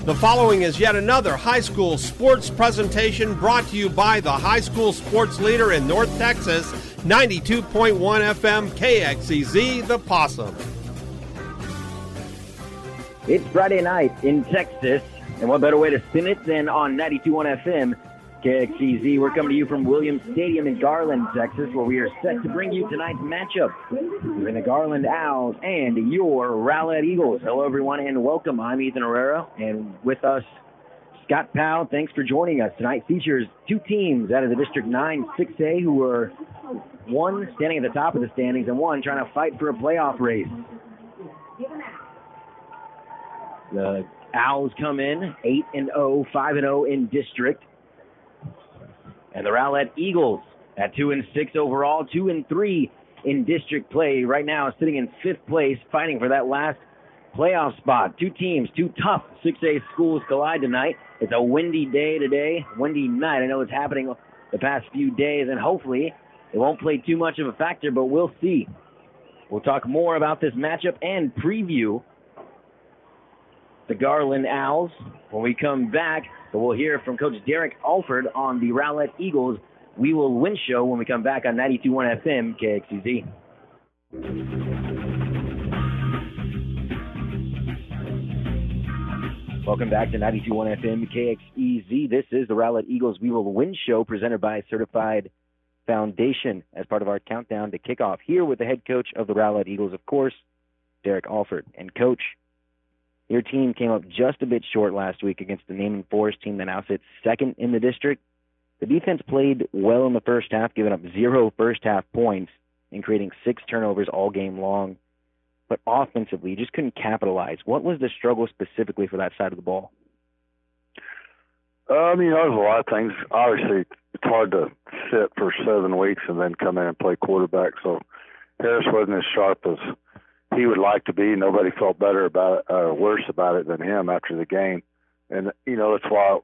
The following is yet another high school sports presentation brought to you by the high school sports leader in North Texas, 92.1 FM KXEZ, the Possum. It's Friday night in Texas, and what better way to spin it than on 92.1 FM KXEZ. We're coming to you from Williams Stadium in Garland, Texas, where we are set to bring you tonight's matchup between the Garland Owls and your Rowlett Eagles. Hello, everyone, and welcome. I'm Ethan Herrera, and with us, Scott Powell. Thanks for joining us. Tonight features two teams out of the District 9 6A who are one standing at the top of the standings and one trying to fight for a playoff race. The Owls come in 8-0, 5-0 in district. And the Rowlett Eagles at 2-6 overall, 2-3 in district play. Right now sitting in fifth place, fighting for that last playoff spot. Two teams, two tough 6A schools collide tonight. It's a windy day today, windy night. I know it's happening the past few days, and hopefully it won't play too much of a factor, but we'll see. We'll talk more about this matchup and preview the Garland Owls when we come back. But we'll hear from Coach Derek Alford on the Rowlett Eagles We Will Win show when we come back on 92.1 FM KXEZ. Welcome back to 92.1 FM KXEZ. This is the Rowlett Eagles We Will Win show presented by Certified Foundation as part of our countdown to kickoff. Here with the head coach of the Rowlett Eagles, of course, Derek Alford. And Coach, your team came up just a bit short last week against the Naaman Forest team that now sits second in the district. The defense played well in the first half, giving up 0 first-half points and creating 6 turnovers all game long. But offensively, you just couldn't capitalize. What was the struggle specifically for that side of the ball? There's a lot of things. Obviously, it's hard to sit for 7 weeks and then come in and play quarterback. So Harris wasn't as sharp as he would like to be. Nobody felt better about it, worse about it than him after the game. And, that's why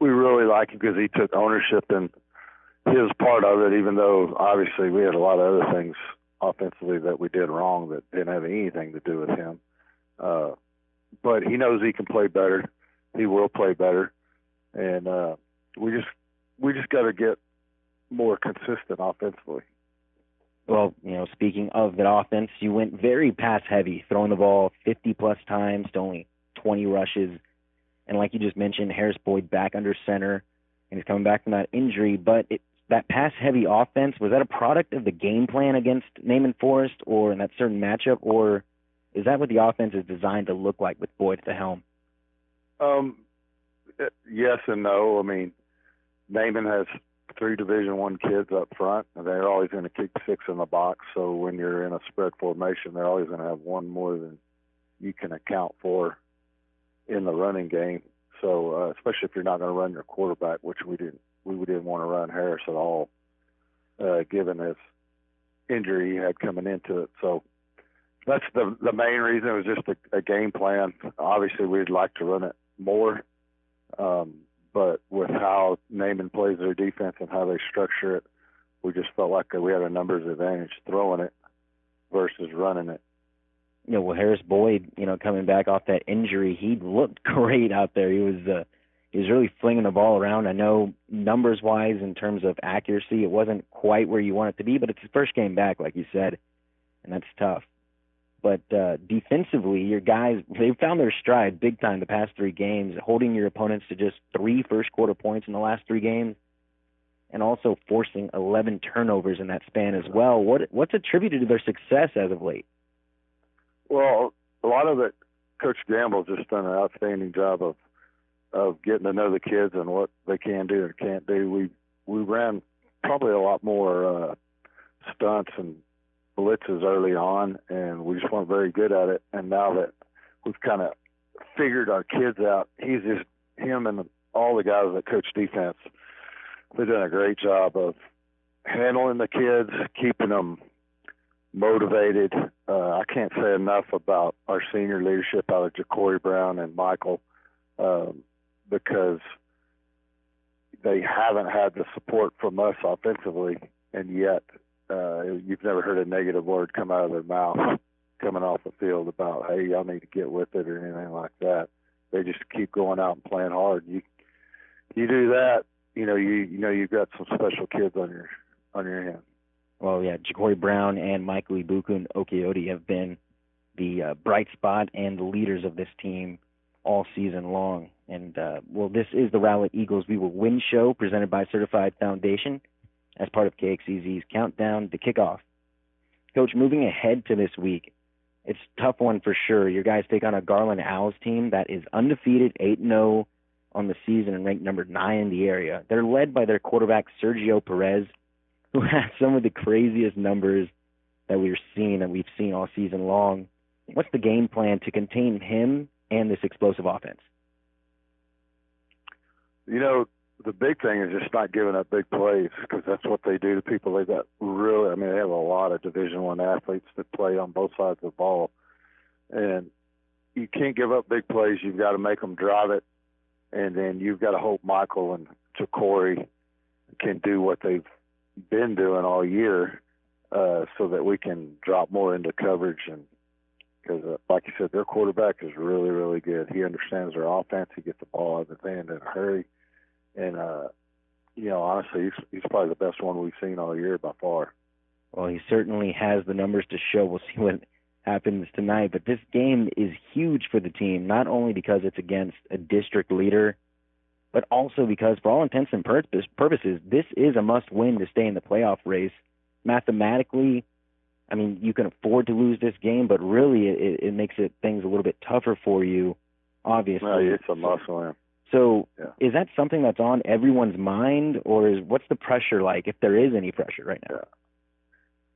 we really like him, because he took ownership in his part of it, even though obviously we had a lot of other things offensively that we did wrong that didn't have anything to do with him. But he knows he can play better. He will play better. And we just got to get more consistent offensively. Well, speaking of that offense, you went very pass-heavy, throwing the ball 50-plus times to only 20 rushes. And like you just mentioned, Harris Boyd back under center, and he's coming back from that injury. But that pass-heavy offense, was that a product of the game plan against Naaman Forest or in that certain matchup, or is that what the offense is designed to look like with Boyd at the helm? Yes and no. Naaman has 3 Division I kids up front, and they're always going to kick 6 in the box. So when you're in a spread formation, they're always going to have one more than you can account for in the running game. So especially if you're not going to run your quarterback, which we didn't want to run Harris at all, given his injury he had coming into it. So that's the main reason. It was just a game plan. Obviously, we'd like to run it more. But with how Naaman plays their defense and how they structure it, we just felt like we had a numbers advantage throwing it versus running it. Harris Boyd, coming back off that injury, he looked great out there. He was really flinging the ball around. I know numbers-wise, in terms of accuracy, it wasn't quite where you want it to be, but it's his first game back, like you said, and that's tough. But defensively, your guys, they've found their stride big time the past 3 games, holding your opponents to just 3 first-quarter points in the last 3 games, and also forcing 11 turnovers in that span as well. What's attributed to their success as of late? Well, a lot of it, Coach Campbell just done an outstanding job of getting to know the kids and what they can do and can't do. We ran probably a lot more stunts and blitzes early on, and we just weren't very good at it. And now that we've kind of figured our kids out, him and all the guys that coach defense, they've done a great job of handling the kids, keeping them motivated. I can't say enough about our senior leadership out of Ja'Cory Brown and Michael, because they haven't had the support from us offensively, and yet you've never heard a negative word come out of their mouth coming off the field about, hey, y'all need to get with it or anything like that. They just keep going out and playing hard. You do that, you've got some special kids on your hands. Well, yeah, Ja'Cory Brown and Michael Ibuku and Okeoti have been the bright spot and the leaders of this team all season long. And, this is the Rowlett Eagles We Will Win show presented by Certified Foundation as part of KXEZ's Countdown to Kickoff. Coach, moving ahead to this week, it's a tough one for sure. Your guys take on a Garland Owls team that is undefeated, 8-0 on the season and ranked number 9 in the area. They're led by their quarterback, Sergio Perez, who has some of the craziest numbers that we've seen all season long. What's the game plan to contain him and this explosive offense? The big thing is just not giving up big plays, because that's what they do to people. They have a lot of Division I athletes that play on both sides of the ball, and you can't give up big plays. You've got to make them drive it, and then you've got to hope Michael and Ja'Cory can do what they've been doing all year, so that we can drop more into coverage. And because, like you said, their quarterback is really, really good. He understands their offense. He gets the ball out of the hand in a hurry. And, honestly, he's probably the best one we've seen all year by far. Well, he certainly has the numbers to show. We'll see what happens tonight. But this game is huge for the team, not only because it's against a district leader, but also because, for all intents and purposes, this is a must-win to stay in the playoff race. Mathematically, you can afford to lose this game, but really it makes things a little bit tougher for you, obviously. No, it's a must-win. So Is that something that's on everyone's mind, or what's the pressure like, if there is any pressure right now?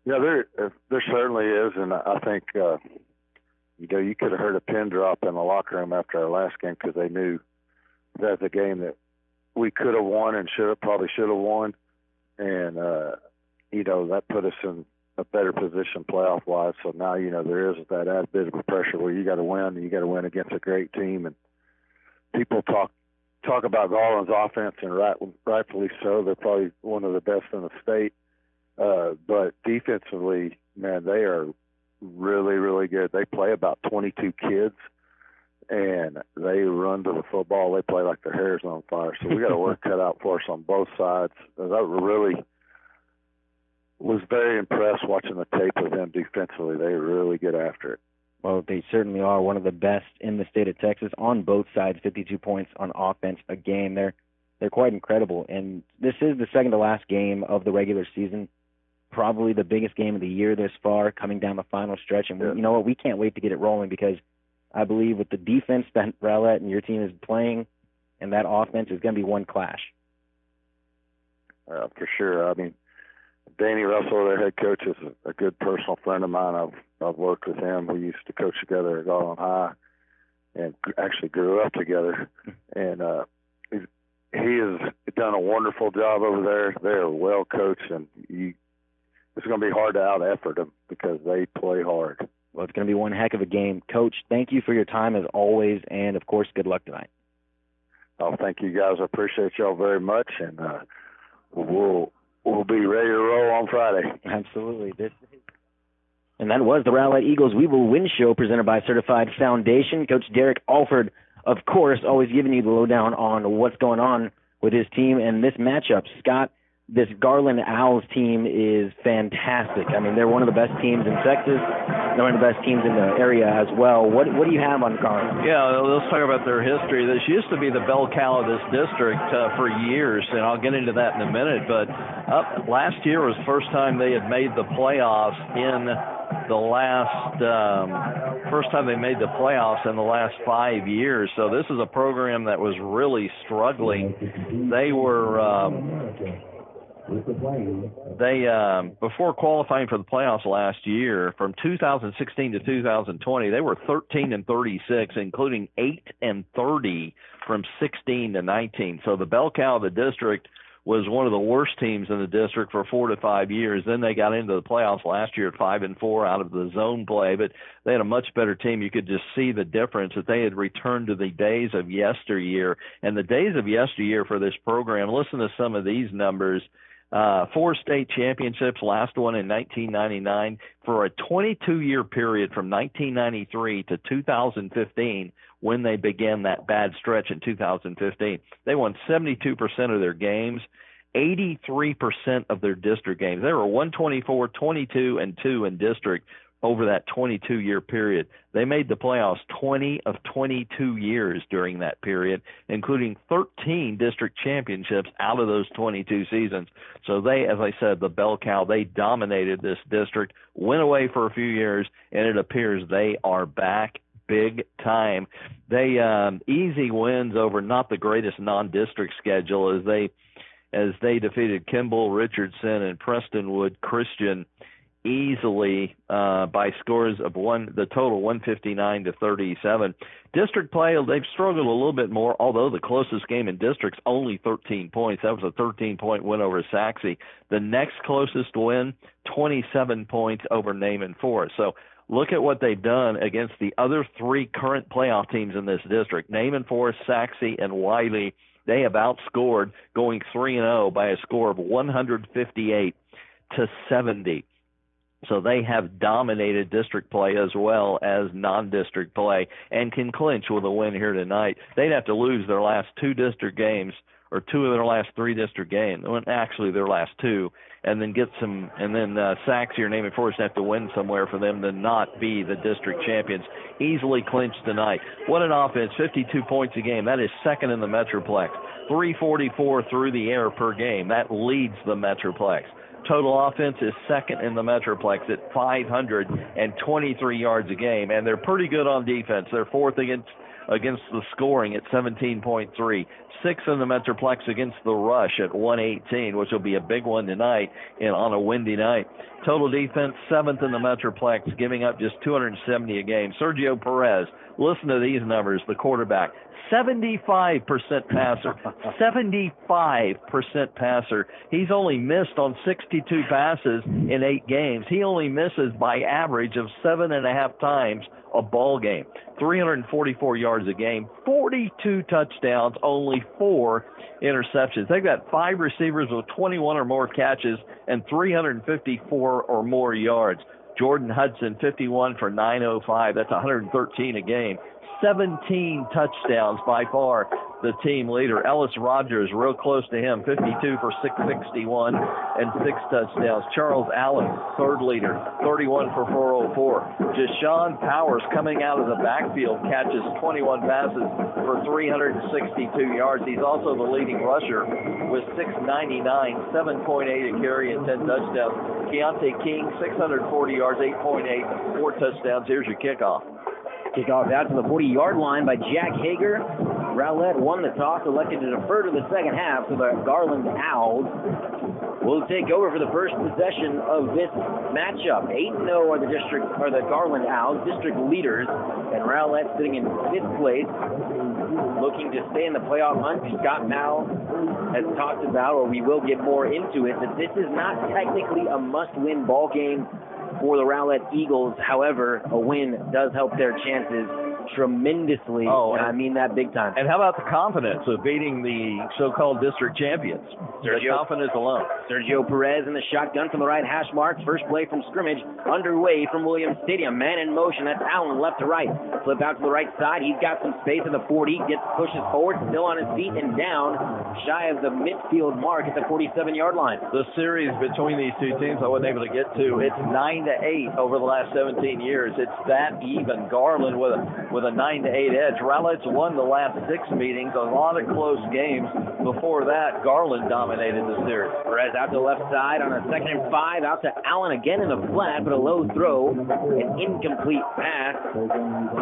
Yeah, there certainly is, and I think you could have heard a pin drop in the locker room after our last game, because they knew that's a game that we could have won and probably should have won, and that put us in a better position playoff-wise. So now there is that added bit of pressure where you got to win, and you got to win against a great team, and people talk about Garland's offense, and rightfully so. They're probably one of the best in the state. But defensively, man, they are really, really good. They play about 22 kids, and they run to the football. They play like their hair's on fire. So we got to work cut out for us on both sides. I really was very impressed watching the tape of them defensively. They really get after it. Well, they certainly are one of the best in the state of Texas on both sides, 52 points on offense a game. They're quite incredible. And this is the second to last game of the regular season, probably the biggest game of the year this far, coming down the final stretch. And you know what? We can't wait to get it rolling, because I believe with the defense that Rowlett and your team is playing and that offense is going to be one clash. For sure. Danny Russell, their head coach, is a good personal friend of mine. I've worked with him. We used to coach together at Garland High and actually grew up together. And he has done a wonderful job over there. They're well coached, and it's going to be hard to out-effort them because they play hard. Well, it's going to be one heck of a game. Coach, thank you for your time as always, and, of course, good luck tonight. Oh, thank you, guys. I appreciate y'all very much, and we'll be ready to roll on Friday. Absolutely. And that was the Rowlett Eagles We Will Win show presented by Certified Foundation. Coach Derek Alford, of course, always giving you the lowdown on what's going on with his team and this matchup. Scott, this Garland Owls team is fantastic. They're one of the best teams in Texas. They're one of the best teams in the area as well. What do you have on Garland? Yeah, let's talk about their history. This used to be the bell cow of this district for years, and I'll get into that in a minute. But last year was the first time they had made the playoffs in first time they made the playoffs in the last 5 years. So this is a program that was really struggling. They were before qualifying for the playoffs last year, from 2016 to 2020, they were 13-36, including 8-30 from 16 to 19. So the bell cow of the district was one of the worst teams in the district for 4 to 5 years. Then they got into the playoffs last year at 5-4 out of the zone play, but they had a much better team. You could just see the difference, that they had returned to the days of yesteryear. And the days of yesteryear for this program, listen to some of these numbers. 4 state championships, last one in 1999. For a 22-year period from 1993 to 2015, when they began that bad stretch in 2015, they won 72% of their games, 83% of their district games. They were 124, 22, and 2 in district over that 22-year period. They made the playoffs 20 of 22 years during that period, including 13 district championships out of those 22 seasons. So they, as I said, the bell cow, they dominated this district, went away for a few years, and it appears they are back big time. They easy wins over not the greatest non-district schedule as they defeated Campbell, Richardson, and Prestonwood Christian easily by scores of the total 159-37. District play, they've struggled a little bit more, although the closest game in district's only 13 points. That was a 13-point win over Saxe. The next closest win, 27 points over Naaman Forest. So look at what they've done against the other 3 current playoff teams in this district, Naaman Forest, Saxe, and Wiley. They have outscored, going 3-0 by a score of 158-70. So they have dominated district play as well as non-district play and can clinch with a win here tonight. They'd have to lose their last 2 district games, or 2 of their last 3 district games. Well, actually, their last 2, and then Saxe or Naaman Forest have to win somewhere for them to not be the district champions. Easily clinched tonight. What an offense, 52 points a game. That is second in the Metroplex. 344 through the air per game. That leads the Metroplex. Total offense is second in the Metroplex at 523 yards a game, and they're pretty good on defense. They're fourth against the scoring at 17.3. Sixth in the Metroplex against the rush at 118, which will be a big one tonight on a windy night. Total defense, seventh in the Metroplex, giving up just 270 a game. Sergio Perez, listen to these numbers, the quarterback. 75% passer. 75% passer. He's only missed on 62 passes in 8 games. He only misses by average of 7.5 times a ball game. 344 yards a game, 42 touchdowns, only 4 interceptions. They've got 5 receivers with 21 or more catches and 354 or more yards. Jordan Hudson, 51 for 905. That's 113 a game. 17 touchdowns, by far the team leader. Ellis Rogers, real close to him, 52 for 661 and 6 touchdowns. Charles Allen, third leader, 31 for 404. Deshaun Powers, coming out of the backfield, catches 21 passes for 362 yards. He's also the leading rusher with 699, 7.8 a carry and 10 touchdowns. Keontae King, 640 yards, 8.8, 4 touchdowns. Here's your kickoff. Kickoff out to the 40-yard line by Jack Hager. Rowlett won the toss, elected to defer to the second half, so the Garland Owls will take over for the first possession of this matchup. 8-0 are the Garland Owls, district leaders, and Rowlett sitting in 5th place, looking to stay in the playoff hunt. Scott Mao has talked about, or we will get more into it, that this is not technically a must-win ball game for the Rowlett Eagles. However, a win does help their chances tremendously, and I mean that big time. And how about the confidence of beating the so-called district champions? The confidence alone. Sergio Perez in the shotgun from the right hash mark. First play from scrimmage underway from Williams Stadium. Man in motion. That's Allen left to right. Flip out to the right side. He's got some space at the 40. Pushes forward, still on his feet and down, shy of the midfield mark at the 47-yard line. The series between these two teams I wasn't able to get to. It's 9-8 over the last 17 years. It's that even. Garland with a 9-8 edge. Rowlett's won the last 6 meetings, a lot of close games. Before that, Garland dominated the series. Perez out to the left side on a 2nd and 5, out to Allen again in the flat, but a low throw, an incomplete pass to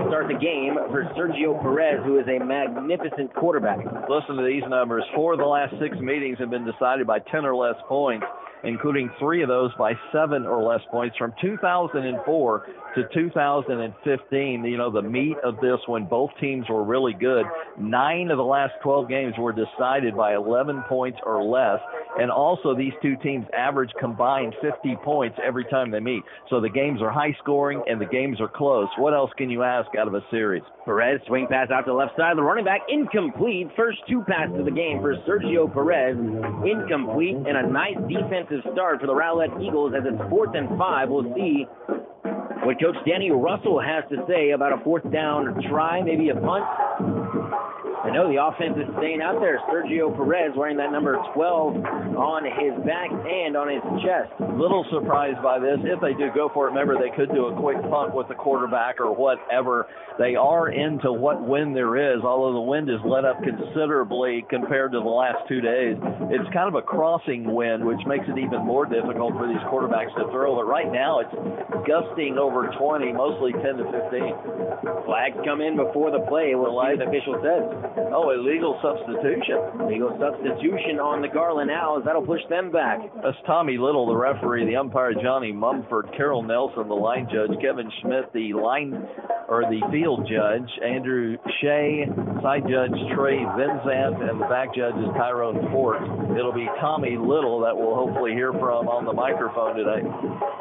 start the game for Sergio Perez, who is a magnificent quarterback. Listen to these numbers. 4 of the last 6 meetings have been decided by 10 or less points, including 3 of those by 7 or less points. From 2004 to 2015, you know, the meat of this when both teams were really good. 9 of the last 12 games were decided by 11 points or less. And also these two teams average combined 50 points every time they meet. So the games are high scoring and the games are close. What else can you ask out of a series? Perez, swing pass out to the left side. The running back, incomplete. First 2 passes of the game for Sergio Perez, incomplete. And a nice defensive start for the Rowlett Eagles as it's 4th and 5. We'll see what Coach Danny Russell has to say about a 4th down try, maybe a punt. I know the offense is staying out there. Sergio Perez wearing that number 12 on his back and on his chest. Little surprised by this. If they do go for it, remember they could do a quick punt with the quarterback or whatever. They are into what wind there is, although the wind is let up considerably compared to the last 2 days. It's kind of a crossing wind, which makes it even more difficult for these quarterbacks to throw. But right now it's gusting over 20, mostly 10 to 15. Flags come in before the play. We'll see what the official says. Oh, illegal substitution. Legal substitution on the Garland Owls. That'll push them back. That's Tommy Little, the referee, the umpire Johnny Mumford, Carol Nelson, the line judge, Kevin Schmidt, the field judge, Andrew Shea, side judge Trey Vinzant, and the back judge is Tyrone Fort. It'll be Tommy Little that we'll hopefully hear from on the microphone today.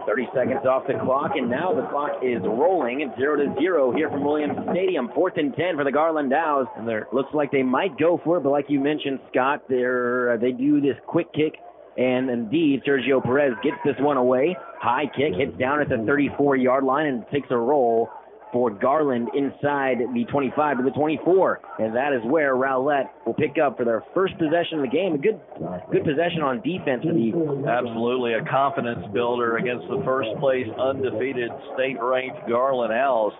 30 seconds off the clock, and now the clock is rolling. It's 0-0 here from Williams Stadium. 4th and 10 for the Garland Owls. And there looks like they might go for it, but like you mentioned, Scott, they do this quick kick, and indeed Sergio Perez gets this one away. High kick, hits down at the 34-yard line and takes a roll for Garland inside the 25 to the 24, and that is where Rowlett will pick up for their first possession of the game. A good possession on defense for the... Absolutely, a confidence builder against the first place undefeated state-ranked Garland Owls.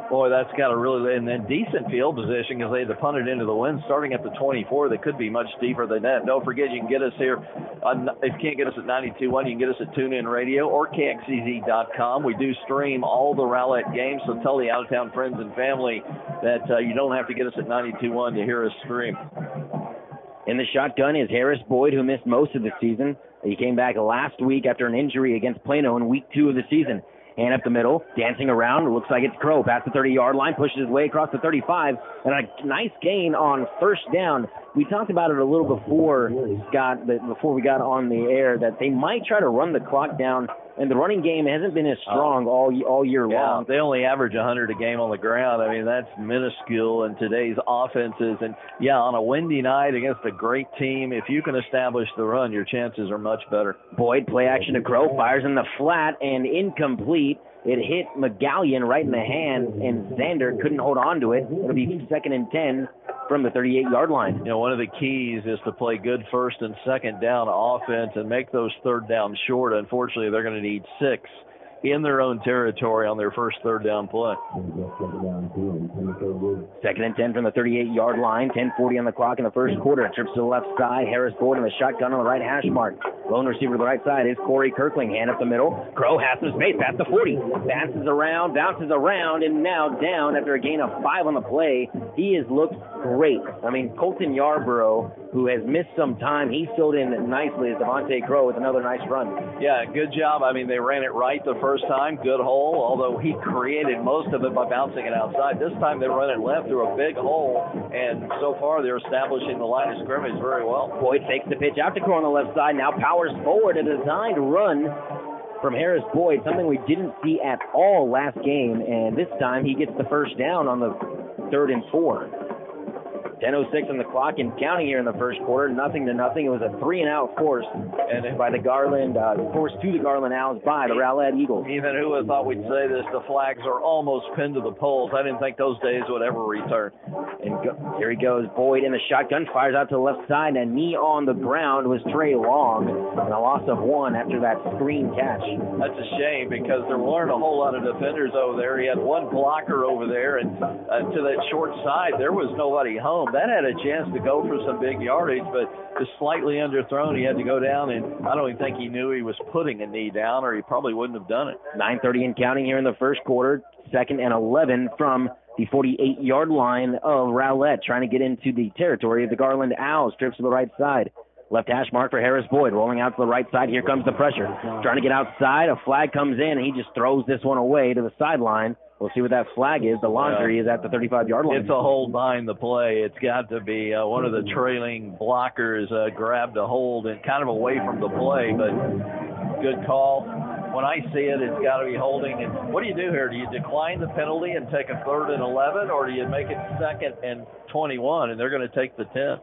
Boy, that's got a really, and then decent field position because they had to punt it into the wind starting at the 24. They could be much deeper than that. Don't forget, you can get us here. If you can't get us at 92.1, you can get us at TuneIn Radio or KXEZ.com. We do stream all the Rowlett games, so tell the out-of-town friends and family that you don't have to get us at 92.1 to hear us stream. In the shotgun is Harris Boyd, who missed most of the season. He came back last week after an injury against Plano in week 2 of the season. Hand up the middle, dancing around. It looks like it's Crow past the 30-yard line, pushes his way across the 35, and a nice gain on first down. We talked about it a little before, Scott, before we got on the air, that they might try to run the clock down, and the running game hasn't been as strong all year long. They only average 100 a game on the ground. I mean, that's minuscule in today's offenses. And, on a windy night against a great team, if you can establish the run, your chances are much better. Boyd, play action to Crow, fires in the flat and incomplete. It hit McGallion right in the hand, and Xander couldn't hold on to it. It'll be 2nd and 10 from the 38-yard line. One of the keys is to play good first and second down offense and make those third downs short. Unfortunately, they're going to need 6 in their own territory on their first third down play. 2nd and 10 from the 38-yard line. 10:40 on the clock in the first quarter. Trips to the left side. Harris Boyd in the shotgun on the right hash mark. Lone receiver to the right side is Corey Kirkling. Hand up the middle. Crow has some space past the 40. Bounces around, and now down after a gain of 5 on the play. He has looked great. I mean, Colton Yarborough, who has missed some time, he filled in nicely as Devontae Crow with another nice run. Yeah, good job. I mean, they ran it right the first time. Good hole, although he created most of it by bouncing it outside. This time they run it left through a big hole, and so far they're establishing the line of scrimmage very well. Boyd fakes the pitch out to Crow on the left side, now powers forward. A designed run from Harris Boyd, something we didn't see at all last game, and this time he gets the first down on the 3rd and 4. 10:06 on the clock and counting here in the first quarter, 0-0. It was a 3-and-out force by the Garland, force to the Garland Owls by the Rowlett Eagles. Even who would have thought we'd say this? The flags are almost pinned to the poles. I didn't think those days would ever return. And here he goes, Boyd in the shotgun, fires out to the left side, and knee on the ground was Trey Long, and a loss of 1 after that screen catch. That's a shame because there weren't a whole lot of defenders over there. He had one blocker over there, and to that short side, there was nobody home. That had a chance to go for some big yardage, but just slightly underthrown. He had to go down, and I don't even think he knew he was putting a knee down, or he probably wouldn't have done it. 9:30 and counting here in the first quarter, 2nd and 11 from the 48-yard line of Rowlett, trying to get into the territory of the Garland Owls. Trips to the right side. Left hash mark for Harris Boyd, rolling out to the right side. Here comes the pressure. Trying to get outside. A flag comes in, and he just throws this one away to the sideline. We'll see what that flag is. The laundry is at the 35-yard line. It's a hold behind the play. It's got to be one of the trailing blockers grabbed a hold and kind of away from the play, but good call. When I see it, it's got to be holding. And what do you do here? Do you decline the penalty and take a 3rd and 11, or do you make it 2nd and 21, and they're going to take the 10?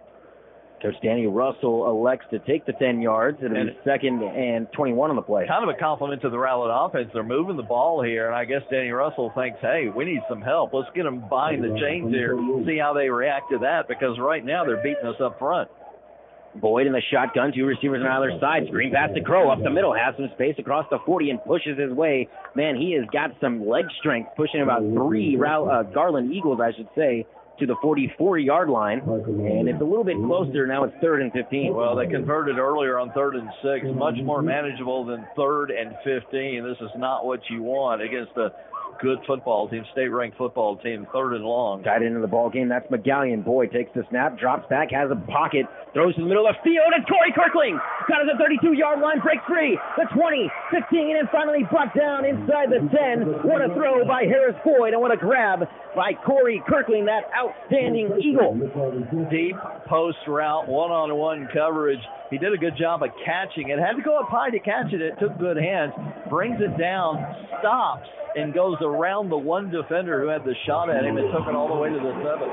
Coach Danny Russell elects to take the 10 yards. It'll be 2nd and 21 on the play. Kind of a compliment to the Rowlett offense. They're moving the ball here, and I guess Danny Russell thinks, hey, we need some help. Let's get them behind the chains here, see how they react to that, because right now they're beating us up front. Boyd in the shotgun, 2 receivers on either side. Screen pass to Crow up the middle, has some space across the 40 and pushes his way. Man, he has got some leg strength, pushing about 3 Garland Eagles, I should say, to the 44-yard line. And it's a little bit closer. Now it's 3rd and 15. Well, they converted earlier on 3rd and 6. Much more manageable than 3rd and 15. This is not what you want against a good football team, state-ranked football team, 3rd and long. Tied into the ball game, that's McGallion. Boyd takes the snap, drops back, has a pocket, throws to the middle of the field, and Corey Kirkling got to the 32-yard line, breaks free, the 20, 15, and finally brought down inside the 10. What a throw by Harris Boyd, and what a grab by Corey Kirkling, that outstanding Eagle. Deep post route, one-on-one coverage. He did a good job of catching it. Had to go up high to catch it. It took good hands, brings it down, stops, and goes around the one defender who had the shot at him and took it all the way to the 7.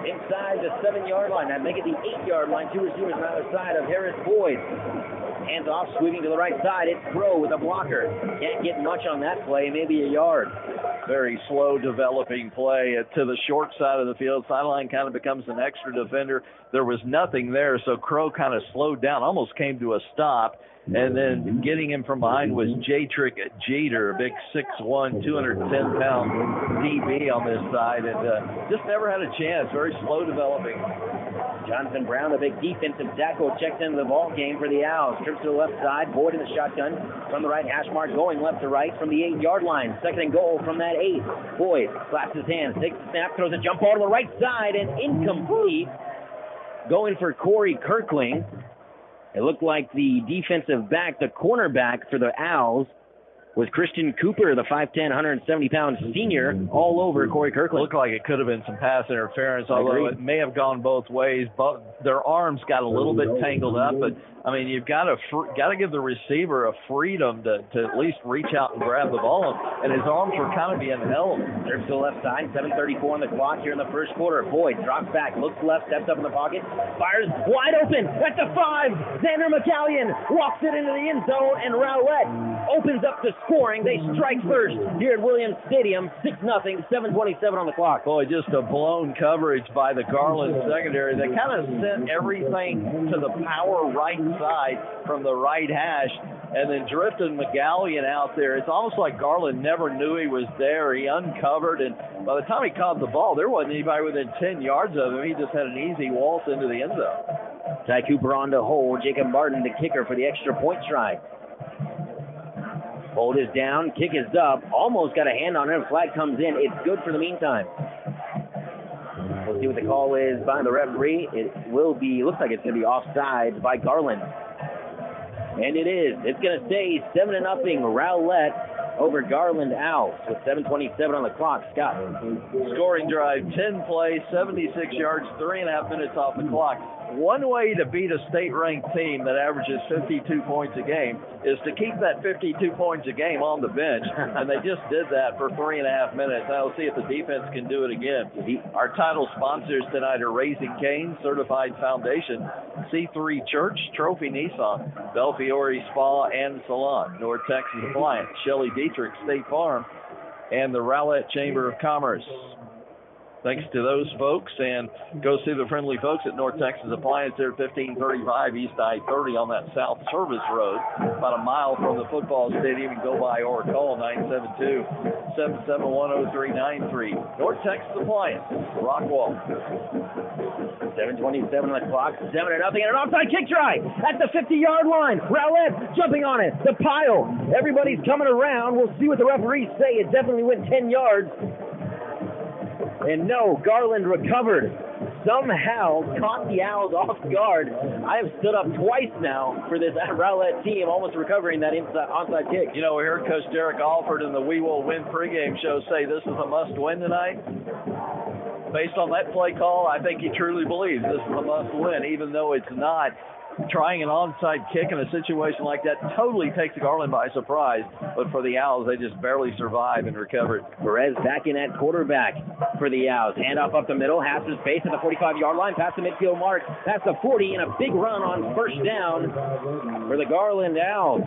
Inside the 7-yard line. That make it the 8-yard line. 2 receivers on either side of Harris Boyd. Hands off, sweeping to the right side. It's Crow with a blocker. Can't get much on that play, maybe a yard. Very slow developing play to the short side of the field. Sideline kind of becomes an extra defender. There was nothing there, so Crow kind of slowed down, almost came to a stop. And then getting him from behind was J-Trick Jeter, a big 6'1", 210-pound DB on this side, and just never had a chance. Very slow developing. Jonathan Brown, the big defensive tackle, checks into the ball game for the Owls. Trips to the left side. Boyd in the shotgun from the right hash mark, going left to right from the 8-yard line. 2nd and goal from that 8. Boyd slaps his hands, takes the snap, throws a jump ball to the right side, and incomplete. Going for Corey Kirkling. It looked like the defensive back, the cornerback for the Owls, was Christian Cooper, the 5'10", 170-pound senior, all over Corey Kirkland. Looked like it could have been some pass interference, although it may have gone both ways. But their arms got a little bit tangled up. But, I mean, you've got to give the receiver a freedom to at least reach out and grab the ball. And his arms were kind of being held. Serves to the left side, 7:34 on the clock here in the first quarter. Boyd drops back, looks left, steps up in the pocket, fires wide open at the 5. Xander McGallion walks it into the end zone, and Rowlett opens up the scoring. They strike first here at Williams Stadium, 6-0, 7:27 on the clock. Boy, just a blown coverage by the Garland secondary. They kind of sent everything to the power right side from the right hash and then drifted McGallion out there. It's almost like Garland never knew he was there. He uncovered, and by the time he caught the ball, there wasn't anybody within 10 yards of him. He just had an easy waltz into the end zone. Ty Cooper on to hold. Jacob Martin, the kicker, for the extra point try. Hold is down, kick is up, almost got a hand on it, flag comes in, it's good for the meantime. We'll see what the call is by the referee. It will be, looks like it's going to be offside by Garland. And it is. It's going to stay 7-0 Rowlett over Garland Owls with 7:27 on the clock. Scott. Scoring drive, 10 plays, 76 yards, 3.5 minutes off the clock. One way to beat a state-ranked team that averages 52 points a game is to keep that 52 points a game on the bench, and they just did that for 3.5 minutes. Now we'll see if the defense can do it again. Our title sponsors tonight are Raising Cane's Certified Foundation, C3 Church, Trophy Nissan, Belfiore Spa and Salon, North Texas Appliance, Shelley Dietrich State Farm, and the Rowlett Chamber of Commerce. Thanks to those folks, and go see the friendly folks at North Texas Appliance there at 1535 East I-30 on that South Service Road, about a mile from the football stadium. You can go by or call 972-771-0393. North Texas Appliance, Rockwall. 7:27 on the clock, 7-0, and an offside kick try at the 50-yard line. Rowlett jumping on it, the pile. Everybody's coming around. We'll see what the referees say. It definitely went 10 yards. And no, Garland recovered. somehow caught the Owls off guard. I have stood up twice now for this Rowlett team, almost recovering that onside kick. You know, we heard Coach Derek Alford in the We Will Win pregame show say this is a must-win tonight. Based on that play call, I think he truly believes this is a must-win, even though it's not. Trying an onside kick in a situation like that totally takes Garland by surprise. But for the Owls, they just barely survive and recover it. Perez back in at quarterback for the Owls. Handoff up the middle, half his pace at the 45-yard line, past the midfield mark, past the 40, and a big run on first down for the Garland Owls.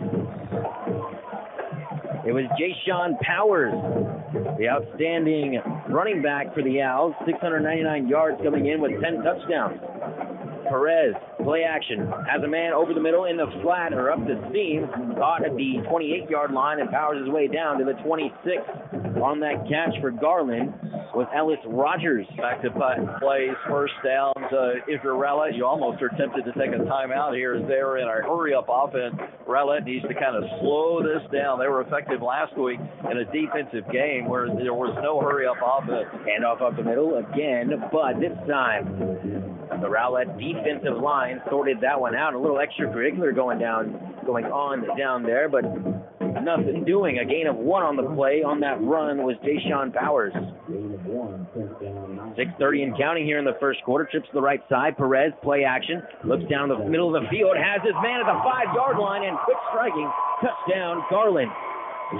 It was Jayshawn Powers, the outstanding running back for the Owls, 699 yards coming in with 10 touchdowns. Perez, play action, has a man over the middle in the flat or up the seam, caught at the 28-yard line and powers his way down to the 26. On that catch for Garland was Ellis Rogers. Back to plays, first downs. If you're Rowlett, you almost are tempted to take a timeout here as they're in a hurry-up offense. Rowlett needs to kind of slow this down. They were effective last week in a defensive game where there was no hurry-up offense. Handoff up the middle again, but this time the Rowlett defensive line sorted that one out. A little extracurricular going on down there, but nothing doing. A gain of 1 on the play. On that run was Jayshawn Powers. 6:30 and counting here in the first quarter. Trips to the right side. Perez, play action. Looks down the middle of the field. Has his man at the 5-yard line and quick striking. Touchdown, Garland.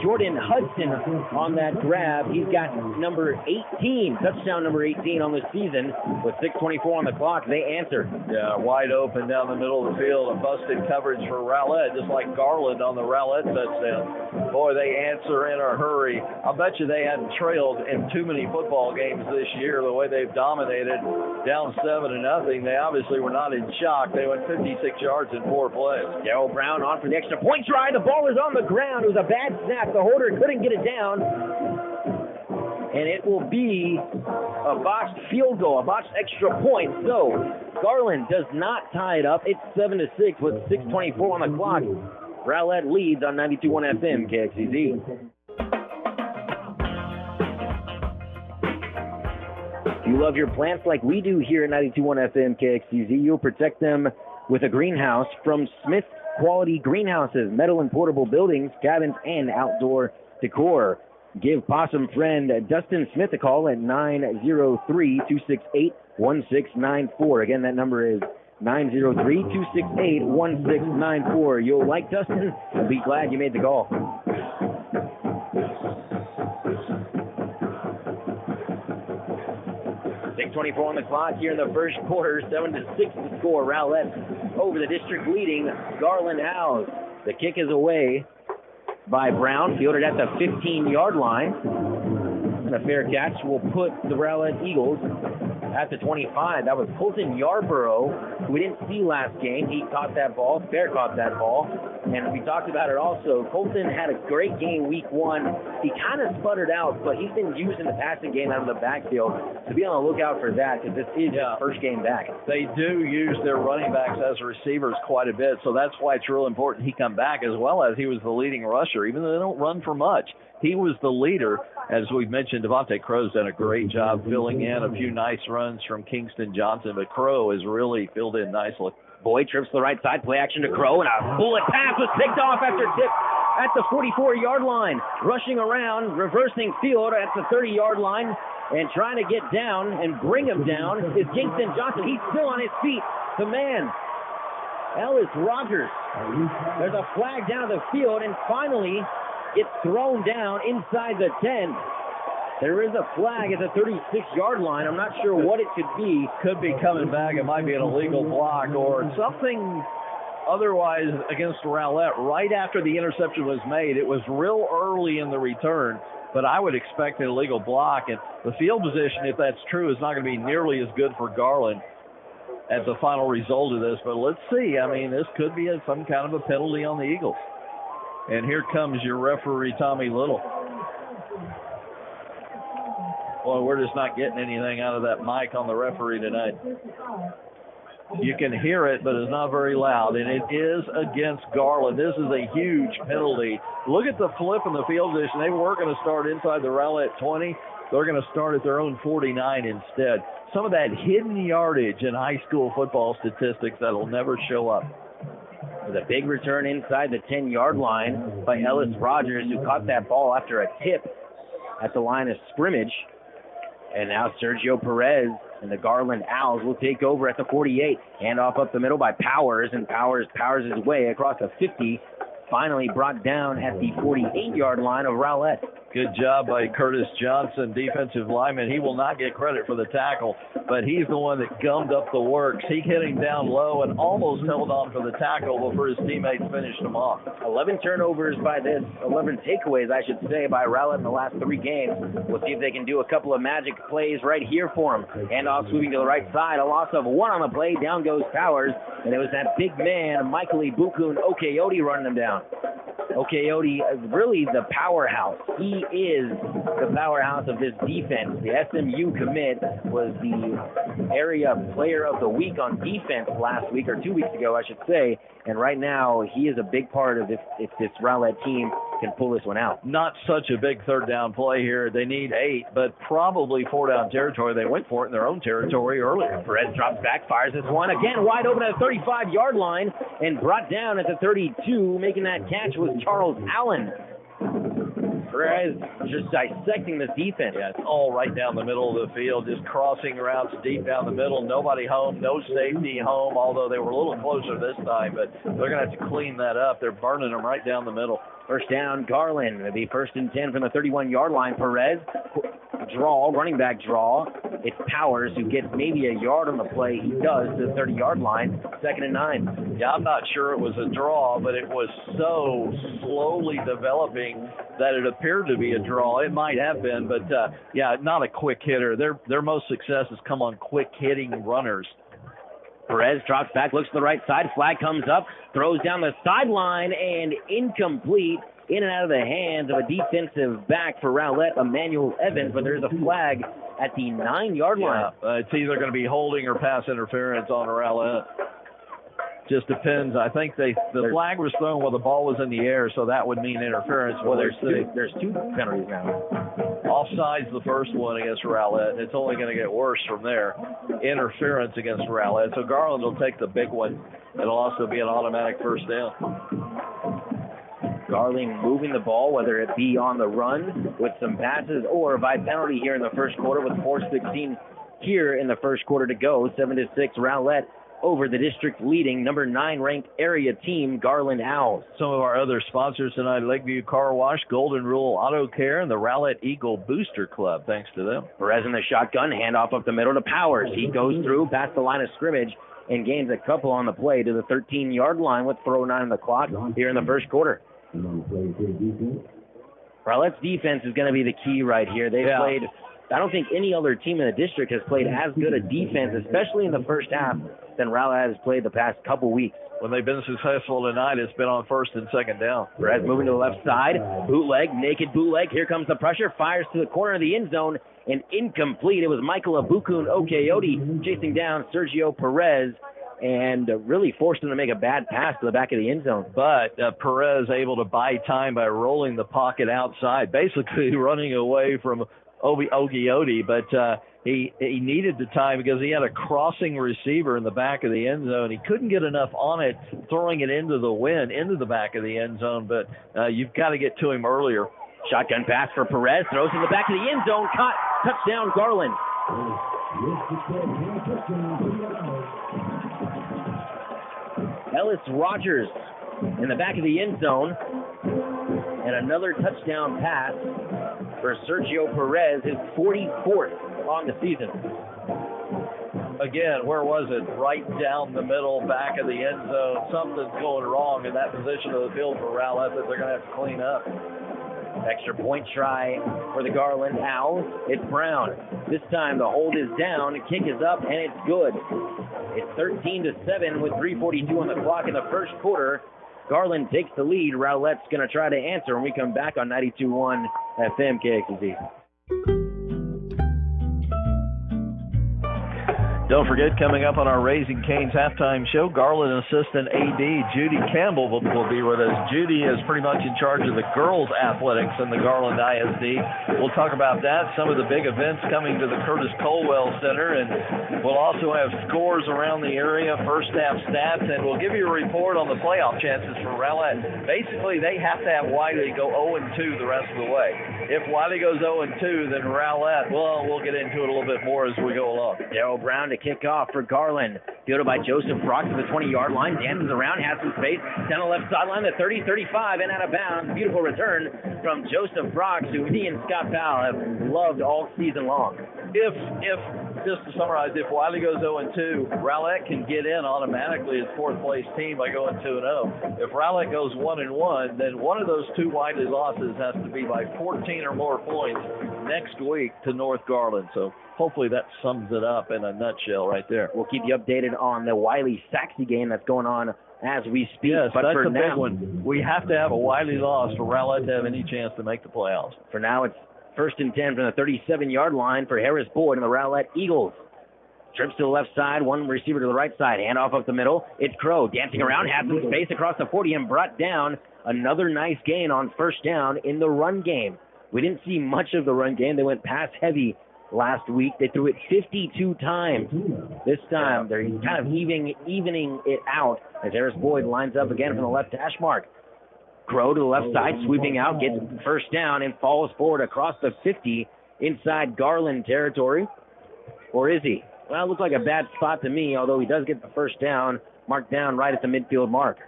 Jordan Hudson on that grab. He's got number 18, touchdown number 18 on the season. With 6:24 on the clock, they answer. Yeah, wide open down the middle of the field. A busted coverage for Rowlett, just like Garland on the Rowlett touchdown. Boy, they answer in a hurry. I'll bet you they hadn't trailed in too many football games this year. The way they've dominated, down 7-0. They obviously were not in shock. They went 56 yards in 4 plays. Darryl Brown on for the extra point try. The ball is on the ground. It was a bad snap. The holder couldn't get it down. And it will be a botched field goal, a botched extra point. So Garland does not tie it up. It's 7-6 with 6:24 on the clock. Rowlett leads on 92.1 FM KXEZ. If you love your plants like we do here at 92.1 FM KXEZ, you'll protect them with a greenhouse from Smith Quality Greenhouses, metal and portable buildings, cabins, and outdoor decor. Give Possum friend Dustin Smith a call at 903-268-1694. Again, that number is 903-268-1694. You'll like Dustin and be glad you made the call. .24 on the clock here in the first quarter. 7-6 to score. Rowlett over the district leading Garland Owls. The kick is away by Brown, fielded at the 15-yard line. And a fair catch will put the Rowlett Eagles at the 25. That was Colton Yarborough, who we didn't see last game. He caught that ball. Fair caught that ball. And we talked about it also. Colton had a great game week 1. He kind of sputtered out, but he's been used in the passing game out of the backfield. So be on the lookout for that, because this is his first game back. They do use their running backs as receivers quite a bit, so that's why it's real important he come back, as well as he was the leading rusher. Even though they don't run for much, he was the leader. As we've mentioned, Devontae Crow's done a great job filling in a few nice runs from Kingston Johnson, but Crow has really filled in nicely. Boyd trips to the right side, play action to Crow, and a bullet pass was picked off after tip at the 44-yard line. Rushing around, reversing field at the 30-yard line, and trying to get down and bring him down is Kingston Johnson. He's still on his feet. The man, Ellis Rogers. There's a flag down the field, and finally it's thrown down inside the 10. There is a flag at the 36-yard line. I'm not sure what it could be. Could be coming back. It might be an illegal block or something otherwise against Rowlett. Right after the interception was made, it was real early in the return, but I would expect an illegal block. And the field position, if that's true, is not going to be nearly as good for Garland at the final result of this. But let's see. I mean, this could be some kind of a penalty on the Eagles. And here comes your referee, Tommy Little. Boy, we're just not getting anything out of that mic on the referee tonight. You can hear it, but it's not very loud, and it is against Garland. This is a huge penalty. Look at the flip in the field position. They were going to start inside the Rowlett 20. they're going to start at their own 49 instead. Some of that hidden yardage in high school football statistics that'll never show up. With a big return inside the 10-yard line by Ellis Rogers, who caught that ball after a tip at the line of scrimmage. And now Sergio Perez and the Garland Owls will take over at the 48. Handoff up the middle by Powers, and Powers his way across the 50. Finally brought down at the 48-yard line of Rowlett. Good job by Curtis Johnson, defensive lineman. He will not get credit for the tackle, but he's the one that gummed up the works. He hit him down low and almost held on for the tackle before his teammates finished him off. 11 turnovers by 11 takeaways, I should say, by Rowlett in the last 3 games. We'll see if they can do a couple of magic plays right here for him. Handoff sweeping to the right side. A loss of 1 on the play. Down goes Powers, and it was that big man, Michael Ibukun Okeoti, running him down. Okeoti, really the powerhouse. He is the powerhouse of this defense. The SMU commit was the area player of the week on defense last week, or 2 weeks ago, I should say. And right now, he is a big part of if this Rowlett team can pull this one out. Not such a big third down play here. They need 8, but probably 4 down territory. They went for it in their own territory earlier. Perez drops back, fires this one. Again, wide open at the 35-yard line and brought down at the 32. Making that catch was Charles Allen. Perez just dissecting this defense. Yeah, it's all right down the middle of the field, just crossing routes deep down the middle. Nobody home, no safety home, although they were a little closer this time, but they're going to have to clean that up. They're burning them right down the middle. First down, Garland. It'll be 1st and 10 from the 31-yard line. Perez, draw, running back draw. It's Powers who gets maybe a yard on the play. He does to the 30-yard line. 2nd and 9. Yeah, I'm not sure it was a draw, but it was so slowly developing that it appeared to be a draw. It might have been, but yeah, not a quick hitter. Their most success has come on quick hitting runners. Perez drops back, looks to the right side. Flag comes up, throws down the sideline, and incomplete. In and out of the hands of a defensive back for Rowlett, Emmanuel Evans, but there's a flag at the 9-yard line. It's either going to be holding or pass interference on Rowlett. Just depends. I think the flag was thrown while the ball was in the air, so that would mean interference. Well, there's 2 penalties now. Offside's the first one against Rowlett. It's only going to get worse from there. Interference against Rowlett. So Garland will take the big one. It'll also be an automatic first down. Garland moving the ball, whether it be on the run with some passes or by penalty here in the first quarter with 4:16 here in the first quarter to go. 7-6 Rowlett over the district leading number 9 ranked area team, Garland Owls. Some of our other sponsors tonight: Lakeview Car Wash, Golden Rule Auto Care, and the Rowlett Eagle Booster Club. Thanks to them. Perez in the shotgun, handoff up the middle to Powers. He goes through past the line of scrimmage and gains a couple on the play to the 13-yard line with 4:09 on the clock here in the first quarter. Rowlett's defense is going to be the key right here. They've played, I don't think any other team in the district has played as good a defense, especially in the first half, than Rowlett has played the past couple weeks. When they've been successful tonight, it's been on 1st and 2nd down. Perez moving to the left side, bootleg, naked bootleg. Here comes the pressure, fires to the corner of the end zone, and incomplete. It was Michael Ibukun Okeoti chasing down Sergio Perez, and really forced him to make a bad pass to the back of the end zone. But Perez able to buy time by rolling the pocket outside, basically running away from Okeoti, but he needed the time because he had a crossing receiver in the back of the end zone. He couldn't get enough on it, throwing it into the wind, into the back of the end zone, but you've got to get to him earlier. Shotgun pass for Perez, throws in the back of the end zone, caught, touchdown Garland. Ellis Rogers in the back of the end zone, and another touchdown pass for Sergio Perez, his 44th on the season. Again, where was it? Right down the middle, back of the end zone. Something's going wrong in that position of the field for Rowlett that they're going to have to clean up. Extra point try for the Garland Owls. It's Brown. This time the hold is down, the kick is up, and it's good. It's 13-7 with 3:42 on the clock in the first quarter. Garland takes the lead. Rowlett's going to try to answer when we come back on 92.1 FM KXEZ. Don't forget, coming up on our Raising Cane's halftime show, Garland assistant AD Judy Campbell will be with us. Judy is pretty much in charge of the girls' athletics in the Garland ISD. We'll talk about that, some of the big events coming to the Curtis Colwell Center, and we'll also have scores around the area, first half stats, and we'll give you a report on the playoff chances for Rowlett. Basically, they have to have Wiley go 0-2 the rest of the way. If Wiley goes 0-2, then Rowlett, well, we'll get into it a little bit more as we go along. Darryl Brown to kick off for Garland. Fielded by Joseph Brock to the 20-yard line. Dances around, has some space. Down the left sideline, the 30, 35, and out of bounds. Beautiful return from Joseph Brock, who he and Scott Powell have loved all season long. If just to summarize, if Wiley goes 0-2, Rowlett can get in automatically as fourth-place team by going 2-0. If Rowlett goes 1-1, then one of those two Wiley losses has to be by 14 or more points next week to North Garland. So hopefully that sums it up in a nutshell right there. We'll keep you updated on the Wiley-Saxe game that's going on as we speak. Yes, but that's for a now, big one. We have to have a Wiley loss for Rowlett to have any chance to make the playoffs. For now, it's 1st and 10 from the 37-yard line for Harris Boyd and the Rowlett Eagles. Trips to the left side, one receiver to the right side, handoff up the middle. It's Crow dancing around, has some space across the 40 and brought down. Another nice gain on first down in the run game. We didn't see much of the run game. They went pass heavy last week. They threw it 52 times. This time, they're kind of evening it out as Harris Boyd lines up again from the left hash mark. Crow to the left side, sweeping out, gets first down and falls forward across the 50 inside Garland territory. Or is he? Well, it looks like a bad spot to me, although he does get the first down, marked down right at the midfield mark.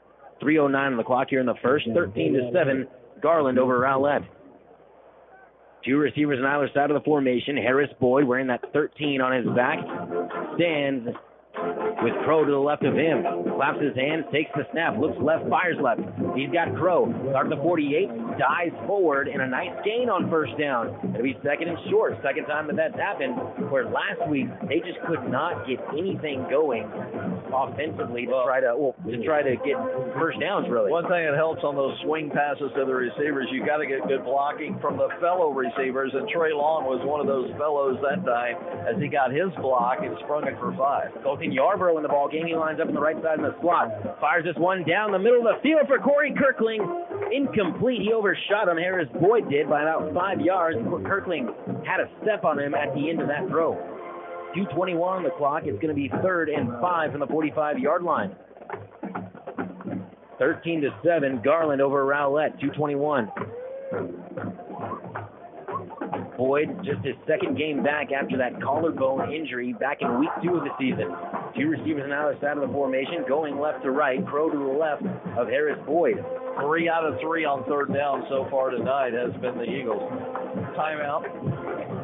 3:09 on the clock here in the first, 13-7, Garland over Rowlett. Two receivers on either side of the formation. Harris Boyd, wearing that 13 on his back, stands with Crow to the left of him. Claps his hands, takes the snap, looks left, fires left. He's got Crow. Start the 48, dives forward, and a nice gain on first down. It'll be second and short. Second time that that's happened, where last week they just could not get anything going offensively to try to get first downs, really. One thing that helps on those swing passes to the receivers, you got to get good blocking from the fellow receivers, and Trey Long was one of those fellows that time as he got his block and sprung it for 5. Colton Yarborough in the ball game. He lines up in the right side in the slot. Fires this one down the middle of the field for Corey Kirkling. Incomplete. He overshot him. Harris Boyd did by about 5 yards. Kirkling had a step on him at the end of that throw. 2:21 on the clock. It's going to be 3rd and 5 from the 45-yard line. 13-7. Garland over Rowlett. 2:21. Boyd, just his second game back after that collarbone injury back in week 2 of the season. Two receivers on either side of the formation, going left to right. Crow to the left of Harris Boyd. 3 out of 3 on third down so far tonight has been the Eagles. Timeout.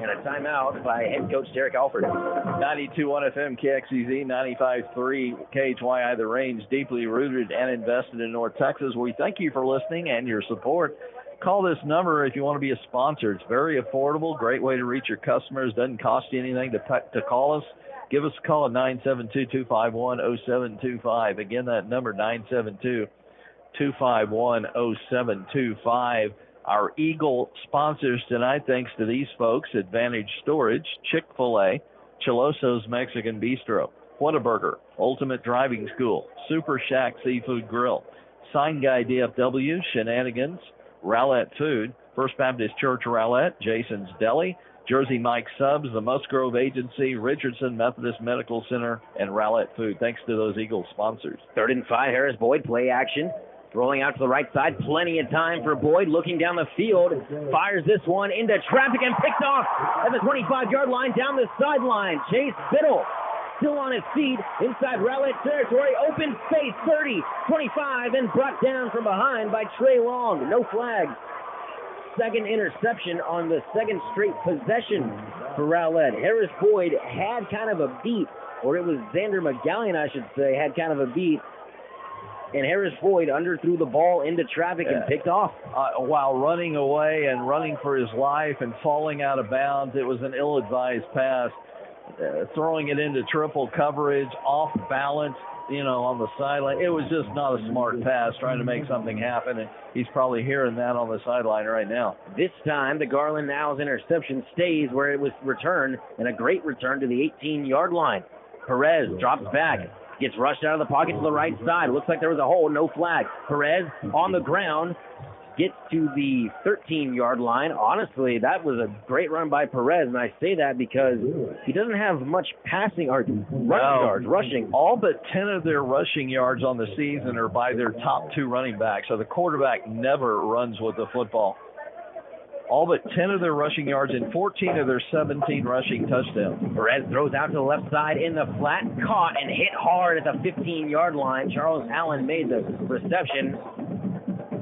And a timeout by head coach Derek Alford. 92.1 FM, KXEZ, 95.3 KHYI, The Range, deeply rooted and invested in North Texas. We thank you for listening and your support. Call this number if you want to be a sponsor. It's very affordable, great way to reach your customers. Doesn't cost you anything to call us. Give us a call at 972-251-0725. Again, that number, 972-251-0725. Our Eagle sponsors tonight, thanks to these folks: Advantage Storage, Chick-fil-A, Chiloso's Mexican Bistro, Whataburger, Ultimate Driving School, Super Shack Seafood Grill, Sign Guy DFW, Shenanigans, Rowlett Food, First Baptist Church Rowlett, Jason's Deli, Jersey Mike Subs, the Musgrove Agency, Richardson Methodist Medical Center, and Rowlett Food. Thanks to those Eagles sponsors. 3rd and 5, Harris Boyd, play action. Rolling out to the right side, plenty of time for Boyd, looking down the field, fires this one into traffic and picked off at the 25-yard line down the sideline. Chase Biddle still on his feet inside Rowlett territory, open space, 30, 25, and brought down from behind by Trey Long. No flags. Second interception on the second straight possession for Rowlett. Harris Boyd had kind of a beat, or it was Xander McGallion, I should say, had kind of a beat. And Harris Boyd underthrew the ball into traffic and picked off. While running away and running for his life and falling out of bounds, it was an ill-advised pass. Throwing it into triple coverage, off balance, on the sideline. It was just not a smart pass, trying to make something happen, and he's probably hearing that on the sideline right now. This time, the Garland Owls interception stays where it was returned, and a great return to the 18-yard line. Perez drops back. Gets rushed out of the pocket to the right side. Looks like there was a hole. No flag. Perez on the ground. Gets to the 13-yard line. Honestly, that was a great run by Perez, and I say that because he doesn't have much passing or rushing. All but 10 of their rushing yards on the season are by their top 2 running backs, so the quarterback never runs with the football. All but 10 of their rushing yards and 14 of their 17 rushing touchdowns. Perez throws out to the left side in the flat, caught and hit hard at the 15-yard line. Charles Allen made the reception,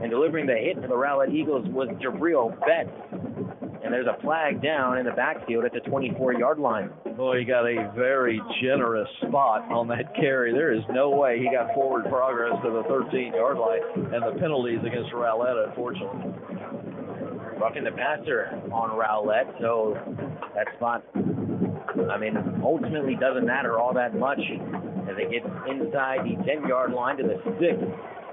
and delivering the hit for the Rowlett Eagles was Jabril Betts. And there's a flag down in the backfield at the 24-yard line. Boy, he got a very generous spot on that carry. There is no way he got forward progress to the 13-yard line, and the penalties against Rowlett, unfortunately. Roughing the passer on Rowlett, so that spot, ultimately doesn't matter all that much as they get inside the 10-yard line to the 6.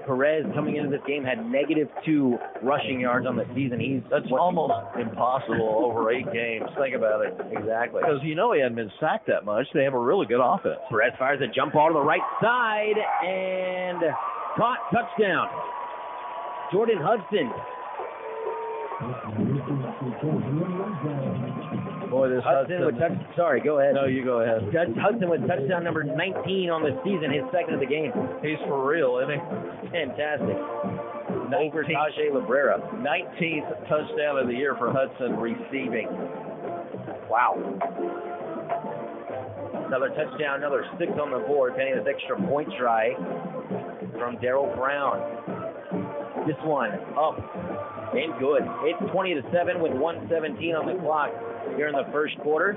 Perez coming into this game had -2 rushing yards on the season. That's almost impossible over 8 games. Think about it. Exactly. Because he hadn't been sacked that much. They have a really good offense. Perez fires a jump ball to the right side and caught. Touchdown. Jordan Hudson. Boy, this Hudson with sorry, go ahead. No, you go ahead. Hudson with touchdown number 19 on the season, his second of the game. He's for real, isn't he? Fantastic. Over Tajay Labrera. 19th touchdown of the year for Hudson receiving. Wow. Another touchdown, another 6 on the board, pending this extra point try from Darryl Brown. This one up and good. It's 20-7 with 1:17 on the clock here in the first quarter.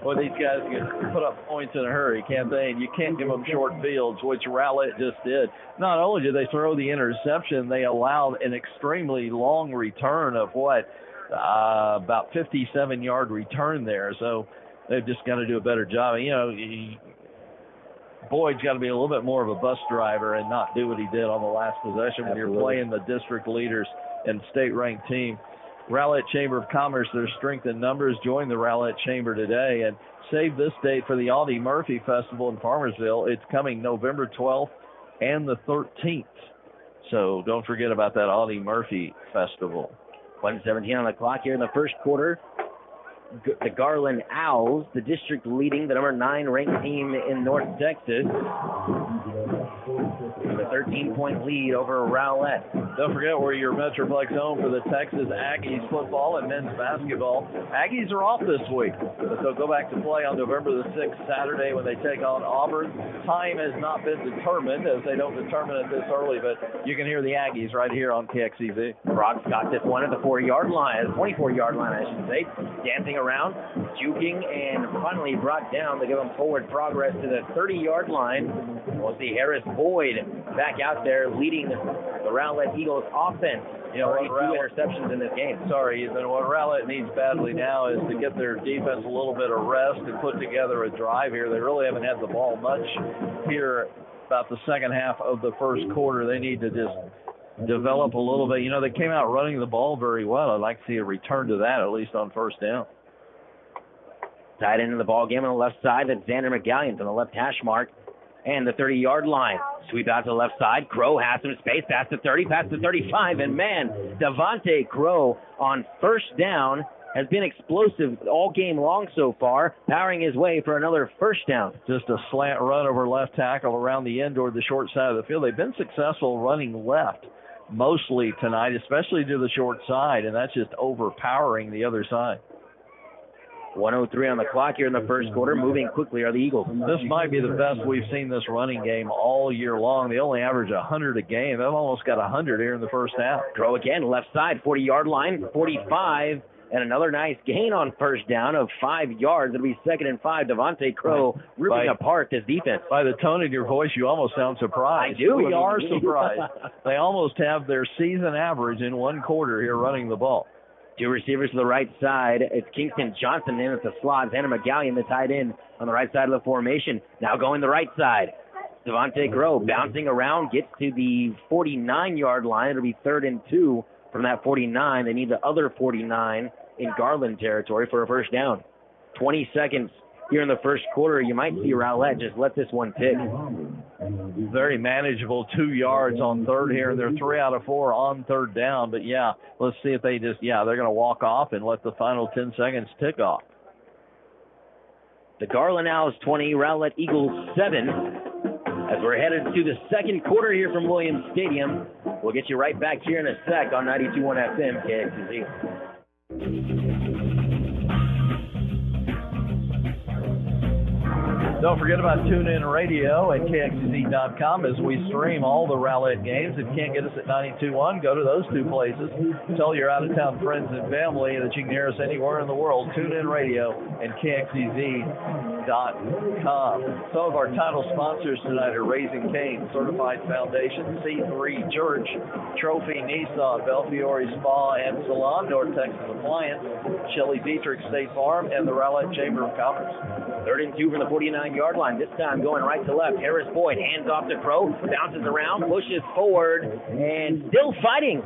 Well, these guys can put up points in a hurry, can't they? And you can't give them short fields, which Rowlett just did. Not only did they throw the interception, they allowed an extremely long return of about 57-yard return there. So they've just got to do a better job. Boyd's got to be a little bit more of a bus driver and not do what he did on the last possession when you're playing the district leaders and state-ranked team. Rowlett Chamber of Commerce, their strength in numbers, joined the Rowlett Chamber today and save this date for the Audie Murphy Festival in Farmersville. It's coming November 12th and the 13th. So don't forget about that Audie Murphy Festival. 1:17 on the clock here in the first quarter. The Garland Owls, the district leading the number 9 ranked team in North Texas. A 13-point lead over Rowlett. Don't forget we're your Metroplex home for the Texas Aggies football and men's basketball. Aggies are off this week, so go back to play on November the 6th, Saturday, when they take on Auburn. Time has not been determined, as they don't determine it this early, but you can hear the Aggies right here on KXEZ. Brock's got this one at the 4-yard line, 24-yard line, I should say. Dancing around, juking, and finally brought down to give him forward progress to the 30-yard line. We'll see Harris Boyd back out there leading the Rowlett Eagles offense. 32 interceptions in this game. Sorry, Ethan. What Rowlett needs badly now is to get their defense a little bit of rest and put together a drive here. They really haven't had the ball much here about the second half of the first quarter. They need to just develop a little bit. They came out running the ball very well. I'd like to see a return to that, at least on first down. Tied into the ball game on the left side. That's Xander McGallion from the left hash mark and the 30-yard line. Sweep out to the left side. Crow has some space. Past the 30, past the 35. And, Devontae Crow on first down has been explosive all game long so far, powering his way for another first down. Just a slant run over left tackle around the end toward the short side of the field. They've been successful running left mostly tonight, especially to the short side, and that's just overpowering the other side. 1:03 on the clock here in the first quarter. Moving quickly are the Eagles. This might be the best we've seen this running game all year long. They only average 100 a game. They've almost got 100 here in the first half. Crow again, left side, 40-yard line, 45, and another nice gain on first down of 5 yards. It'll be 2nd and 5. Devontae Crow ripping apart this defense. By the tone in your voice, you almost sound surprised. I do. We are surprised. They almost have their season average in one quarter here running the ball. 2 receivers to the right side. It's Kingston Johnson in at the slot. Xander McGallion, the tight end, on the right side of the formation. Now going the right side. Devontae Crow bouncing around, gets to the 49-yard line. It'll be 3rd and 2 from that 49. They need the other 49 in Garland territory for a first down. 20 seconds here in the first quarter, you might see Rowlett just let this one tick. Very manageable, 2 yards on third here. They're 3 out of 4 on third down. But, yeah, let's see if they just, they're going to walk off and let the final 10 seconds tick off. The Garland Owls 20, Rowlett Eagles 7. As we're headed to the second quarter here from Williams Stadium. We'll get you right back here in a sec on 92.1 FM KXEZ. Don't forget about TuneIn Radio and KXEZ.com as we stream all the Rowlett games. If you can't get us at 92.1, go to those two places. Tell your out-of-town friends and family that you can hear us anywhere in the world. TuneIn Radio and KXEZ.com. Some of our title sponsors tonight are Raising Cane Certified Foundation, C3 Church, Trophy Nissan, Belfiore Spa and Salon, North Texas Appliance, Shelley Dietrich State Farm, and the Rowlett Chamber of Commerce. 3rd and 2 from the 49-yard line. This time going right to left. Harris Boyd hands off to Crow, bounces around, pushes forward, and still fighting.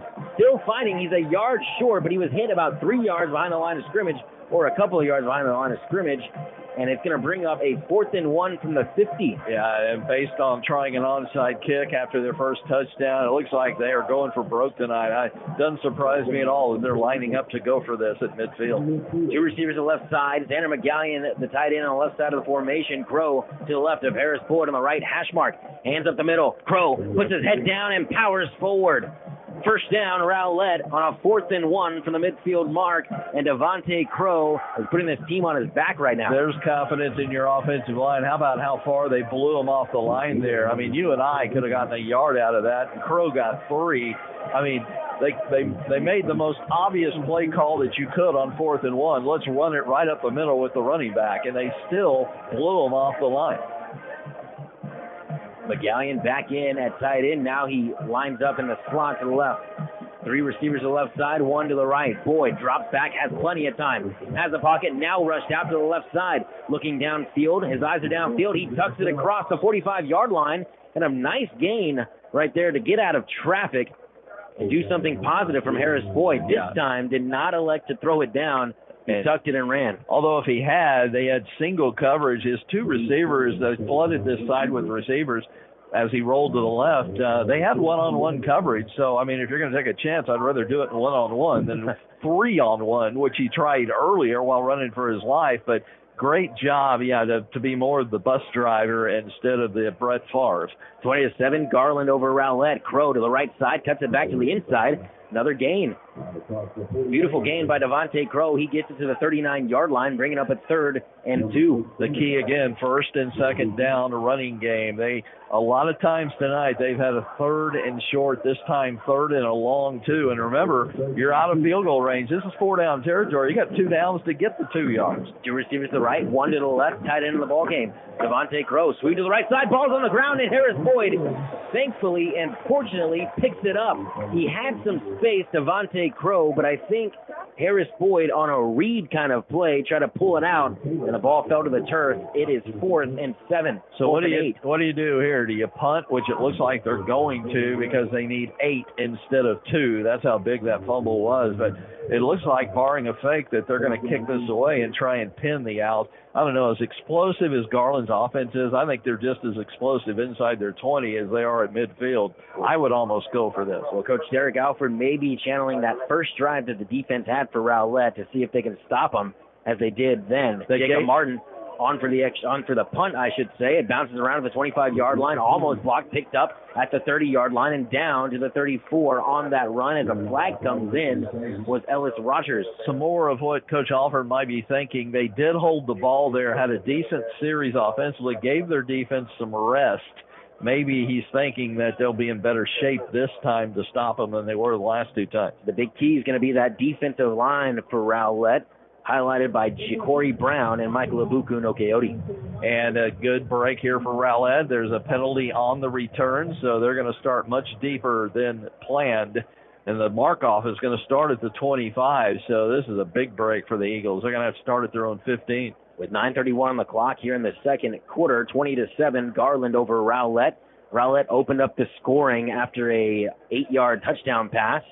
He's a yard short, but he was hit about 3 yards behind the line of scrimmage, or a couple of yards behind the line of scrimmage. And it's going to bring up a 4th and 1 from the 50. Yeah, and based on trying an onside kick after their first touchdown, it looks like they are going for broke tonight. It doesn't surprise me at all that they're lining up to go for this at midfield. 2 receivers on the left side. Xander McGallion, the tight end on the left side of the formation. Crow to the left of Harris Boyd on the right hash mark. Hands up the middle. Crow puts his head down and powers forward. First down, Rowlett on a 4th and 1 from the midfield mark, and Devontae Crow is putting this team on his back right now. There's confidence in your offensive line. How about how far they blew him off the line there? I mean, you and I could have gotten a yard out of that, and Crow got 3. I mean, they made the most obvious play call that you could on 4th and 1. Let's run it right up the middle with the running back, and they still blew him off the line. McGallion back in at tight end. Now he lines up in the slot to the left. 3 receivers to the left side, 1 to the right. Boyd drops back, has plenty of time. Has the pocket, now rushed out to the left side. Looking downfield, his eyes are downfield. He tucks it across the 45-yard line. And a nice gain right there to get out of traffic and do something positive from Harris Boyd. This time did not elect to throw it down. He tucked it and ran. Although if he had, they had single coverage. His 2 receivers, they flooded this side with receivers as he rolled to the left. They had one-on-one coverage. So, I mean, if you're going to take a chance, I'd rather do it in one-on-one than 3-on-1, which he tried earlier while running for his life. But great job, to be more of the bus driver instead of the Brett Favre. 20-7, Garland over Rowlett. Crow to the right side, cuts it back to the inside. Another gain. Beautiful gain by Devontae Crow. He gets it to the 39-yard line, bringing up a 3rd and 2. The key again, 1st and 2nd down running game. A lot of times tonight they've had a 3rd and short. This time 3rd and a long 2. And remember, you're out of field goal range. This is 4-down territory. You got 2 downs to get the 2 yards. 2 receivers to the right, 1 to the left. Tight end of the ball game. Devontae Crow sweep to the right side. Ball's on the ground, and Harris Boyd, thankfully and fortunately, picks it up. He had some space, Devontae Crow, but I think Harris Boyd on a read kind of play tried to pull it out, and the ball fell to the turf. It is 4th and 7. So what do you do here? Do you punt, which it looks like they're going to because they need 8 instead of 2? That's how big that fumble was. But it looks like, barring a fake, that they're going to kick this away and try and pin the Owls. I don't know, as explosive as Garland's offense is, I think they're just as explosive inside their 20 as they are at midfield. I would almost go for this. Well, Coach Derek Alford may be channeling that first drive that the defense had for Rowlett to see if they can stop them, as they did then. Jacob Martin on for the punt, I should say. It bounces around to the 25-yard line, almost blocked, picked up at the 30-yard line, and down to the 34 on that run as a flag comes in was Ellis Rogers. Some more of what Coach Alford might be thinking. They did hold the ball there, had a decent series offensively, gave their defense some rest. Maybe he's thinking that they'll be in better shape this time to stop them than they were the last 2 times. The big key is going to be that defensive line for Rowlett, highlighted by Ja'Cory Brown and Michael Ibuku Nokeoti. And a good break here for Rowlett. There's a penalty on the return, so they're going to start much deeper than planned. And the mark-off is going to start at the 25, so this is a big break for the Eagles. They're going to have to start at their own 15. With 9:31 on the clock here in the second quarter, 20-7, Garland over Rowlett. Rowlett opened up the scoring after a 8-yard touchdown pass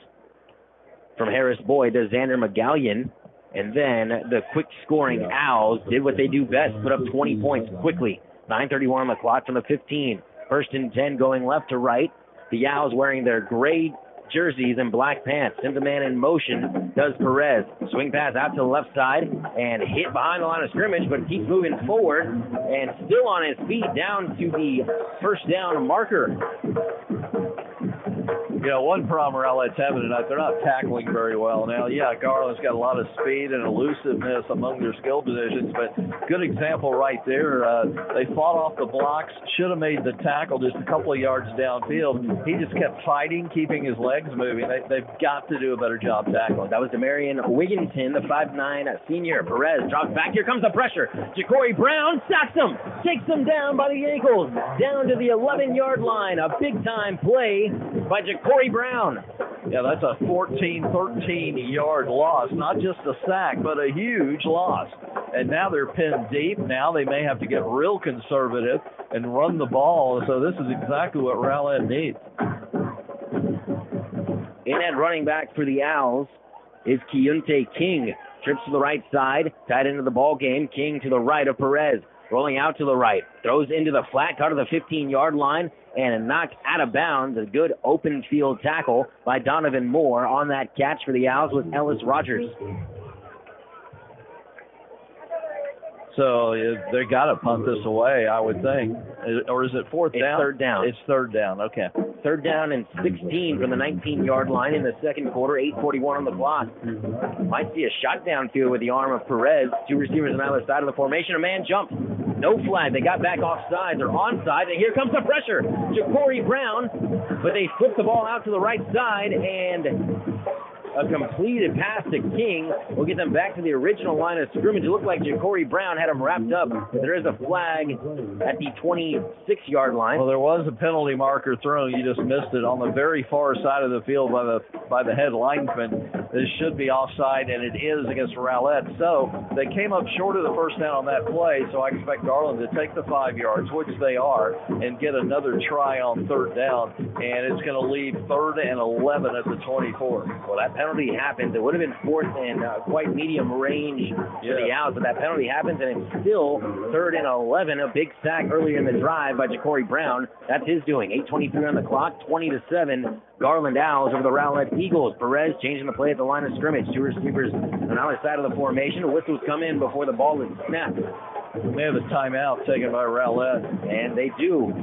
from Harris Boyd to Xander McGallion. And then the quick-scoring Owls did what they do best, put up 20 points quickly. 9:31 on the clock from the 15. 1st and 10 going left to right. The Owls wearing their gray jerseys and black pants. Sends a man in motion, does Perez. Swing pass out to the left side and hit behind the line of scrimmage, but keeps moving forward and still on his feet down to the first down marker. Yeah, one problem Rowlett's having tonight, they're not tackling very well. Now, yeah, Garland's got a lot of speed and elusiveness among their skill positions, but good example right there. They fought off the blocks, should have made the tackle just a couple of yards downfield. He just kept fighting, keeping his legs moving. They've got to do a better job tackling. That was Demarion Wigginton, the 5'9 senior. Perez drops back. Here comes the pressure. Ja'Cory Brown sacks him, takes him down by the ankles, down to the 11-yard line. A big-time play by Ja'Cory Brown. Yeah, that's a 13-yard loss. Not just a sack, but a huge loss. And now they're pinned deep. Now they may have to get real conservative and run the ball. So this is exactly what Rowlett needs. In at running back for the Owls is Keontae King. Trips to the right side, tied into the ball game. King to the right of Perez. Rolling out to the right. Throws into the flat, caught to the 15-yard line, and knocked out of bounds. A good open field tackle by Donovan Moore. On that catch for the Owls was Ellis Rogers. So they got to punt this away, I would think. Or is it fourth down? It's third down. It's third down, okay. Third down and 16 from the 19-yard line in the second quarter, 8:41 on the clock. Might see a shot downfield with the arm of Perez. Two receivers on either side of the formation. A man jumped. No flag. They got back offside. They're onside. And here comes the pressure. Ja'Cory Brown. But they flip the ball out to the right side, and a completed pass to King will get them back to the original line of scrimmage. It looked like Ja'Cory Brown had him wrapped up. There is a flag at the 26-yard line. Well, there was a penalty marker thrown. You just missed it on the very far side of the field by the head lineman. This should be offside, and it is against Rowlett. So they came up short of the first down on that play, so I expect Garland to take the 5 yards, which they are, and get another try on third down, and it's going to leave 3rd and 11 at the 24. Well, that penalty happens. It would have been fourth and quite medium range for the Owls, but that penalty happens, and it's still 3rd and 11. A big sack earlier in the drive by Ja'Cory Brown. That's his doing. 8:23 on the clock, 20-7. Garland Owls over the Rowlett Eagles. Perez changing the play at the line of scrimmage. Two receivers on either side of the formation. Whistles come in before the ball is snapped. They have a timeout taken by Rowlett. And they do.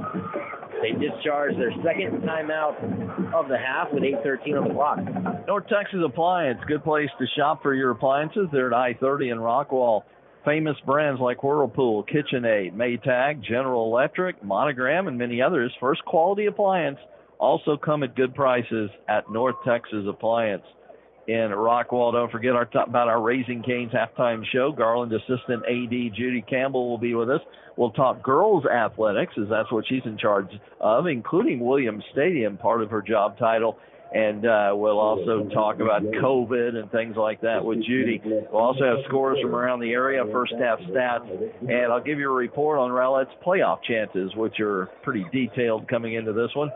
They discharge their second timeout of the half with 8:13 on the clock. North Texas Appliance, good place to shop for your appliances. They're at I-30 in Rockwall. Famous brands like Whirlpool, KitchenAid, Maytag, General Electric, Monogram, and many others. First quality appliance also come at good prices at North Texas Appliance in Rockwall. Don't forget about our Raising Cane's halftime show. Garland assistant AD Judy Campbell will be with us. We'll talk girls athletics, as that's what she's in charge of, including Williams Stadium, part of her job title. And we'll also talk about COVID and things like that with Judy. We'll also have scores from around the area, first half stats, and I'll give you a report on Rowlett's playoff chances, which are pretty detailed coming into this one.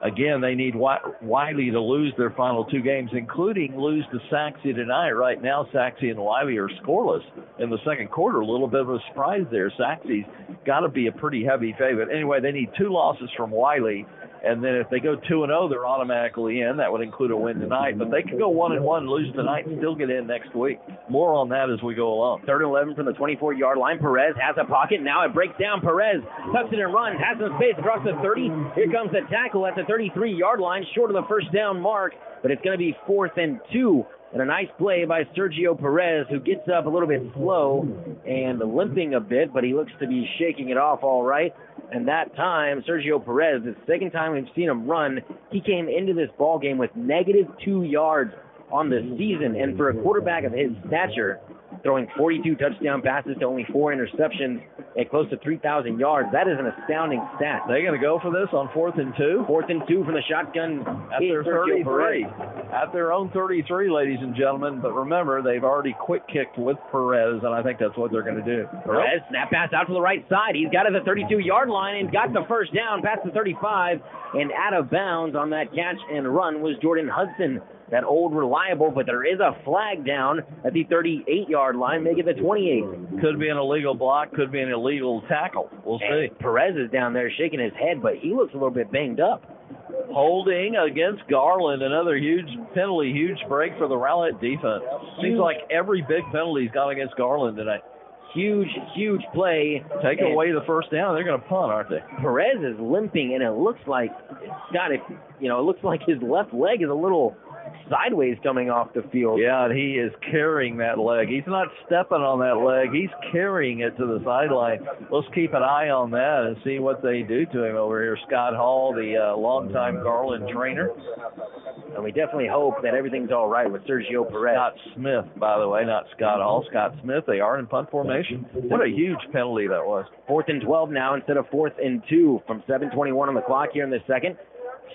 Again, they need Wiley to lose their final two games, including lose to Saxe tonight. Right now, Saxe and Wiley are scoreless in the second quarter. A little bit of a surprise there. Saxe's got to be a pretty heavy favorite. Anyway, they need 2 losses from Wiley. And then if they go 2-0, they're automatically in. That would include a win tonight. But they could go 1-1, lose tonight, and still get in next week. More on that as we go along. 3rd and 11 from the 24-yard line. Perez has a pocket. Now it breaks down. Perez tucks it and runs. Has some space across the 30. Here comes the tackle at the 33-yard line, short of the first down mark. But it's going to be 4th and 2. And a nice play by Sergio Perez, who gets up a little bit slow and limping a bit, but he looks to be shaking it off all right. And that time, Sergio Perez, the second time we've seen him run, he came into this ball game with -2 yards on the season. And for a quarterback of his stature, throwing 42 touchdown passes to only 4 interceptions at close to 3,000 yards, that is an astounding stat. They're going to go for this on 4th and 2? 4th and 2 from the shotgun at their 33. At their own 33, ladies and gentlemen. But remember, they've already quick kicked with Perez, and I think that's what they're going to do. Perez, snap pass out to the right side. He's got it at the 32-yard line and got the first down past the 35. And out of bounds on that catch and run was Jordan Hudson. that old reliable, but there is a flag down at the 38-yard line, making the 28. Could be an illegal block, could be an illegal tackle. We'll see. Perez is down there shaking his head, but he looks a little bit banged up. Holding against Garland, another huge penalty, huge break for the Rowlett defense. Seems like every big penalty's gone against Garland tonight. Huge play. Take away the first down, they're going to punt, aren't they? Perez is limping, and it looks like, Scott, it looks like his left leg is a little sideways coming off the field. Yeah, and he is carrying that leg. He's not stepping on that leg. He's carrying it to the sideline. Let's keep an eye on that and see what they do to him over here. Scott Hall, the longtime Garland trainer. And we definitely hope that everything's all right with Sergio Perez. Scott Smith, by the way, not Scott Hall. Scott Smith, they are in punt formation. What a huge penalty that was. 4th and 12 now instead of 4th and 2 from 7:21 on the clock here in the second.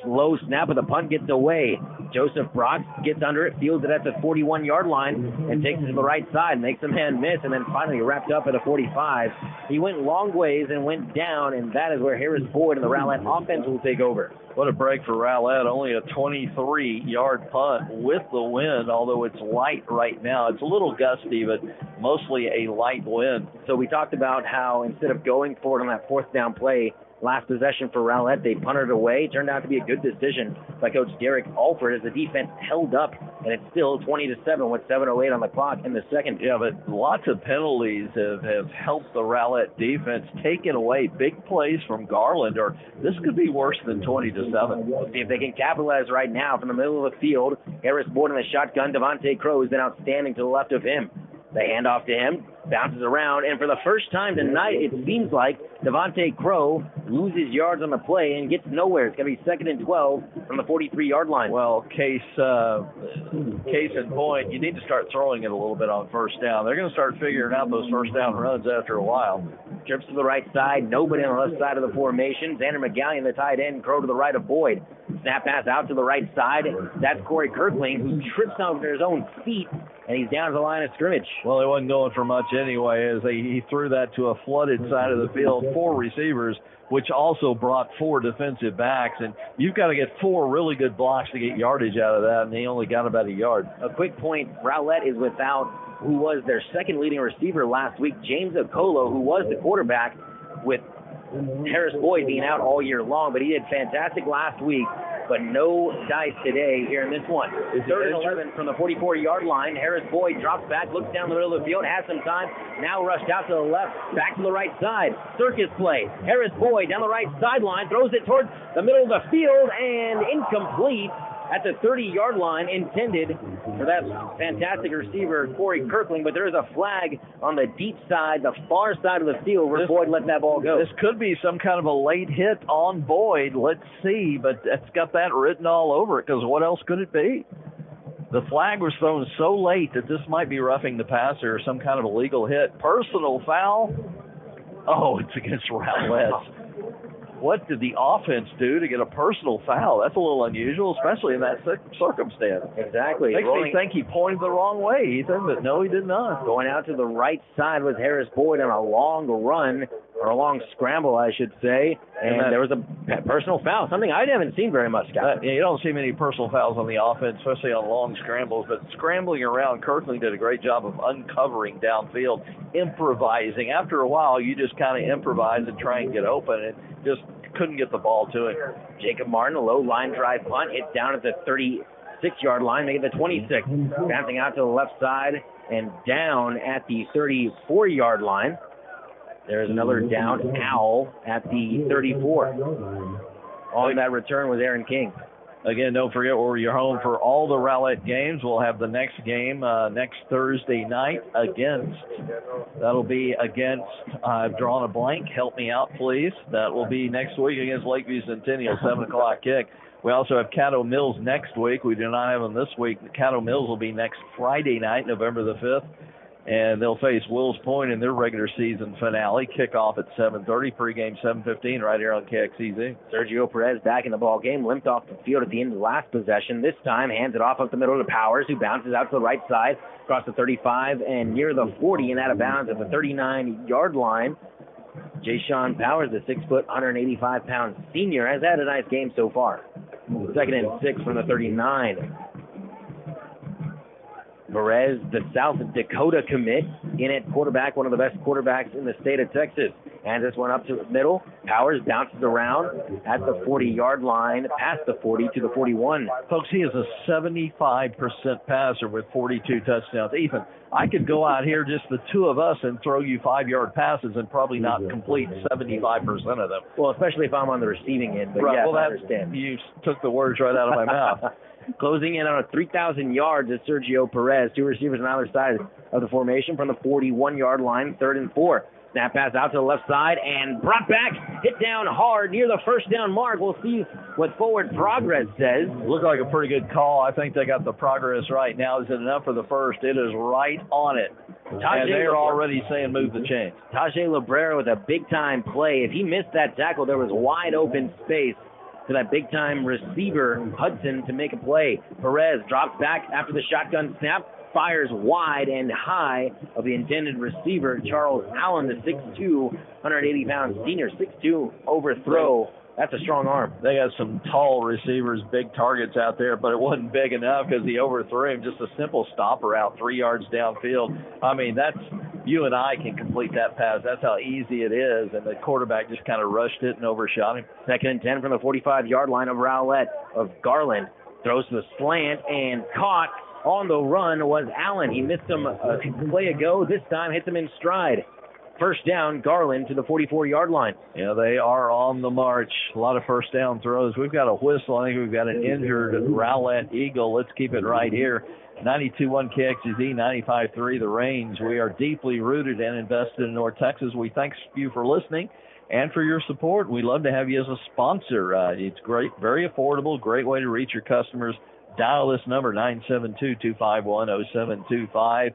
Slow snap, but the punt gets away. Joseph Brock gets under it, fields it at the 41-yard line, and takes it to the right side, makes a man miss, and then finally wrapped up at a 45. He went long ways and went down, and that is where Harris Boyd and the Rowlett offense will take over. What a break for Rowlett. Only a 23-yard punt with the wind, although it's light right now. It's a little gusty, but mostly a light wind. So we talked about how instead of going for it on that 4th down play, last possession for Rowlett, they punted it away. It turned out to be a good decision by Coach Derek Alford as the defense held up, and it's still 20-7 with 7:08 on the clock in the second. Yeah, but lots of penalties have helped the Rowlett defense, taking away big plays from Garland, or this could be worse than 20-7. We'll see if they can capitalize right now from the middle of the field. Harris Boyd in the shotgun. Devontae Crowe has been outstanding to the left of him. They hand off to him, bounces around, and for the first time tonight, it seems like Devontae Crowe loses yards on the play and gets nowhere. It's going to be 2nd and 12 from the 43-yard line. Well, case in point, you need to start throwing it a little bit on first down. They're going to start figuring out those first down runs after a while. Trips to the right side, nobody on the left side of the formation. Xander McGallion, the tight end, Crowe to the right of Boyd. Snap pass out to the right side. That's Corey Kirkling, who trips over his own feet, and he's down to the line of scrimmage. Well, he wasn't going for much anyway, as he threw that to a flooded side of the field. 4 receivers, which also brought 4 defensive backs, and you've got to get 4 really good blocks to get yardage out of that, and he only got about a yard. A quick point, Rowlett is without who was their second leading receiver last week, James Okolo, who was the quarterback, with Harris Boyd being out all year long, but he did fantastic last week, but no dice today here in this one. 3rd and 11 from the 44-yard line. Harris Boyd drops back, looks down the middle of the field, has some time, now rushed out to the left, back to the right side. Circus play. Harris Boyd down the right sideline, throws it towards the middle of the field, and incomplete at the 30-yard line, intended for that fantastic receiver, Corey Kirkling, but there is a flag on the deep side, the far side of the field where Boyd let that ball go. This could be some kind of a late hit on Boyd. Let's see, but it's got that written all over it, because what else could it be? The flag was thrown so late that this might be roughing the passer or some kind of illegal hit. Personal foul? Oh, it's against Rowlett. What did the offense do to get a personal foul? That's a little unusual, especially in that circumstance. Exactly. Makes me think he pointed the wrong way, Ethan, but no, he did not. Going out to the right side was Harris Boyd on a long run, or a long scramble, I should say, and there was a personal foul, something I haven't seen very much, Scott. You don't see many personal fouls on the offense, especially on long scrambles, but scrambling around, Kirkland did a great job of uncovering downfield, improvising. After a while, you just kind of improvise and try and get open, and just couldn't get the ball to it. Jacob Martin, a low line drive punt, hit down at the 36-yard line, making the 26. Bouncing out to the left side and down at the 34-yard line. There's another down owl at the 34. On that return was Aaron King. Again, don't forget where you're home for all the Rowlett games. We'll have the next game next Thursday night that'll be against, I've drawn a blank, help me out please. That will be next week against Lakeview Centennial, 7 o'clock kick. We also have Caddo Mills next week. We do not have them this week. Caddo Mills will be next Friday night, November the 5th. And they'll face Wills Point in their regular season finale. Kickoff at 7:30, pregame 7:15 right here on KXEZ. Sergio Perez back in the ball game, limped off the field at the end of the last possession. This time, hands it off up the middle to Powers, who bounces out to the right side, across the 35 and near the 40 and out of bounds at the 39-yard line. Jay-Sean Powers, the 6-foot, 185-pound senior, has had a nice game so far. 2nd and 6 from the 39. Perez, the South Dakota commit, in at quarterback, one of the best quarterbacks in the state of Texas. And this one up to the middle. Powers bounces around at the 40-yard line, past the 40 to the 41. Folks, he is a 75% passer with 42 touchdowns. Ethan, I could go out here, just the two of us, and throw you 5-yard passes and probably not complete 75% of them. Well, especially if I'm on the receiving end. But right, yes, well, I understand. You took the words right out of my mouth. Closing in on 3,000 yards is Sergio Perez. Two receivers on either side of the formation from the 41-yard line, 3rd and 4. Snap pass out to the left side and brought back, hit down hard near the first down mark. We'll see what forward progress says. Looked like a pretty good call. I think they got the progress right now. Is it enough for the first? It is right on it. And they're already saying move the chains. Tajay Librera with a big-time play. If he missed that tackle, there was wide open space to that big-time receiver, Hudson, to make a play. Perez drops back after the shotgun snap, fires wide and high of the intended receiver, Charles Allen, the 6'2", 180-pound senior, 6'2", overthrow. That's a strong arm. They got some tall receivers, big targets out there, but it wasn't big enough because he overthrew him. Just a simple stopper out 3 yards downfield. I mean, you and I can complete that pass. That's how easy it is, and the quarterback just kind of rushed it and overshot him. 2nd and 10 from the 45-yard line of Rowlett. Of Garland throws the slant and caught on the run was Allen. He missed him a play ago. This time hits him in stride. First down, Garland to the 44-yard line. Yeah, they are on the march. A lot of first down throws. We've got a whistle. I think we've got an injured Rowlett Eagle. Let's keep it right here. 92.1 KXEZ, 95.3 The Range. We are deeply rooted and invested in North Texas. We thank you for listening and for your support. We'd love to have you as a sponsor. It's great, very affordable, great way to reach your customers. Dial this number, 972-251-0725.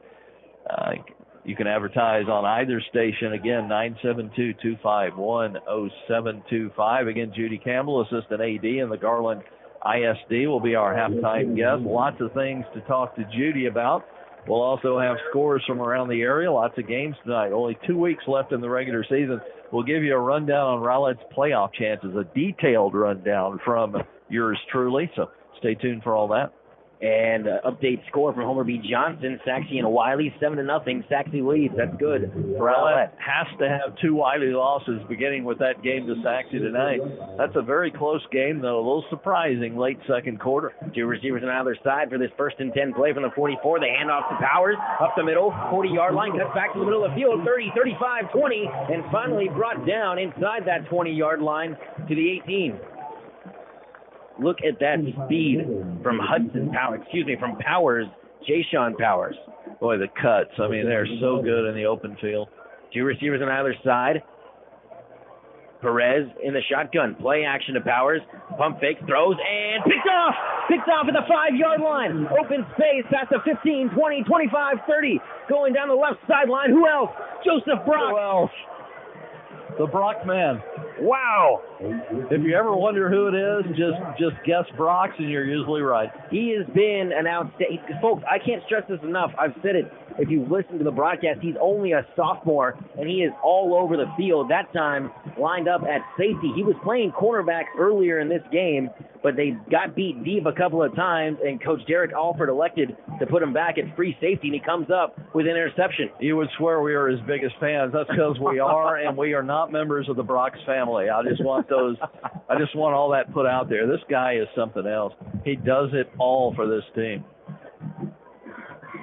You can advertise on either station. Again, 972-251-0725. Again, Judy Campbell, assistant AD in the Garland ISD, will be our halftime guest. Lots of things to talk to Judy about. We'll also have scores from around the area. Lots of games tonight. Only 2 weeks left in the regular season. We'll give you a rundown on Rowlett's playoff chances, a detailed rundown from yours truly. So stay tuned for all that. And update score from Homer B. Johnson, Saxe and Wiley, 7-0. Saxe leads. That's good for Rowlett. Has to have 2 Wiley losses, beginning with that game to Saxe tonight. That's a very close game, though. A little surprising late second quarter. 2 receivers on either side for this 1st and 10 play from the 44. They hand off to Powers up the middle, 40-yard line, cuts back to the middle of the field, 30, 35, 20, and finally brought down inside that 20-yard line to the 18. Look at that speed from from Powers, Jayshon Powers. Boy, the cuts. I mean, they're so good in the open field. 2 receivers on either side. Perez in the shotgun. Play action to Powers. Pump fake, throws, and picked off! Picked off at the 5-yard line. Open space past the 15, 20, 25, 30. Going down the left sideline. Who else? Joseph Brock. Who else? The Brock man. Wow. If you ever wonder who it is, just guess Brock's and you're usually right. He has been an outstanding... Folks, I can't stress this enough. I've said it. If you've listened to the broadcast, he's only a sophomore, and he is all over the field. That time, lined up at safety. He was playing cornerback earlier in this game, but they got beat deep a couple of times, and Coach Derek Alford elected to put him back at free safety, and he comes up with an interception. You would swear we are his biggest fans. That's because we are, and we are not members of the Brock's family. I just want all that put out there. This guy is something else. He does it all for this team.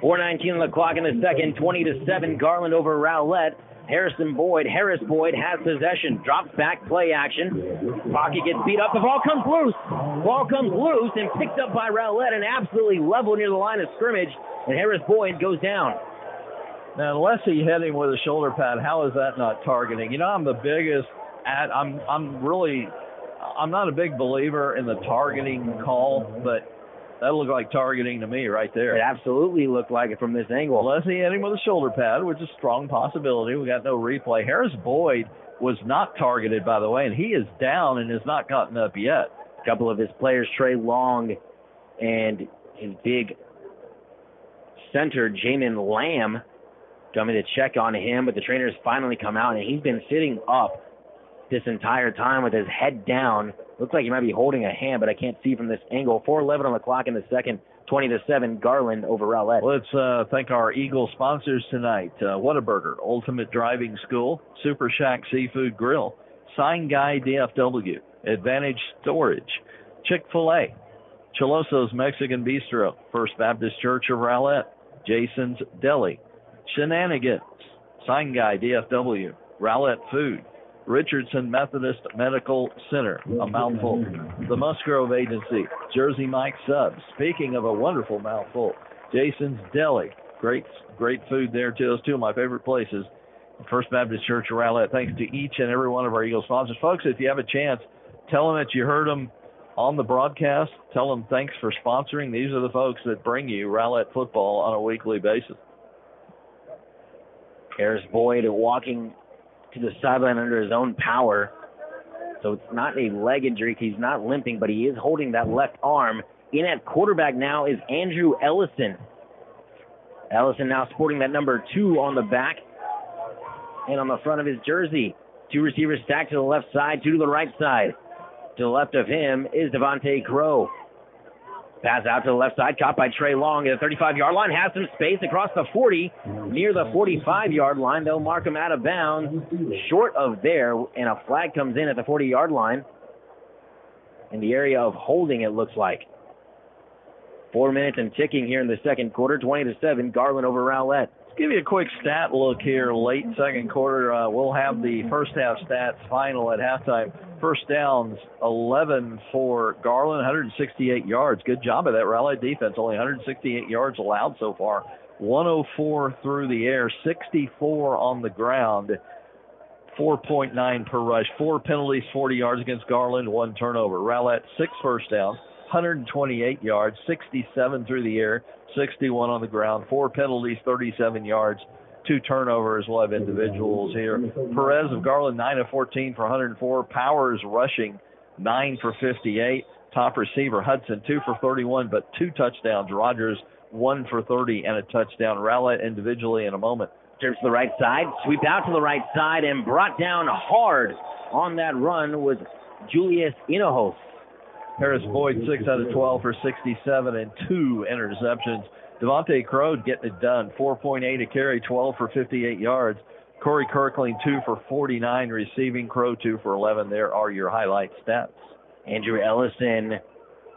4:19 on the clock in the second, 20-7, Garland over Rowlett. Harris Boyd has possession, drops back, play action. Pocket gets beat up, the ball comes loose. Ball comes loose and picked up by Rowlett and absolutely level near the line of scrimmage, and Harris Boyd goes down. Now, unless he hit him with a shoulder pad, how is that not targeting? You know, I'm the biggest I'm not a big believer in the targeting call, but that looked like targeting to me right there. It absolutely looked like it from this angle. Unless he hit him with a shoulder pad, which is a strong possibility. We got no replay. Harris Boyd was not targeted, by the way, and he is down and has not gotten up yet. A couple of his players, Trey Long and his big center, Jamin Lamb, coming to check on him, but the trainers finally come out, and he's been sitting up this entire time with his head down. Looks like he might be holding a hand, but I can't see from this angle. 4:11 on the clock in the second, 20-7, Garland over Rowlett. Let's thank our Eagle sponsors tonight. Whataburger, Ultimate Driving School, Super Shack Seafood Grill, Sign Guy DFW, Advantage Storage, Chick-fil-A, Chiloso's Mexican Bistro, First Baptist Church of Rowlett, Jason's Deli, Shenanigans, Sign Guy DFW, Rowlett Food, Richardson Methodist Medical Center, a mouthful, the Musgrove Agency, Jersey Mike Subs. Speaking of a wonderful mouthful, Jason's Deli, great food there too. Those two of my favorite places. First Baptist Church of Rowlett. Thanks to each and every one of our Eagle sponsors. Folks, if you have a chance, tell them that you heard them on the broadcast. Tell them thanks for sponsoring. These are the folks that bring you Rowlett football on a weekly basis. Harris Boyd walking to the sideline under his own power. So it's not a leg injury. He's not limping, but he is holding that left arm. In at quarterback now is Andrew Ellison. Ellison now sporting that number 2 on the back and on the front of his jersey. 2 receivers stacked to the left side, 2 to the right side. To the left of him is Devontae Crow. Pass out to the left side, caught by Trey Long at the 35-yard line. Has some space across the 40, near the 45-yard line. They'll mark him out of bounds, short of there, and a flag comes in at the 40-yard line. In the area of holding, it looks like. 4 minutes and ticking here in the second quarter, 20-7, Garland over Rowlett. Let's give you a quick stat look here. Late second quarter, we'll have the first half stats final at halftime. First downs, 11 for Garland, 168 yards. Good job of that Rowlett defense. Only 168 yards allowed so far. 104 through the air, 64 on the ground, 4.9 per rush. 4 penalties, 40 yards against Garland, 1 turnover. Rowlett, 6 first downs, 128 yards, 67 through the air, 61 on the ground, 4 penalties, 37 yards, 2 turnovers. We'll have individuals here. Perez of Garland, 9 of 14 for 104. Powers rushing, 9 for 58. Top receiver Hudson, 2 for 31, but 2 touchdowns. Rogers, 1 for 30 and a touchdown. Rowlett individually in a moment. Turns to the right side, sweep out to the right side, and brought down hard on that run was Julius Inojos. Harris Boyd, 6 out of 12 for 67 and 2 interceptions. Devontae Crow getting it done, 4.8 a carry, 12 for 58 yards. Corey Kirkling, 2 for 49 receiving. Crow, 2 for 11. There are your highlight stats. Andrew Ellison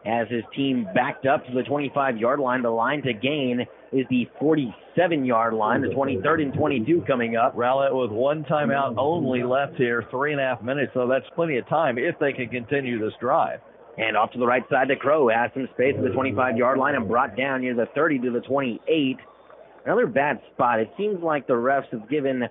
has his team backed up to the 25-yard line. The line to gain is the 47-yard line, the 23rd and 22 coming up. Rowlett with 1 timeout only left here, 3.5 minutes, so that's plenty of time if they can continue this drive. And off to the right side to Crow. Has some space at the 25-yard line and brought down near the 30 to the 28. Another bad spot. It seems like the refs have given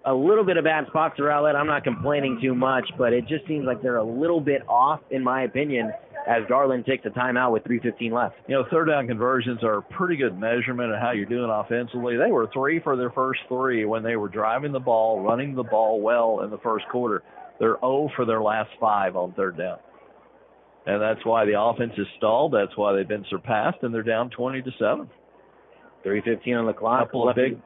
a little bit of bad spots to Rowlett. I'm not complaining too much, but it just seems like they're a little bit off, in my opinion, as Garland takes a timeout with 3:15 left. You know, third down conversions are a pretty good measurement of how you're doing offensively. They were 3 for their first 3 when they were driving the ball, running the ball well in the first quarter. They're 0 for their last 5 on third down. And that's why the offense is stalled. That's why they've been surpassed, and they're down 20-7. 3:15 on the clock. 3:15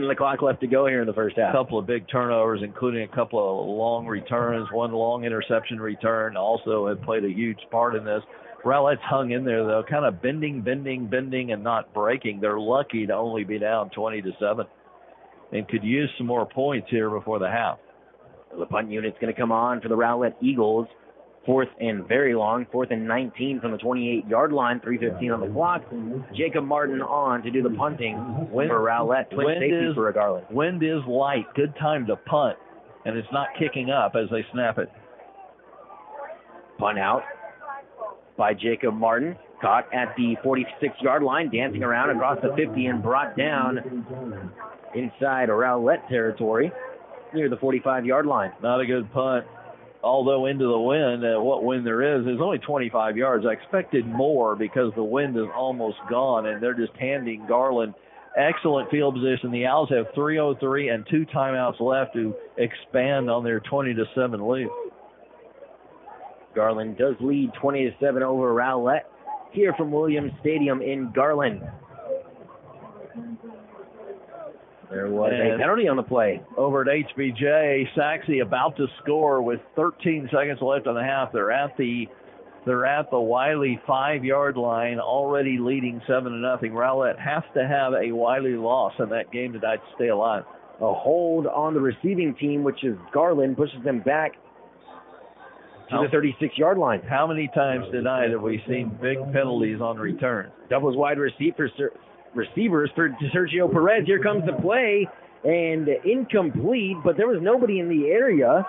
on the clock left to go here in the first half. A couple of big turnovers, including a couple of long returns, 1 long interception return. Also have played a huge part in this. Rowlett's hung in there, though, kind of bending, and not breaking. They're lucky to only be down 20-7 and could use some more points here before the half. The punt unit's going to come on for the Rowlett Eagles. 4th and very long, 4th and 19 from the 28-yard line, 3:15 on the clock. Jacob Martin on to do the punting for Rowlett. Twin safety for Garland. Wind is light. Good time to punt, and it's not kicking up as they snap it. Punt out by Jacob Martin. Caught at the 46-yard line, dancing around across the 50 and brought down inside Rowlett territory near the 45-yard line. Not a good punt. Although into the wind, what wind there is only 25 yards. I expected more because the wind is almost gone, and they're just handing Garland excellent field position. The Owls have 3:03 and 2 timeouts left to expand on their 20-7 lead. Garland does lead 20-7 over Rowlett here from Williams Stadium in Garland. There was a penalty on the play. Over at HBJ, Saxe about to score with 13 seconds left on the half. They're at the They're at the Wiley 5-yard line, already leading 7-0. Rowlett has to have a Wiley loss in that game tonight to stay alive. A hold on the receiving team, which is Garland, pushes them back to the 36-yard line. How many times tonight have we seen big penalties on returns? Doubles wide receivers for Sergio Perez. Here comes the play, and incomplete, but there was nobody in the area.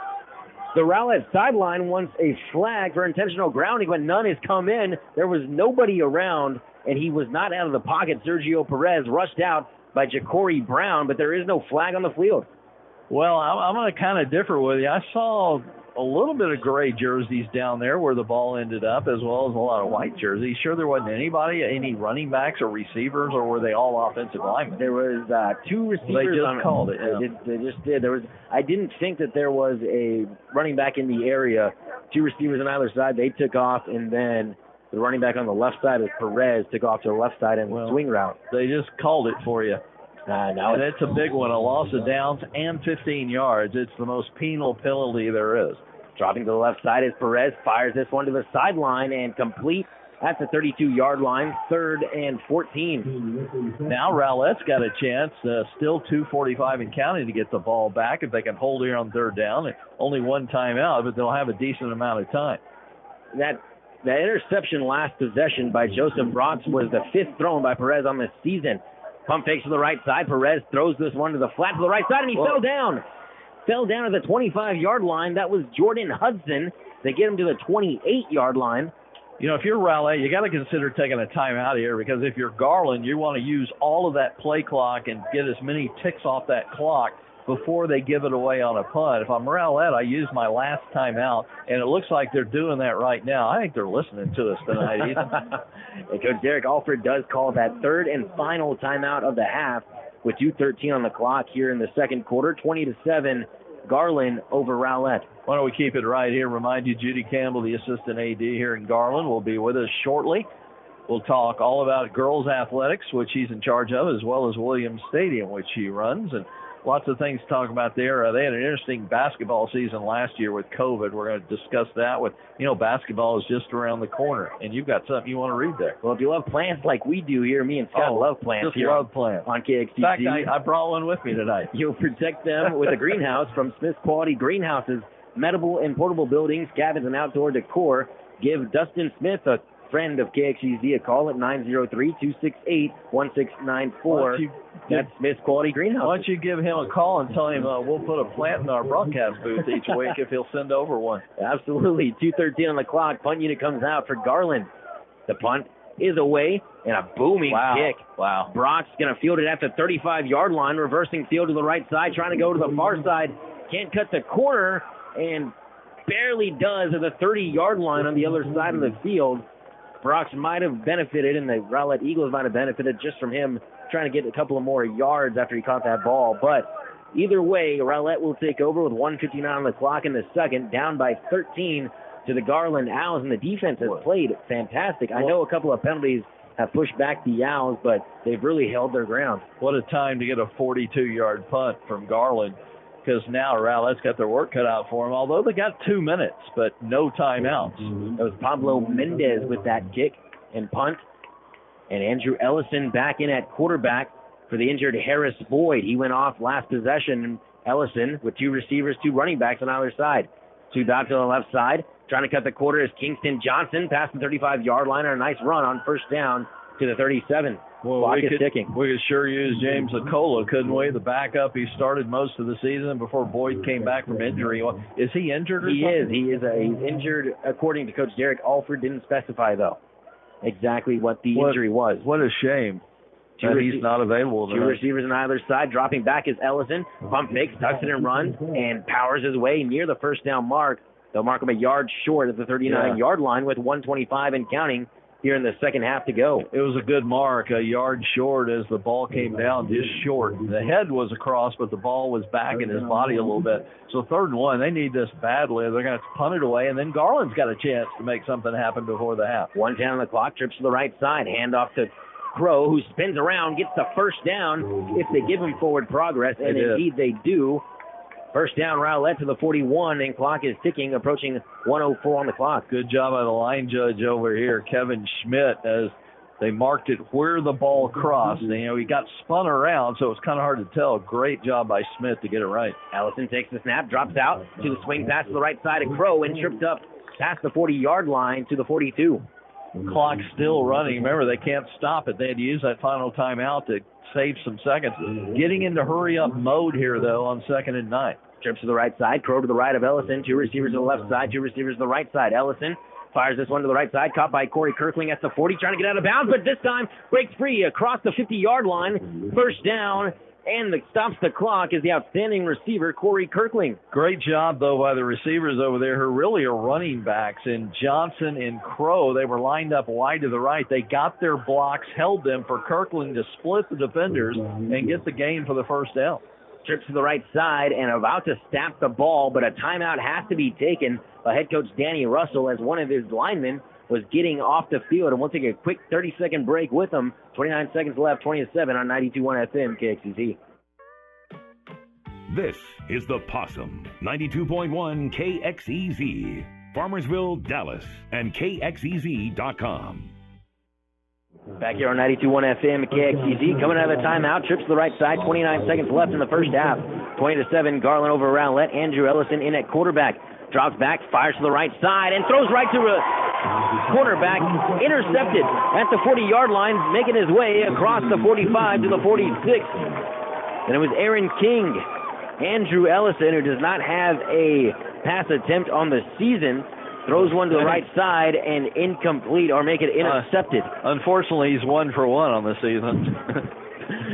The Rowlett sideline wants a flag for intentional grounding, but none has come in. There was nobody around, and he was not out of the pocket. Sergio Perez rushed out by Ja'Cory Brown, but there is no flag on the field. Well, I'm going to kind of differ with you. I saw a little bit of gray jerseys down there where the ball ended up, as well as a lot of white jerseys. Sure there wasn't anybody, any running backs or receivers, or were they all offensive linemen? There was two receivers. They just called it. Yeah. They just did. I didn't think that there was a running back in the area. Two receivers on either side. They took off, and then the running back on the left side was Perez, took off to the left side and swing route. They just called it for you. No, and it's a big one, a loss of downs and 15 yards. It's the most penal penalty there is. Dropping to the left side is Perez, fires this one to the sideline and complete at the 32-yard line, 3rd and 14. Now Rowlett's got a chance, still 2:45 and counting to get the ball back if they can hold here on 3rd down. Only one timeout, but they'll have a decent amount of time. That interception last possession by Joseph Brotz was the 5th thrown by Perez on the season. Pump fakes to the right side. Perez throws this one to the flat to the right side, and he fell down. Fell down at the 25-yard line. That was Jordan Hudson. They get him to the 28-yard line. You know, if you're Rowlett, you got to consider taking a timeout here, because if you're Garland, you want to use all of that play clock and get as many ticks off that clock before they give it away on a punt. If I'm Rowlett, I use my last timeout, and it looks like they're doing that right now. I think they're listening to us tonight, Ethan. And Coach Derek Alford does call that 3rd and final timeout of the half with 2:13 on the clock here in the second quarter. 20-7, Garland over Rowlett. Why don't we keep it right here? Remind you, Judy Campbell, the assistant AD here in Garland, will be with us shortly. We'll talk all about girls athletics, which he's in charge of, as well as Williams Stadium, which he runs, and lots of things to talk about there. They had an interesting basketball season last year with COVID. We're going to discuss that with, basketball is just around the corner, and you've got something you want to read there. Well, if you love plants like we do here, me and Scott love plants just here love plants. On KXEZ. In fact, I brought one with me tonight. You'll protect them with a greenhouse from Smith's Quality Greenhouses, medical and portable buildings, cabins, and outdoor decor. Give Dustin Smith, a friend of KXEZ, a call at 903-268-1694. That's Smith's Quality Greenhouse. Why don't you give him a call and tell him we'll put a plant in our broadcast booth each week if he'll send over one. Absolutely. 2:13 on the clock. Punt unit comes out for Garland. The punt is away, and a booming kick. Wow. Brock's going to field it at the 35-yard line, reversing field to the right side, trying to go to the far side. Can't cut the corner, and barely does at the 30-yard line on the other side of the field. Brock's might have benefited, and the Rowlett Eagles might have benefited just from him trying to get a couple of more yards after he caught that ball. But either way, Rowlett will take over with 1:59 on the clock in the second, down by 13 to the Garland Owls, and the defense has played fantastic. I know a couple of penalties have pushed back the Owls, but they've really held their ground. What a time to get a 42-yard punt from Garland, because now Rowlett's got their work cut out for them, although they got 2 minutes, but no timeouts. It was Pablo Mendez with that kick and punt, and Andrew Ellison back in at quarterback for the injured Harris Boyd. He went off last possession. Ellison with 2 receivers, 2 running backs on either side. 2 dots on the left side. Trying to cut the quarter is Kingston Johnson past the 35-yard line on a nice run on first down to the 37. Well, we could sure use James Acola, couldn't we? The backup. He started most of the season before Boyd came back from injury. Is he injured or something? He is. He's injured, according to Coach Derek Alford. Didn't specify, though, exactly what the injury was. What a shame that he's not available tonight. 2 receivers on either side. Dropping back is Ellison. Pump fakes, tucks it and runs, and powers his way near the first down mark. They'll mark him a yard short at the 39-yard line with 1:25 and counting here in the second half to go. It was a good mark, a yard short as the ball came down just short. The head was across, but the ball was back in his body a little bit. So 3rd and 1, they need this badly. They're going to punt it away, and then Garland's got a chance to make something happen before the half. 1:10 on the clock, trips to the right side, handoff to Crow, who spins around, gets the first down if they give him forward progress, and indeed they do. First down, Rowlett to the 41, and clock is ticking, approaching 1:04 on the clock. Good job by the line judge over here, Kevin Schmidt, as they marked it where the ball crossed. And, he got spun around, so it was kind of hard to tell. Great job by Schmidt to get it right. Allison takes the snap, drops out to the swing pass to the right side of Crow, and tripped up past the 40-yard line to the 42. Clock still running. Remember, they can't stop it. They had to use that final timeout to save some seconds. Getting into hurry-up mode here, though, on 2nd and 9. Trips to the right side. Crow to the right of Ellison. 2 receivers to the left side. 2 receivers to the right side. Ellison fires this one to the right side. Caught by Corey Kirkling at the 40. Trying to get out of bounds, but this time breaks free across the 50-yard line. First down. And stops the clock is the outstanding receiver, Corey Kirkling. Great job, though, by the receivers over there who really are running backs. And Johnson and Crow, they were lined up wide to the right. They got their blocks, held them for Kirkling to split the defenders and get the gain for the first down. Trips to the right side and about to snap the ball, but a timeout has to be taken by head coach Danny Russell as one of his linemen was getting off the field. And we'll take a quick 30-second break with them. 29 seconds left, 20-7 on 92.1 FM KXEZ. This is the Possum, 92.1 KXEZ, Farmersville, Dallas, and KXEZ.com. Back here on 92.1 FM KXEZ, coming out of the timeout, trips to the right side, 29 seconds left in the first half. 20-7, Garland over Rowlett. Andrew Ellison in at quarterback. Drops back, fires to the right side, and throws right to cornerback. Intercepted at the 40-yard line, making his way across the 45 to the 46. And it was Aaron King. Andrew Ellison, who does not have a pass attempt on the season, throws one to the right side and incomplete, or make it intercepted. Unfortunately, he's 1 for 1 on the season.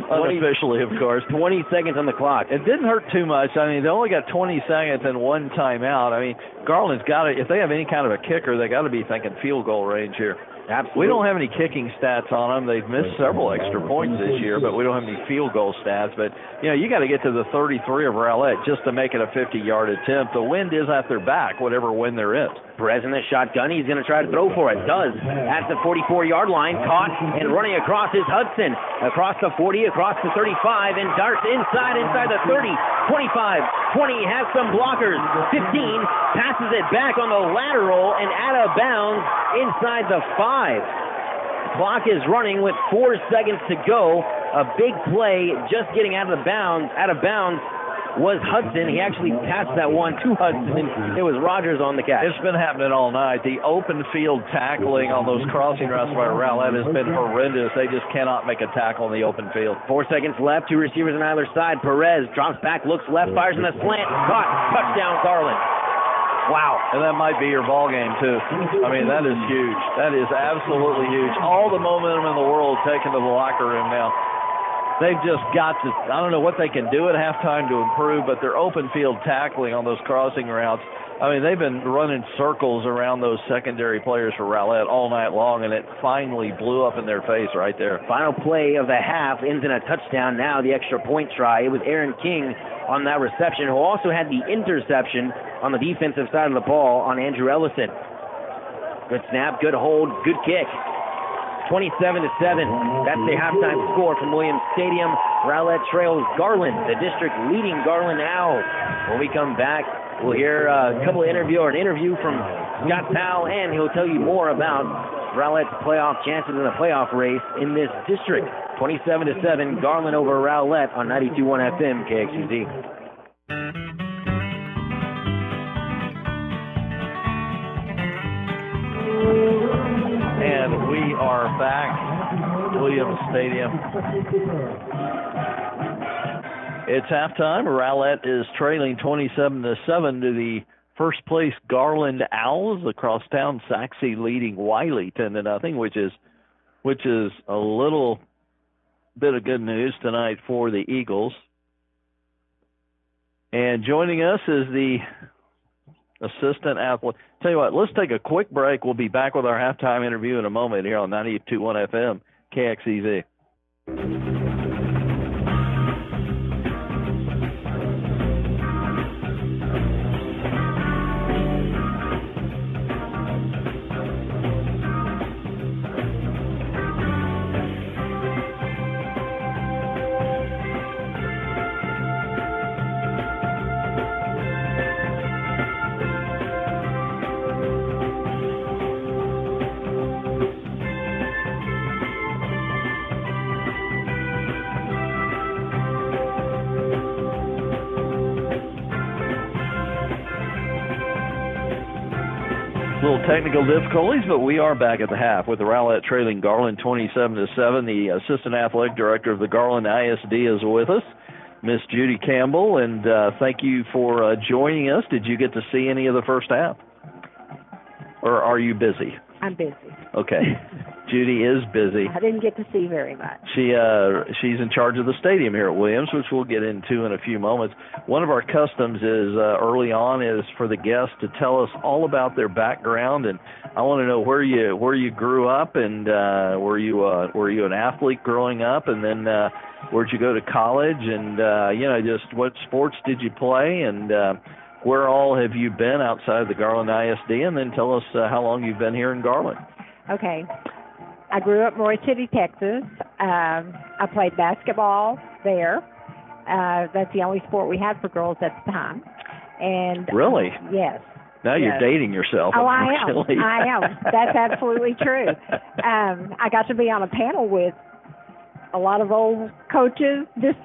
Unofficially, of course. 20 seconds on the clock. It didn't hurt too much. I mean, they only got 20 seconds and 1 timeout. I mean, Garland's got to, if they have any kind of a kicker, they got to be thinking field goal range here. Absolutely. We don't have any kicking stats on them. They've missed several extra points this year, but we don't have any field goal stats. But, you got to get to the 33 of Rowlett just to make it a 50-yard attempt. The wind is at their back, whatever wind there is. Perez in the shotgun. He's going to try to throw for it. Does. At the 44-yard line. Caught and running across is Hudson. Across the 40, across the 35, and darts inside the 30. 25, 20, has some blockers. 15, passes it back on the lateral and out of bounds inside the 5. Clock is running with 4 seconds to go. A big play just getting out of bounds was Hudson. He actually passed that one to Hudson. It was Rogers on the catch. It's been happening all night. The open field tackling on those crossing routes by Rowlett has been horrendous. They just cannot make a tackle in the open field. 4 seconds left. 2 receivers on either side. Perez drops back, looks left, fires in the slant. Caught. Touchdown, Garland. Wow. And that might be your ball game, too. I mean, that is huge. That is absolutely huge. All the momentum in the world taken to the locker room now. They've just got to, I don't know what they can do at halftime to improve, but their open field tackling on those crossing routes, I mean, they've been running circles around those secondary players for Rowlett all night long, and it finally blew up in their face right there. Final play of the half ends in a touchdown. Now the extra point try. It was Aaron King on that reception, who also had the interception on the defensive side of the ball on Andrew Ellison. Good snap, good hold, good kick. 27-7. That's the halftime score from Williams Stadium. Rowlett trails Garland, the district leading Garland Owls. When we come back, we'll hear an interview from Scott Powell, and he'll tell you more about Rowlett's playoff chances in the playoff race in this district. 27-7, Garland over Rowlett on 92.1 FM KXEZ. And we are back, Williams Stadium. It's halftime. Rowlett is trailing 27-7 to the first place Garland Owls. Across town, Saxe leading Wiley 10-0, which is a little bit of good news tonight for the Eagles. And joining us is the assistant athlete. Tell you what, let's take a quick break. We'll be back with our halftime interview in a moment here on 92.1 FM, KXEZ. Little technical difficulties, but we are back at the half with the Rowlett trailing Garland 27-7. The assistant athletic director of the Garland ISD is with us, Miss Judy Campbell, and thank you for joining us. Did you get to see any of the first half, or are you busy? I'm busy. Okay. Judy is busy. I didn't get to see very much. She's in charge of the stadium here at Williams, which we'll get into in a few moments. One of our customs is early on is for the guests to tell us all about their background, and I want to know where you grew up, and were you an athlete growing up, and then where'd you go to college, and just what sports did you play, and where all have you been outside of the Garland ISD, and then tell us how long you've been here in Garland. Okay. I grew up in Roy City, Texas. I played basketball there. That's the only sport we had for girls at the time. And really? Yes. Now you're dating yourself. Oh, I am. That's absolutely true. I got to be on a panel with a lot of old coaches this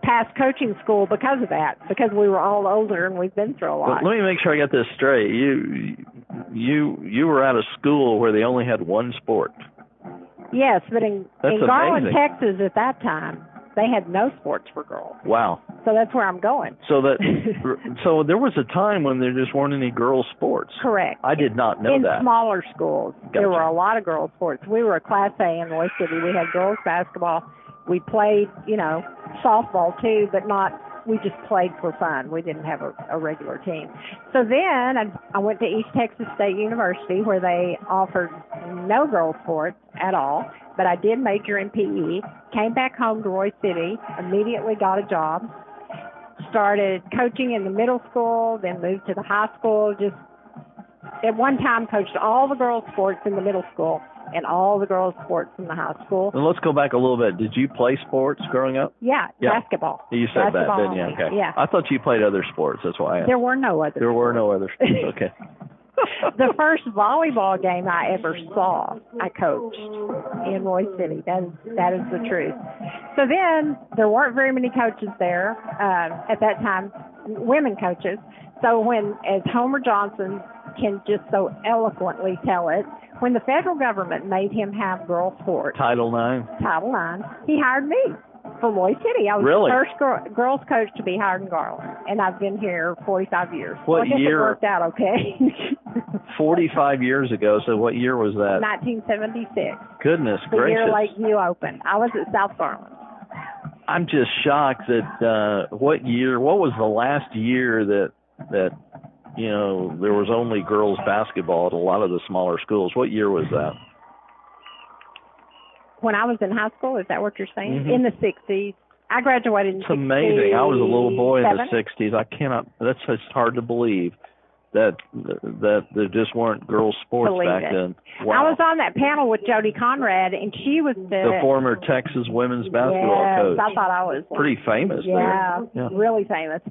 past coaching school because of that, because we were all older and we've been through a lot. But let me make sure I got this straight. You were at a school where they only had one sport. Yes, but in Garland, Texas at that time, they had no sports for girls. Wow. So that's where I'm going. So there was a time when there just weren't any girls' sports. Correct. I did not know that. In smaller schools, Gotcha. There were a lot of girls' sports. We were a Class A in Roy City. We had girls' basketball. We played, softball too, but we just played for fun. We didn't have a regular team. So then I went to East Texas State University, where they offered no girls' sports at all, but I did major in PE, came back home to Roy City, immediately got a job, started coaching in the middle school, then moved to the high school, just at one time coached all the girls' sports in the middle school and all the girls' sports in the high school. And let's go back a little bit. Did you play sports growing up? Yeah. Basketball. You said basketball that, didn't you? Okay. Yeah. I thought you played other sports. That's why I asked. There were no other There sports. were no other sports. Okay. The first volleyball game I ever saw, I coached in Roy City. That is the truth. So then there weren't very many coaches there at that time, women coaches. So as Homer Johnson can just so eloquently tell it, when the federal government made him have girls' sports, Title IX, he hired me from Roy City. I was really? the first girls' coach to be hired in Garland, and I've been here 45 years. What year? It worked out okay. 45 years ago. So what year was that? 1976. Goodness the gracious. The year Lakeview opened. I was at South Garland. I'm just shocked that what was the last year that there was only girls basketball at a lot of the smaller schools. What year was that? When I was in high school, is that what you're saying? Mm-hmm. In the 60s. I graduated in 60s. It's amazing. I was a little boy in the 60s. That's just hard to believe that there just weren't girls' sports back then. Wow. I was on that panel with Judy Conrad, and she was the former Texas women's basketball coach. I thought I was pretty famous there. Yeah, really famous.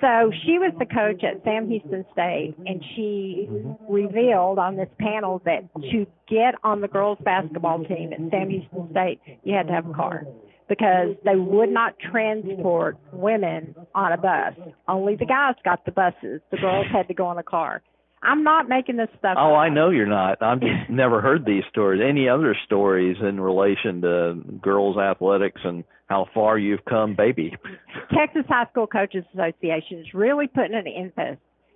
So she was the coach at Sam Houston State, and she revealed on this panel that to get on the girls' basketball team at Sam Houston State, you had to have a car, because they would not transport women on a bus. Only the guys got the buses. The girls had to go in a car. I'm not making this stuff up. I know you're not. I've just never heard these stories. Any other stories in relation to girls' athletics and how far you've come, baby? Texas High School Coaches Association is really putting an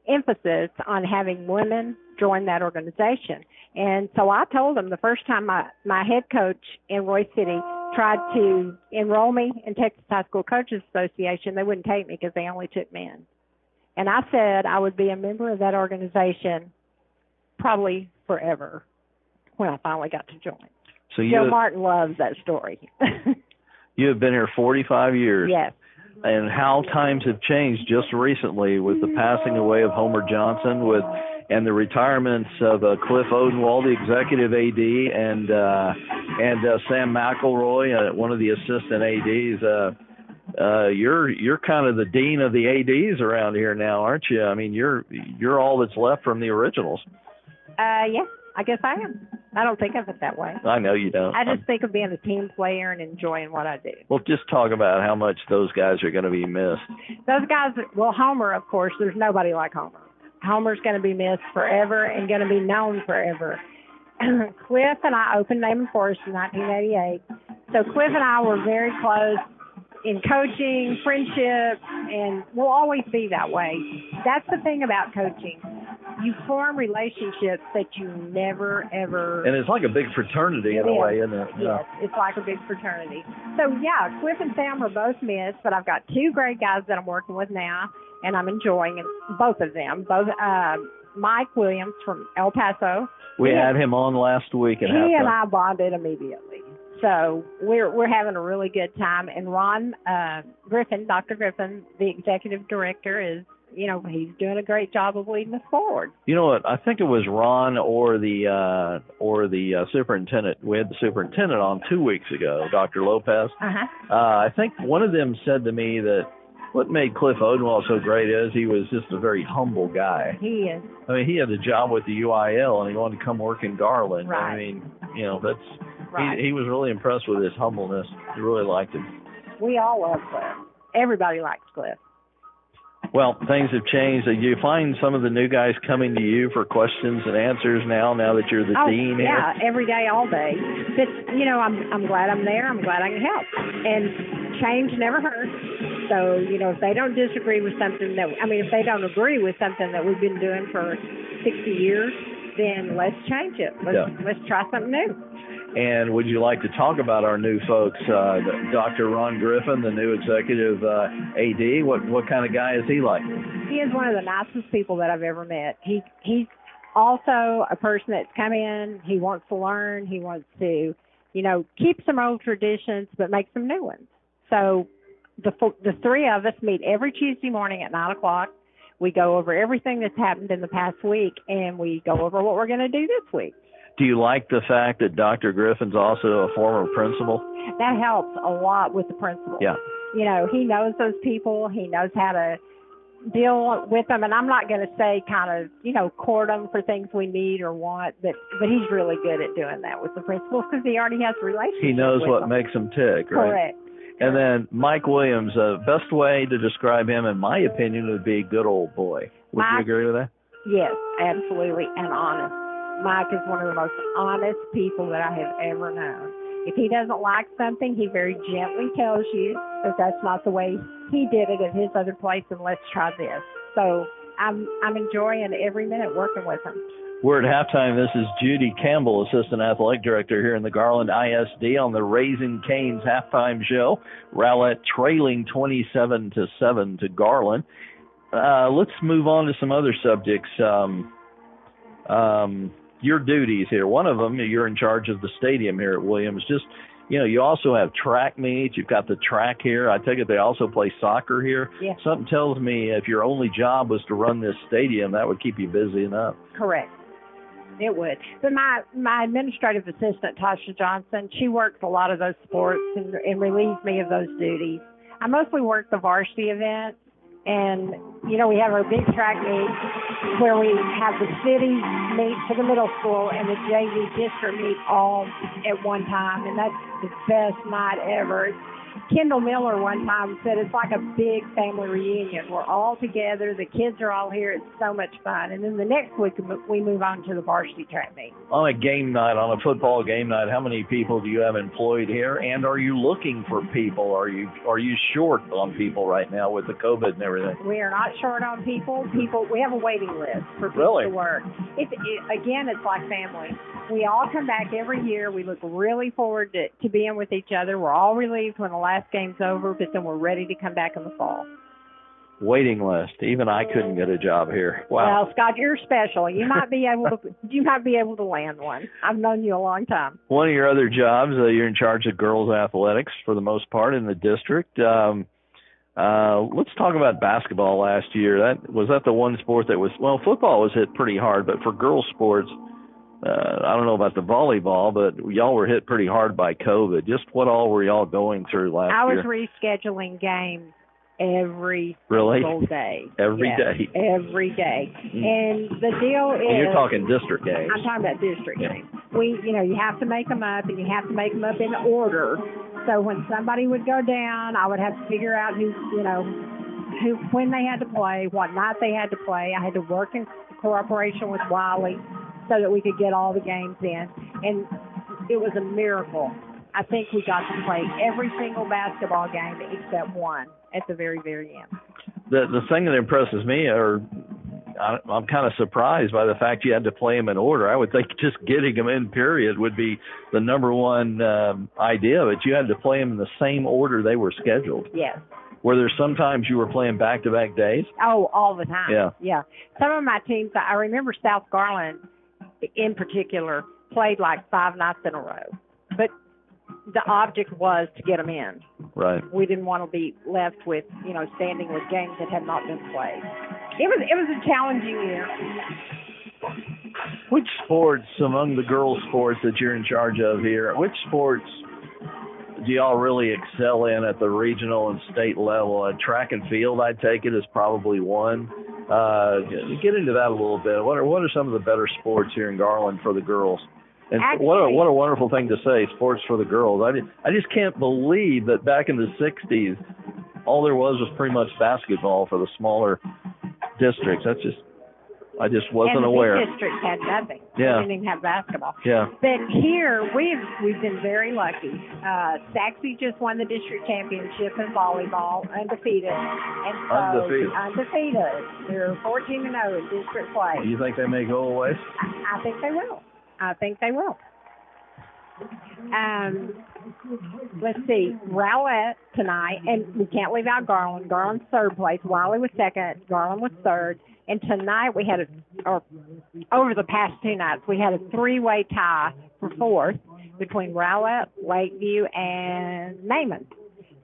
emphasis on having women join that organization. And so I told them the first time my head coach in Roy City tried to enroll me in Texas High School Coaches Association, they wouldn't take me because they only took men. And I said I would be a member of that organization probably forever when I finally got to join. So Joe Martin loves that story. You have been here 45 years. Yes. And how times have changed just recently with the passing away of Homer Johnson, and the retirements of Cliff Odenwald, the executive AD, and Sam McElroy, one of the assistant ADs. You're kind of the dean of the ADs around here now, aren't you? I mean, you're all that's left from the originals. Yeah, I guess I am. I don't think of it that way. I know you don't. I just think of being a team player and enjoying what I do. Well, just talk about how much those guys are going to be missed. Those guys, well, Homer, of course, there's nobody like Homer. Homer's going to be missed forever and going to be known forever. Cliff and I opened Naaman Forest in 1988. So Cliff and I were very close in coaching, friendship, and we'll always be that way. That's the thing about coaching. You form relationships that you never, ever... And it's like a big fraternity in a way, isn't it? Yes, it's like a big fraternity. So, yeah, Cliff and Sam are both missed, but I've got two great guys that I'm working with now, and I'm enjoying both of them. Both Mike Williams from El Paso. We had him on last week. He and I bonded immediately. So we're having a really good time. And Ron Griffin, Dr. Griffin, the executive director, is, he's doing a great job of leading us forward. You know what? I think it was Ron or the superintendent. We had the superintendent on 2 weeks ago, Dr. Lopez. I think one of them said to me that what made Cliff Odenwald so great is he was just a very humble guy. He is. I mean, he had a job with the UIL, and he wanted to come work in Garland. Right. I mean, that's... Right. He was really impressed with his humbleness. He really liked him. We all love Cliff. Everybody likes Cliff. Well, things have changed. Do you find some of the new guys coming to you for questions and answers now that you're the dean here? Yeah, every day, all day. But, I'm glad I'm there. I'm glad I can help. And change never hurts. So, if they don't disagree with something if they don't agree with something that we've been doing for 60 years, then let's change it. Let's try something new. And would you like to talk about our new folks, Dr. Ron Griffin, the new executive AD? What kind of guy is he like? He is one of the nicest people that I've ever met. He's also a person that's come in. He wants to learn. He wants to, keep some old traditions but make some new ones. So the three of us meet every Tuesday morning at 9 o'clock. We go over everything that's happened in the past week, and we go over what we're going to do this week. Do you like the fact that Dr. Griffin's also a former principal? That helps a lot with the principal. Yeah. He knows those people. He knows how to deal with them. And I'm not going to say court them for things we need or want, but he's really good at doing that with the principals because he already has a relationship. He knows with what them. Makes them tick, right? Correct. And then Mike Williams, best way to describe him, in my opinion, would be good old boy. Would you agree with that? Yes, absolutely, and honest. Mike is one of the most honest people that I have ever known. If he doesn't like something, he very gently tells you that that's not the way he did it at his other place, and let's try this. So I'm enjoying every minute working with him. We're at halftime. This is Judy Campbell, Assistant Athletic Director here in the Garland ISD on the Raising Cane's halftime show. Rowlett trailing 27-7 to Garland. Let's move on to some other subjects. Your duties here. One of them, you're in charge of the stadium here at Williams. Just, you also have track meets. You've got the track here. I take it they also play soccer here. Yes. Something tells me if your only job was to run this stadium, that would keep you busy enough. Correct. It would. But my administrative assistant, Tasha Johnson, she works a lot of those sports and relieves me of those duties. I mostly work the varsity events. And, we have our big track meet where we have the city meet for the middle school and the JV district meet all at one time. And that's the best night ever. Kendall Miller one time said it's like a big family reunion. We're all together. The kids are all here. It's so much fun. And then the next week we move on to the varsity track meet. On a game night, on a football game night, how many people do you have employed here? And are you looking for people? Are you short on people right now with the COVID and everything? We are not short on people. We have a waiting list for people to work. Again, it's like family. We all come back every year. We look really forward to being with each other. We're all relieved when the last game's over, but then we're ready to come back in the fall. Waiting list. Even I couldn't get a job here. Wow. Well, Scott, you're special. You might be able to land one. I've known you a long time. One of your other jobs, you're in charge of girls athletics for the most part in the district. Let's talk about basketball last year. Was that the one sport that was, football was hit pretty hard, but for girls sports, I don't know about the volleyball, but y'all were hit pretty hard by COVID. Just what all were y'all going through last year? I was rescheduling games every single day. Every day? Every day. And the deal is... And you're talking district games. I'm talking about district games. You have to make them up, and you have to make them up in order. So when somebody would go down, I would have to figure out who when they had to play, what night they had to play. I had to work in cooperation with Wiley so that we could get all the games in. And it was a miracle. I think we got to play every single basketball game except one at the very, very end. The thing that impresses me, or I'm kind of surprised by the fact you had to play them in order. I would think just getting them in, period, would be the number one idea, but you had to play them in the same order they were scheduled. Yes. Were there sometimes you were playing back-to-back days? Oh, all the time. Yeah. Some of my teams, I remember South Garland in particular, played like 5 nights in a row. But the object was to get them in. Right. We didn't want to be left with, standing with games that had not been played. It was a challenging year. Which sports, among the girls' sports that you're in charge of here, which sports do y'all really excel in at the regional and state level? Track and field, I'd take it, is probably one. Get into that a little bit. What are some of the better sports here in Garland for the girls? And actually, what a wonderful thing to say, sports for the girls. I just can't believe that back in the 60s, all there was pretty much basketball for the smaller districts. I just wasn't aware. And the district had nothing. Yeah. We didn't even have basketball. Yeah. But here, we've been very lucky. Saxe just won the district championship in volleyball, undefeated. And so, undefeated. They're 14-0 in district play. Do you think they may go away? I think they will. Let's see, Rowlett tonight, and we can't leave out Garland. Garland's third place. Wiley was second. Garland was third. And tonight we had over the past 2 nights, we had a 3-way tie for fourth between Rowlett, Lakeview, and Naaman.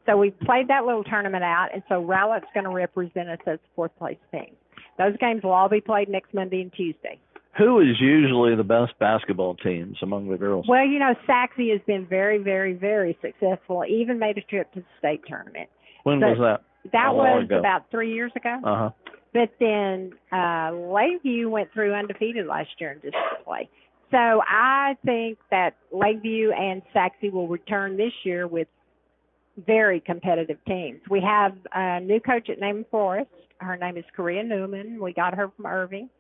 So we played that little tournament out, and so Rowlett's going to represent us as the 4th place team. Those games will all be played next Monday and Tuesday. Who is usually the best basketball teams among the girls? Well, Saxe has been very, very, very successful. Even made a trip to the state tournament. When was that? That was about 3 years ago. Uh-huh. But then Lakeview went through undefeated last year in district play. So I think that Lakeview and Saxe will return this year with very competitive teams. We have a new coach at Naaman Forest. Her name is Korea Newman. We got her from Irving.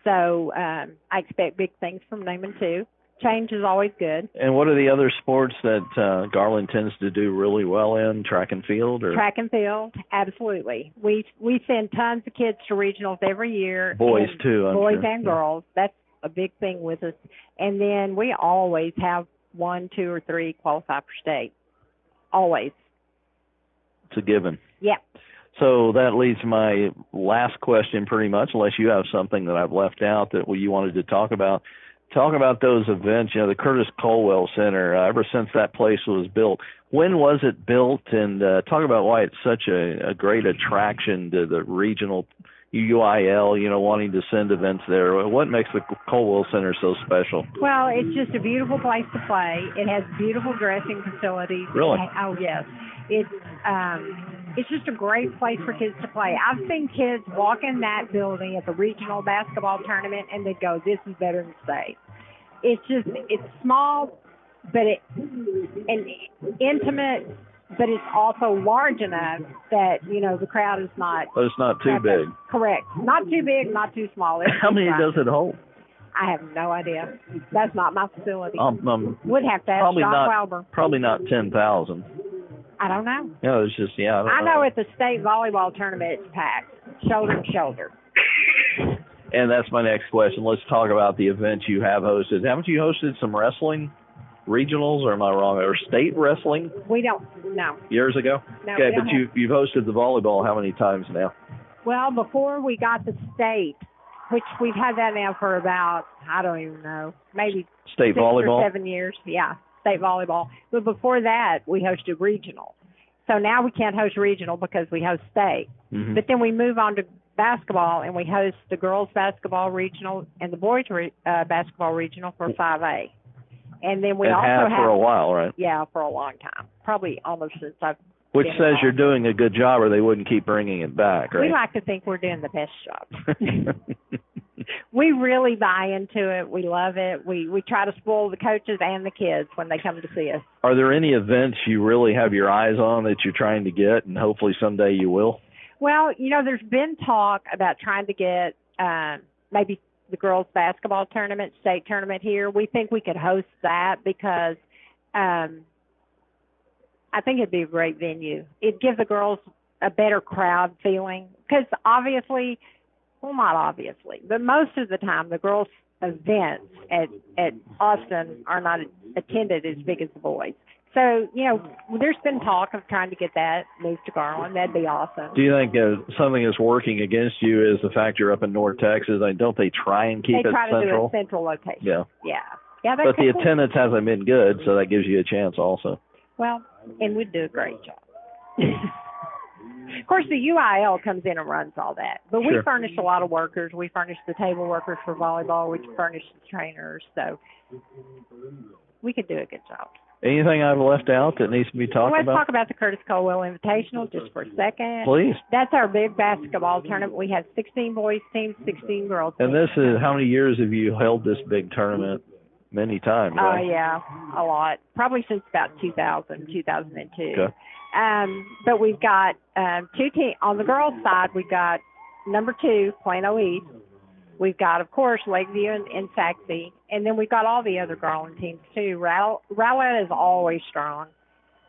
So I expect big things from Naaman, too. Change is always good. And what are the other sports that Garland tends to do really well in, track and field? Or? Track and field, absolutely. We send tons of kids to regionals every year. Boys, too, I'm boys sure. and girls. That's a big thing with us. And then we always have 1, 2, or 3 qualify for state. Always. It's a given. Yeah. So that leads my last question pretty much, unless you have something that I've left out that you wanted to talk about. Talk about those events, the Curtis Colwell Center, ever since that place was built. When was it built? And talk about why it's such a great attraction to the regional UIL, wanting to send events there. What makes the Colwell Center so special? Well, it's just a beautiful place to play. It has beautiful dressing facilities. Really? Oh, yes. It's just a great place for kids to play. I've seen kids walk in that building at the regional basketball tournament, and they'd go, "This is better than state." It's small, but and intimate, but it's also large enough that, the crowd is not. But it's not too big. Correct. Not too big, not too small. How many does it hold? I have no idea. That's not my facility. Would have to ask John Wilbur. Probably not 10,000. I don't know. No, it's just, I know at the state volleyball tournament it's packed, shoulder to shoulder. And that's my next question. Let's talk about the events you have hosted. Haven't you hosted some wrestling regionals, or am I wrong, or state wrestling? We don't, no. Years ago? No. Okay, but you've hosted the volleyball how many times now? Well, before we got the state, which we've had that now for about, I don't even know, maybe state 6 volleyball? or 7 years. Yeah. State volleyball. But before that, we hosted regional. So now we can't host regional because we host state. Mm-hmm. But then we move on to basketball, and we host the girls' basketball regional and the boys' basketball regional for 5A. And then we also have for a while, right? Yeah, for a long time. Probably almost since I've Which says you're doing a good job, or they wouldn't keep bringing it back, right? We like to think we're doing the best job. We really buy into it. We love it. We try to spoil the coaches and the kids when they come to see us. Are there any events you really have your eyes on that you're trying to get, and hopefully someday you will? Well, there's been talk about trying to get maybe the girls' basketball tournament, state tournament here. We think we could host that because I think it'd be a great venue. It'd give the girls a better crowd feeling because obviously, well, not obviously, but most of the time the girls' events at Austin are not attended as big as the boys. So, there's been talk of trying to get that moved to Garland. That'd be awesome. Do you think something that's working against you is the fact you're up in North Texas? Don't they try and keep it central? They try to do a central location. Yeah. Yeah. But the attendance hasn't been good, so that gives you a chance also. Well, and we'd do a great job. Of course, the UIL comes in and runs all that. But we furnish a lot of workers. We furnish the table workers for volleyball. We furnish the trainers. So we could do a good job. Anything I've left out that needs to be talked about? Let's talk about the Curtis Colwell Invitational just for a second. Please. That's our big basketball tournament. We have 16 boys teams, 16 girls teams. And this is, how many years have you held this big tournament? Many times, right? Oh, yeah, a lot. Probably since about 2002. Okay. But we've got two teams. On the girls' side, we've got number 2, Plano East. We've got, of course, Lakeview and Saxe. And then we've got all the other Garland teams, too. Rowlett is always strong.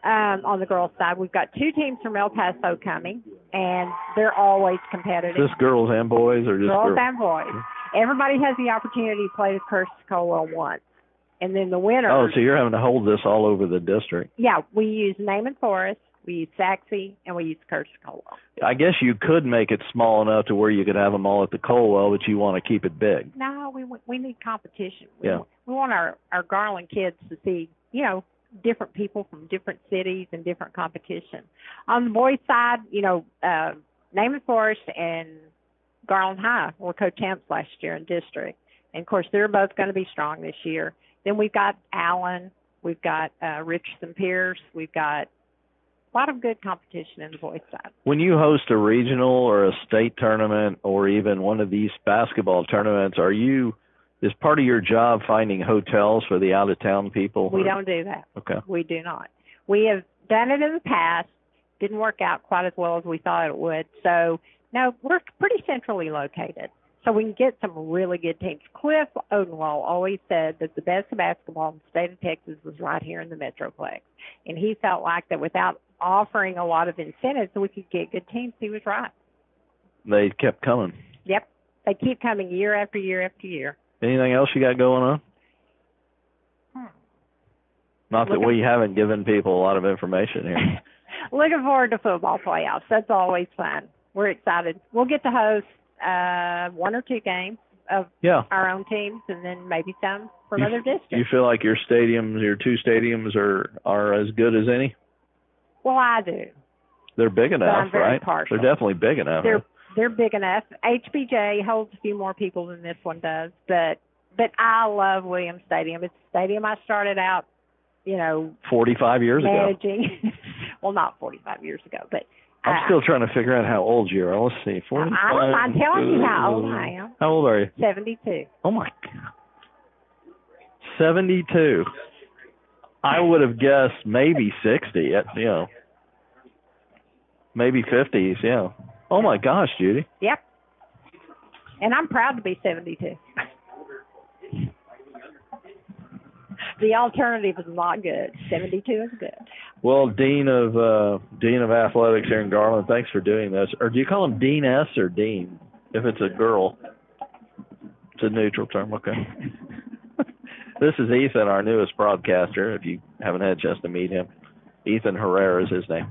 On the girls' side, we've got 2 teams from El Paso coming, and they're always competitive. Just girls and boys, or just girls and boys? Everybody has the opportunity to play the Curtis Colwell once. And then the winner. Oh, so you're having to hold this all over the district. Yeah, we use Naaman Forest, we use Saxe, and we use Curtis Colwell. I guess you could make it small enough to where you could have them all at the Colwell, but you want to keep it big. No, we need competition. We want our Garland kids to see, different people from different cities and different competition. On the boys' side, Naaman Forest and Garland High were co-champs last year in district. And, of course, they're both going to be strong this year. Then we've got Allen. We've got Richardson Pierce. We've got a lot of good competition in the boys' side. When you host a regional or a state tournament or even one of these basketball tournaments, is part of your job finding hotels for the out-of-town people? We don't do that. Okay. We do not. We have done it in the past. Didn't work out quite as well as we thought it would. So, no, we're pretty centrally located. So we can get some really good teams. Cliff Odenwald always said that the best basketball in the state of Texas was right here in the Metroplex. And he felt like that without offering a lot of incentives, we could get good teams. He was right. They kept coming. Yep. They keep coming year after year after year. Anything else you got going on? Not that we haven't given people a lot of information here. Looking forward to football playoffs. That's always fun. We're excited. We'll get to host 1 or 2 games of our own teams, and then maybe some from other districts. You feel like your 2 stadiums are as good as any? Well, I do. They're big enough, right? Partial. They're definitely big enough. They're big enough. HBJ holds a few more people than this one does, but I love Williams Stadium. It's the stadium I started out, 45 years managing. ago. Well, not 45 years ago, but I'm still trying to figure out how old you are. Let's see. 45. I'm telling you how old I am. How old are you? 72. Oh, my God. 72. I would have guessed maybe 60, maybe 50s, yeah. Oh, my gosh, Judy. Yep. And I'm proud to be 72. The alternative is not good. 72 is good. Well, Dean of Athletics here in Garland, thanks for doing this. Or do you call him Dean S. or Dean? If it's a girl, it's a neutral term. Okay. This is Ethan, our newest broadcaster. If you haven't had a chance to meet him, Ethan Herrera is his name.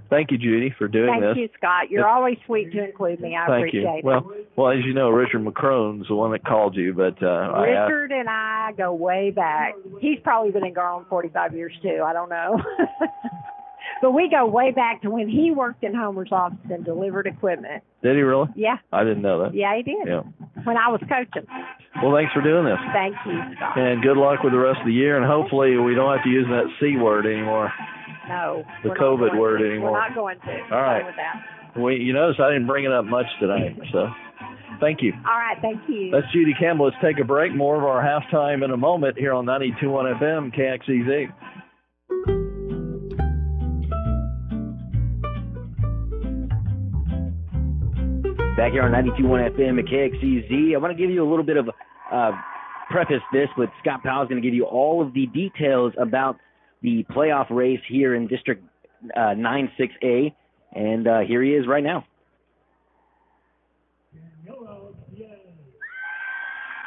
Thank you, Judy, for doing this. Thank you, Scott. You're always sweet to include me. I appreciate it. Well, as you know, Richard McCrone's the one that called you, but Richard and I go way back. He's probably been in Garland 45 years too. I don't know. But we go way back to when he worked in Homer's office and delivered equipment. Did he really? Yeah. I didn't know that. Yeah, he did. Yeah. When I was coaching. Well, thanks for doing this. Thank you, Scott. And good luck with the rest of the year, and hopefully we don't have to use that C word anymore. No. The COVID word anymore. We're not going to. All right. With that. You notice I didn't bring it up much today, so thank you. All right, thank you. That's Judy Campbell. Let's take a break. More of our halftime in a moment here on 92.1 FM, KXEZ. Back here on 92.1 FM at KXEZ. I want to give you a little bit of preface this with Scott Powell's going to give you all of the details about the playoff race here in District 9-6A. And here he is right now.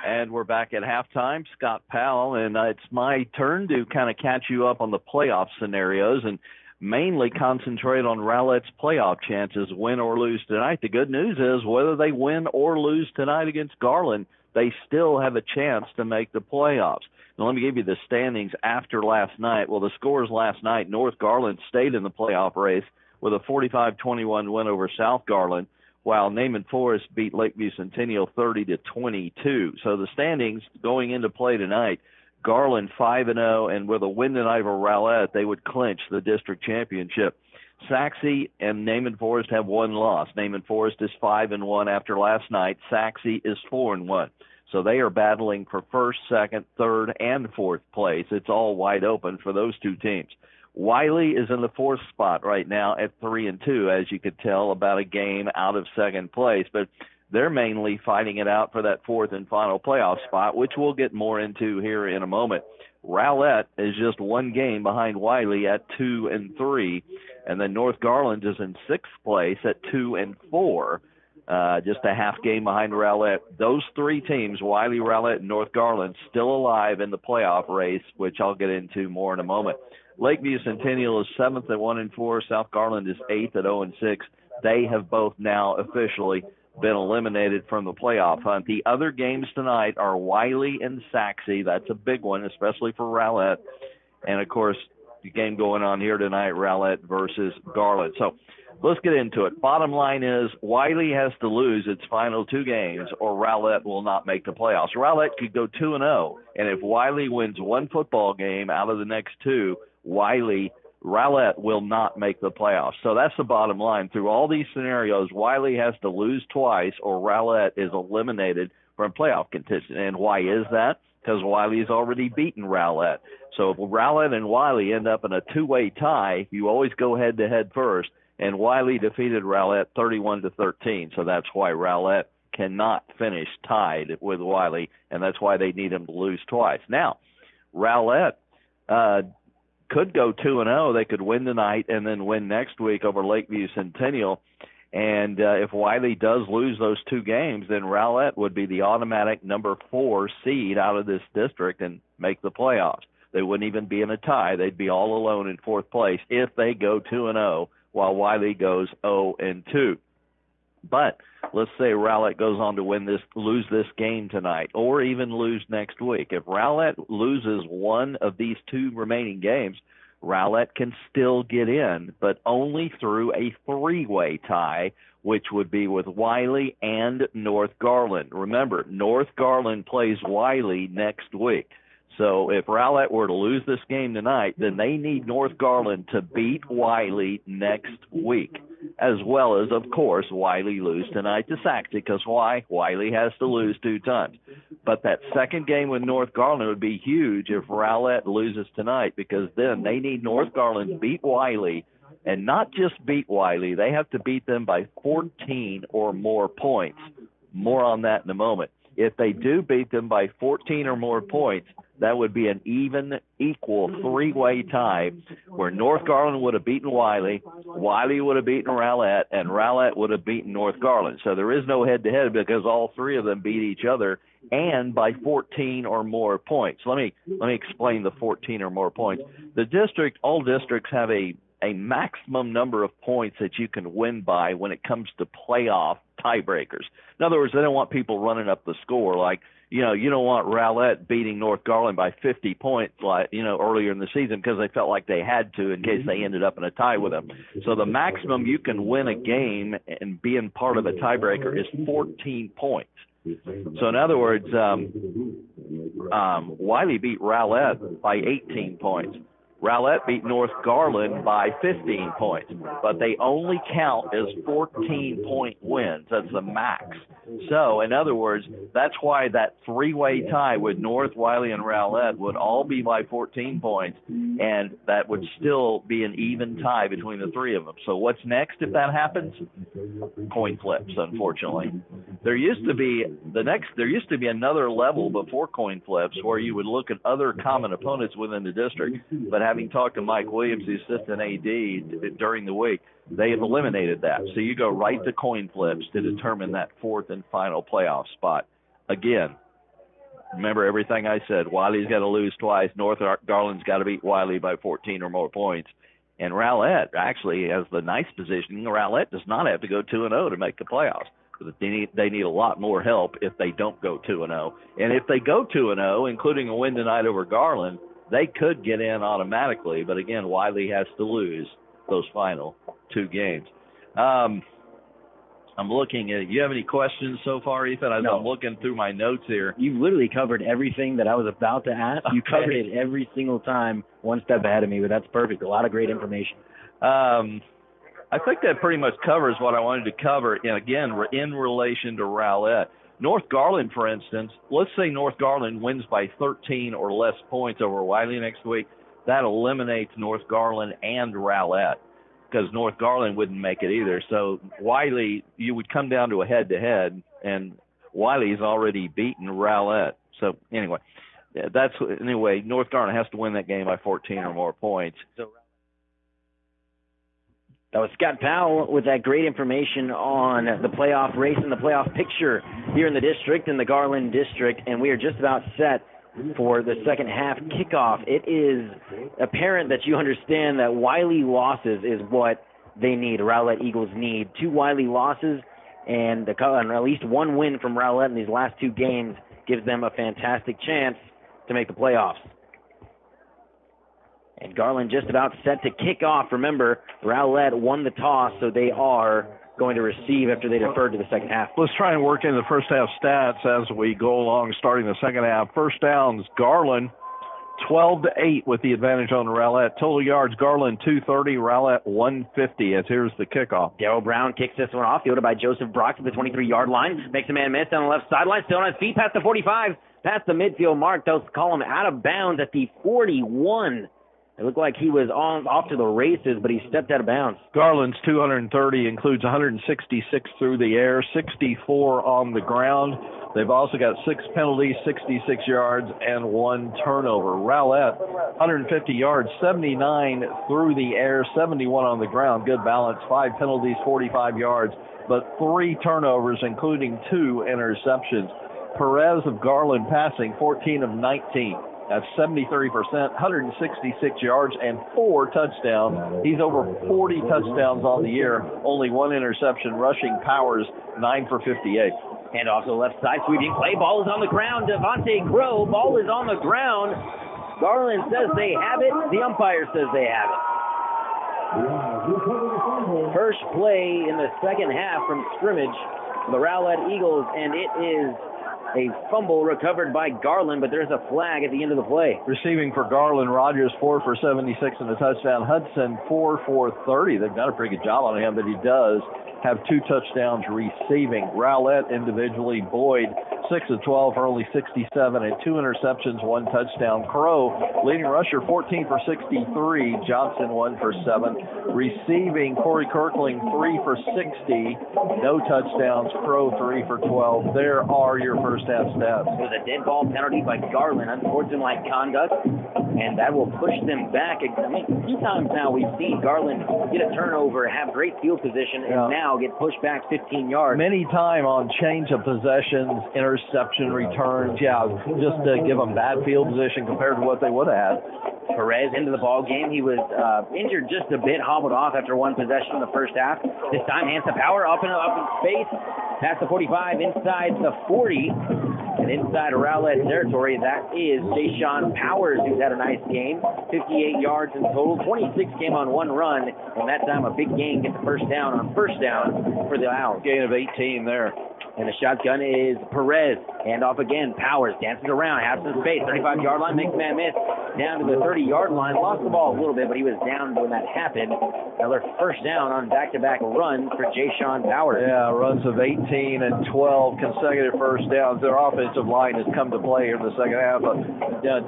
And we're back at halftime. Scott Powell, and it's my turn to kind of catch you up on the playoff scenarios and mainly concentrate on Rowlett's playoff chances, win or lose tonight. The good news is whether they win or lose tonight against Garland, they still have a chance to make the playoffs. Now, let me give you the standings after last night. Well, the scores last night, North Garland stayed in the playoff race with a 45-21 win over South Garland, while Naaman Forest beat Lakeview Centennial 30-22. So the standings going into play tonight, Garland 5-0, and with a win tonight over Rowlett, they would clinch the district championship. Saxe and Naaman Forest have one loss. Naaman Forest is 5-1 after last night. Saxe is 4-1. So they are battling for first, second, third, and fourth place. It's all wide open for those two teams. Wiley is in the fourth spot right now at 3-2, as you could tell, about a game out of second place. But they're mainly fighting it out for that fourth and final playoff spot, which we'll get more into here in a moment. Rowlett is just one game behind Wiley at 2-3, and then North Garland is in sixth place at 2-4, just a half game behind Rowlett. Those three teams, Wiley, Rowlett, and North Garland, still alive in the playoff race, which I'll get into more in a moment. Lakeview Centennial is 7th at 1-4. South Garland is 8th at 0-6. They have both now officially been eliminated from the playoff hunt. The other games tonight are Wiley and Saxe. That's a big one, especially for Rowlett. And, of course, the game going on here tonight, Rowlett versus Garland. So let's get into it. Bottom line is Wiley has to lose its final two games or Rowlett will not make the playoffs. Rowlett could go 2-0, and if Wiley wins one football game out of the next two, Rowlett will not make the playoffs. So that's the bottom line. Through all these scenarios, Wiley has to lose twice or Rowlett is eliminated from playoff contention. And why is that? Because Wiley's already beaten Rowlett. So if Rowlett and Wiley end up in a two-way tie, you always go head-to-head first. And Wiley defeated Rowlett 31-13. So that's why Rowlett cannot finish tied with Wiley, and that's why they need him to lose twice. Now, Rowlett could go 2-0. They could win tonight and then win next week over Lakeview Centennial. And if Wiley does lose those two games, then Rowlett would be the automatic number 4 seed out of this district and make the playoffs. They wouldn't even be in a tie. They'd be all alone in fourth place if they go 2-0 while Wiley goes 0-2. But let's say Rowlett goes on to lose this game tonight, or even lose next week. If Rowlett loses one of these two remaining games, Rowlett can still get in, but only through a three-way tie, which would be with Wiley and North Garland. Remember, North Garland plays Wiley next week. So if Rowlett were to lose this game tonight, then they need North Garland to beat Wiley next week, as well as, of course, Wiley lose tonight to Saxe, because why? Wiley has to lose 2 times. But that second game with North Garland would be huge if Rowlett loses tonight, because then they need North Garland to beat Wiley, and not just beat Wiley, they have to beat them by 14 or more points. More on that in a moment. If they do beat them by 14 or more points, that would be an equal three-way tie where North Garland would have beaten Wiley, Wiley would have beaten Rowlett, and Rowlett would have beaten North Garland. So there is no head-to-head because all three of them beat each other and by 14 or more points. Let me explain the 14 or more points. All districts have a maximum number of points that you can win by when it comes to playoff tiebreakers. In other words, they don't want people running up the score like, you don't want Rowlett beating North Garland by 50 points earlier in the season because they felt like they had to in case they ended up in a tie with them. So the maximum you can win a game and being part of a tiebreaker is 14 points. So in other words, Wiley beat Rowlett by 18 points. Rowlett beat North Garland by 15 points, but they only count as 14-point wins. That's the max. So, in other words, that's why that three-way tie with North, Wiley, and Rowlett would all be by 14 points, and that would still be an even tie between the three of them. So what's next if that happens? Coin flips, unfortunately. There used to be another level before coin flips where you would look at other common opponents within the district, but having talked to Mike Williams, the assistant AD, during the week, they have eliminated that. So you go right to coin flips to determine that fourth and final playoff spot. Again, remember everything I said. Wiley's got to lose twice. North Garland's got to beat Wiley by 14 or more points. And Rowlett actually has the nice position. Rowlett does not have to go 2-0 to make the playoffs. But they need a lot more help if they don't go 2-0. And if they go 2-0, including a win tonight over Garland, they could get in automatically. But again, Wiley has to lose those final two games. I'm looking at, you have any questions so far, Ethan? I'm looking through my notes here. You literally covered everything that I was about to ask. You covered it every single time, one step ahead of me, but that's perfect. A lot of great information. I think that pretty much covers what I wanted to cover. And again, in relation to Rowlett. North Garland, for instance, let's say North Garland wins by 13 or less points over Wiley next week. That eliminates North Garland and Rowlett because North Garland wouldn't make it either. So Wiley, you would come down to a head-to-head, and Wiley's already beaten Rowlett. So anyway, North Garland has to win that game by 14 or more points. So that was Scott Powell with that great information on the playoff race and the playoff picture here in the district, in the Garland district, and we are just about set for the second half kickoff. It is apparent that you understand that Wiley losses is what they need, Rowlett Eagles need. 2 Wiley losses and at least one win from Rowlett in these last 2 games gives them a fantastic chance to make the playoffs. And Garland just about set to kick off. Remember, Rowlett won the toss, so they are going to receive after they deferred to the second half. Let's try and work in the first half stats as we go along, starting the second half. First downs, Garland 12-8 with the advantage on Rowlett. Total yards, Garland 230, Rowlett 150. As here's the kickoff. Darryl Brown kicks this one off, fielded by Joseph Brock at the 23-yard line. Makes a man miss down the left sideline, still on his feet past the 45, past the midfield mark. They'll call him out of bounds at the 41. It looked like he was off to the races, but he stepped out of bounds. Garland's 230 includes 166 through the air, 64 on the ground. They've also got 6 penalties, 66 yards, and 1 turnover. Rowlett, 150 yards, 79 through the air, 71 on the ground. Good balance, 5 penalties, 45 yards, but 3 turnovers, including 2 interceptions. Perez of Garland passing, 14 of 19. That's 73%, 166 yards, and 4 touchdowns. He's over 40 touchdowns on the year, only 1 interception. Rushing powers, 9 for 58. And off the left side, sweeping play. Ball is on the ground. Devontae Crow, ball is on the ground. Garland says they have it. The umpire says they have it. First play in the second half from scrimmage, the Rowlett Eagles, and it is a fumble recovered by Garland, but there's a flag at the end of the play. Receiving for Garland, Rogers 4 for 76 and a touchdown. Hudson 4 for 30. They've done a pretty good job on him, but he does have 2 touchdowns receiving. Rowlett individually, Boyd 6 of 12 for only 67 and 2 interceptions, 1 touchdown. Crow, leading rusher, 14 for 63. Johnson 1 for 7. Receiving, Corey Kirkling 3 for 60. No touchdowns. Crow 3 for 12. There are your first half stats. It was a dead ball penalty by Garland, unsportsmanlike conduct, and that will push them back. I mean, a few times now we've seen Garland get a turnover, have great field position, and now get pushed back 15 yards. Many time on change of possessions, interception returns, just to give them bad field position compared to what they would have had. Perez into the ball game. He was injured just a bit, hobbled off after 1 possession in the first half. This time, hands to power, up in space, past the 45, inside the 40. And inside Rowlett territory, that is Jayshawn Powers, who's had a nice game. 58 yards in total. 26 came on one run, and that time a big gain gets the first down for the Owls. Gain of 18 there. And the shotgun is Perez. Hand off again. Powers dances around, has some space. 35-yard line, makes man miss. Down to the 30-yard line. Lost the ball a little bit, but he was down when that happened. Another first down on back-to-back runs for Jayshawn Powers. Yeah, runs of 18 and 12 consecutive first downs. Their offensive line has come to play here in the second half. But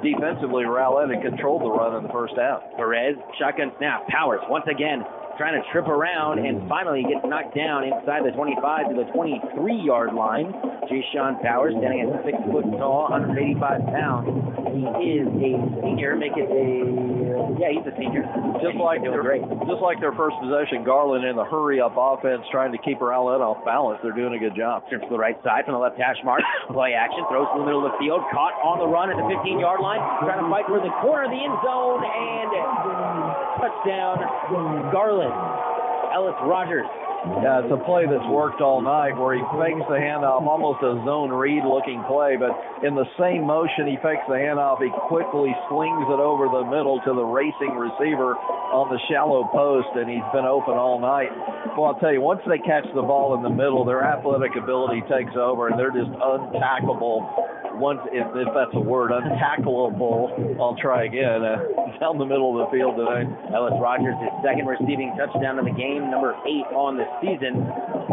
defensively, Rowlett had controlled the run in the first half. Perez, shotgun snap. Powers once again trying to trip around and finally gets knocked down inside the 25 to the 23-yard line. Jayshawn Powers, standing at 6 foot tall, 185 pounds. He is a senior. He's a senior. Just like their first possession, Garland in the hurry-up offense trying to keep Rowlett off balance. They're doing a good job. Trips to the right side from the left hash mark. Play action, throws to the middle of the field. Caught on the run at the 15-yard line. Trying to fight for the corner of the end zone. And touchdown, Garland. Ellis Rogers. Yeah, it's a play that's worked all night where he fakes the handoff, almost a zone read looking play, but in the same motion he fakes the handoff, he quickly slings it over the middle to the racing receiver on the shallow post, and he's been open all night. Well, I'll tell you, once they catch the ball in the middle, their athletic ability takes over, and they're just untackable. Once, if that's a word, untackleable. I'll try again. Down the middle of the field today. Ellis Rogers, his second receiving touchdown of the game, number 8 on the season.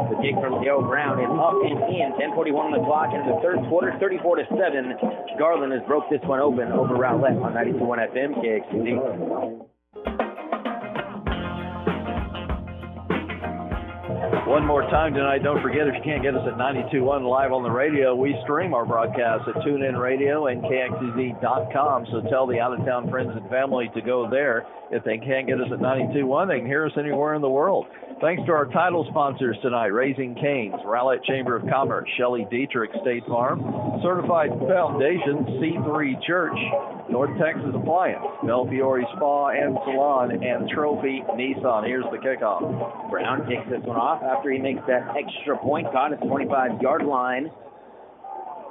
The kick from Leo Brown is up and in. 10:41 on the clock in the third quarter, 34-7. Garland has broke this one open over Rowlett on 92.1 FM KXEZ. One more time tonight, don't forget, if you can't get us at 92.1 live on the radio, we stream our broadcast at TuneIn Radio and KXEZ.com, so tell the out-of-town friends and family to go there. If they can't get us at 92.1, they can hear us anywhere in the world. Thanks to our title sponsors tonight, Raising Cane's, Rowlett Chamber of Commerce, Shelley Dietrich State Farm, Certified Foundation, C3 Church, North Texas Appliance, Belfiore Spa and Salon, and Trophy Nissan. Here's the kickoff. Brown takes this one off after he makes that extra point, caught at the 25-yard line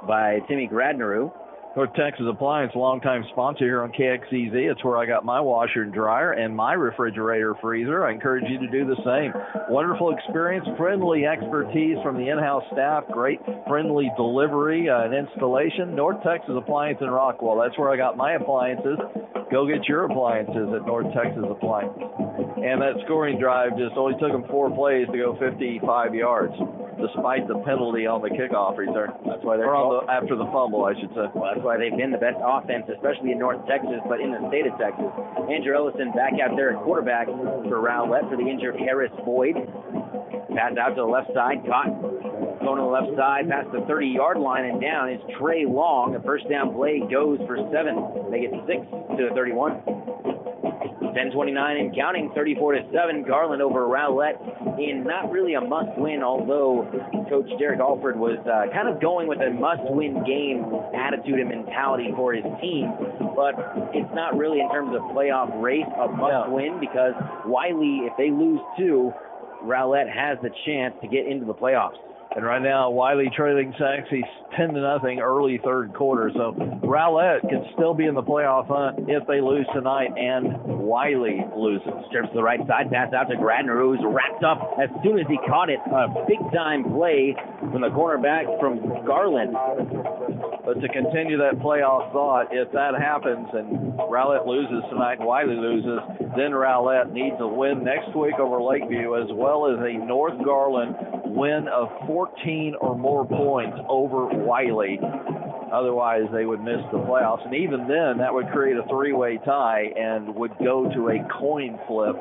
by Timmy Gradneru. North Texas Appliance, longtime sponsor here on KXEZ. It's where I got my washer and dryer and my refrigerator freezer. I encourage you to do the same. Wonderful experience, friendly expertise from the in-house staff, great friendly delivery and installation. North Texas Appliance in Rockwell. That's where I got my appliances. Go get your appliances at North Texas Appliance. And that scoring drive just only took them 4 plays to go 55 yards, despite the penalty on the kickoff return. That's why they're after the fumble, I should say. Well, that's why they've been the best offense, especially in North Texas, but in the state of Texas. Andrew Ellison back out there at quarterback for Rowlett for the injured Harris Boyd. Pass out to the left side, caught. Going to the left side, past the 30-yard line and down is Trey Long. The first down play goes for 7. They get 6 to the 31. 10:29 and counting, 34-7. Garland over Rowlett in not really a must-win, although Coach Derek Alford was kind of going with a must-win game attitude and mentality for his team. But it's not really, in terms of playoff race, a must-win because Wiley, if they lose 2, Rowlett has the chance to get into the playoffs. And right now, Wiley trailing Saxey 10-0 early third quarter. So Rowlett can still be in the playoff hunt if they lose tonight and Wiley loses. Strips to the right side, pass out to Gradner, who's wrapped up as soon as he caught it. A big-time play from the cornerback from Garland. But to continue that playoff thought, if that happens and Rowlett loses tonight and Wiley loses, then Rowlett needs a win next week over Lakeview, as well as a North Garland win of 14 or more points over Wiley. Otherwise, they would miss the playoffs. And even then, that would create a 3-way tie and would go to a coin flip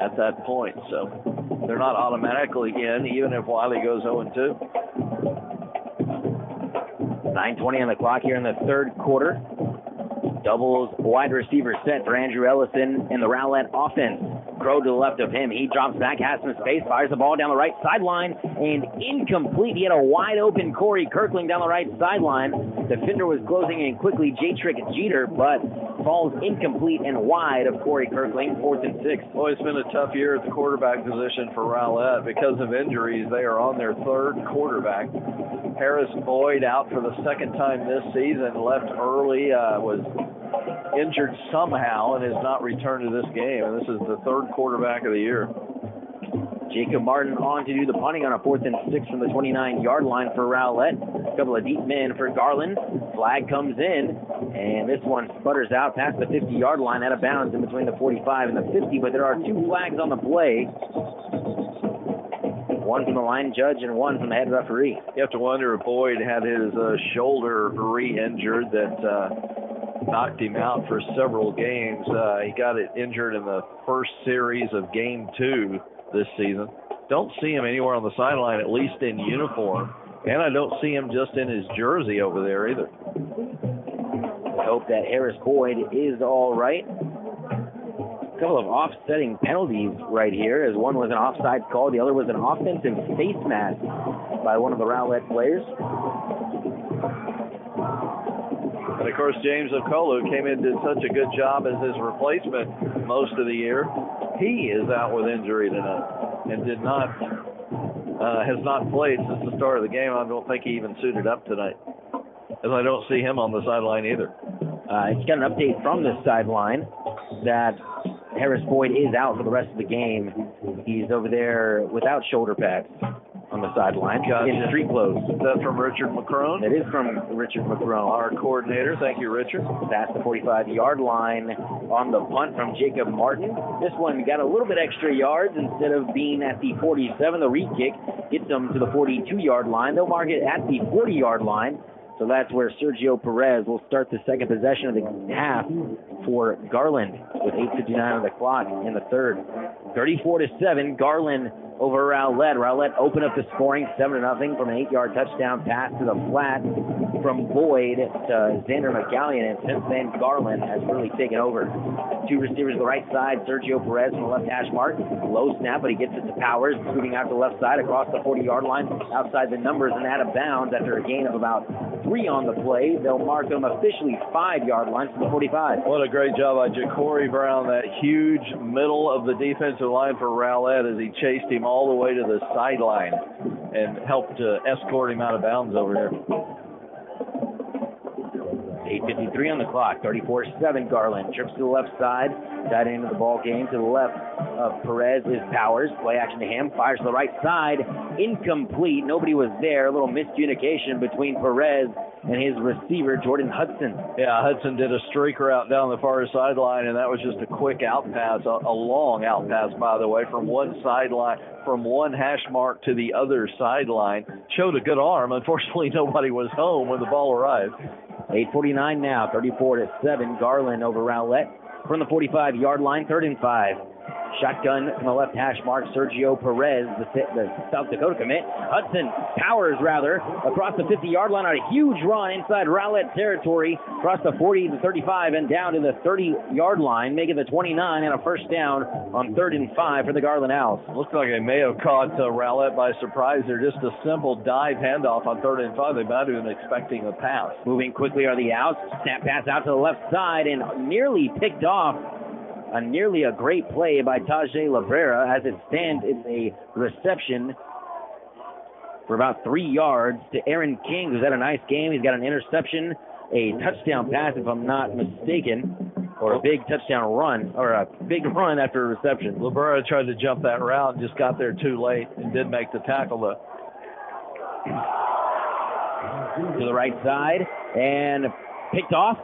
at that point. So they're not automatically in, even if Wiley goes 0-2. 9:20 on the clock here in the third quarter. Doubles wide receiver set for Andrew Ellison in the Rowlett offense. Crow to the left of him. He drops back, has some space, fires the ball down the right sideline, and incomplete. He had a wide open Corey Kirkling down the right sideline. Defender was closing in quickly, J-Trick Jeter, but falls incomplete and wide of Corey Kirkling, 4th and 6. Well, it's been a tough year at the quarterback position for Rowlett. Because of injuries, they are on their third quarterback. Harris Boyd out for the second time this season, left early, was injured somehow, and has not returned to this game. And this is the third quarterback of the year. Jacob Martin on to do the punting on a 4th and 6 from the 29-yard line for Rowlett. A couple of deep men for Garland. Flag comes in, and this one sputters out past the 50-yard line, out of bounds in between the 45 and the 50, but there are 2 flags on the play. One from the line judge and one from the head referee. You have to wonder if Boyd had his shoulder re-injured that knocked him out for several games. He got it injured in the first series of game 2 this season. Don't see him anywhere on the sideline, at least in uniform. And I don't see him just in his jersey over there either. I hope that Harris Boyd is all right. A couple of offsetting penalties right here, as one was an offside call, the other was an offensive face mask by one of the Rowlett players. And of course, James Okolu came in and did such a good job as his replacement most of the year. He is out with injury tonight and has not played since the start of the game. I don't think he even suited up tonight, as I don't see him on the sideline either. It's got an update from the sideline that Harris Boyd is out for the rest of the game. He's over there without shoulder pads on the sideline, in street clothes. Is that from Richard McCrone? That is from Richard McCrone. Our coordinator. Thank you, Richard. Past the 45-yard line on the punt from Jacob Martin. This one got a little bit extra yards. Instead of being at the 47, the re-kick gets them to the 42-yard line. They'll mark it at the 40-yard line. So that's where Sergio Perez will start the second possession of the half for Garland with 8:59 on the clock in the third. 34-7, Garland over Rowlett. Rowlett opened up the scoring 7-0 from an 8-yard touchdown pass to the flat from Boyd to Xander McCallion, and since then Garland has really taken over. 2 receivers to the right side, Sergio Perez from the left hash mark. Low snap, but he gets it to Powers, moving out to the left side across the 40-yard line, outside the numbers and out of bounds after a gain of about 3 on the play. They'll mark them officially 5-yard line from the 45. What a great job by Ja'Cory Brown, that huge middle of the defensive line for Rowlett, as he chased him all the way to the sideline and helped escort him out of bounds over here. 8:53 on the clock. 34-7, Garland trips to the left side. Tight end of the ball game. To the left of Perez is Powers. Play action to him. Fires to the right side. Incomplete. Nobody was there. A little miscommunication between Perez and his receiver, Jordan Hudson. Yeah, Hudson did a streaker out down the far sideline, and that was just a quick out pass, a long out pass, by the way, from one sideline, from one hash mark to the other sideline. Showed a good arm. Unfortunately, nobody was home when the ball arrived. 8:49 now, 34-7. Garland over Rowlett from the 45-yard line, 3rd and 5. Shotgun from the left hash mark, Sergio Perez, the South Dakota commit. Powers, across the 50-yard line on a huge run inside Rowlett territory, across the 40 to 35 and down to the 30-yard line, making the 29 and a first down on 3rd and 5 for the Garland Owls. Looks like they may have caught Rowlett by surprise. They're just a simple dive handoff on 3rd and 5. They might have been expecting a pass. Moving quickly are the Owls. Snap pass out to the left side and nearly picked off. Nearly a great play by Tajay Labrera. As it stands, it's a reception for about 3 yards to Aaron King, who's had a nice game. He's got an interception, a touchdown pass, if I'm not mistaken, or a big touchdown run, or a big run after a reception. Labrera tried to jump that route and just got there too late and did make the tackle, though. To the right side and picked off.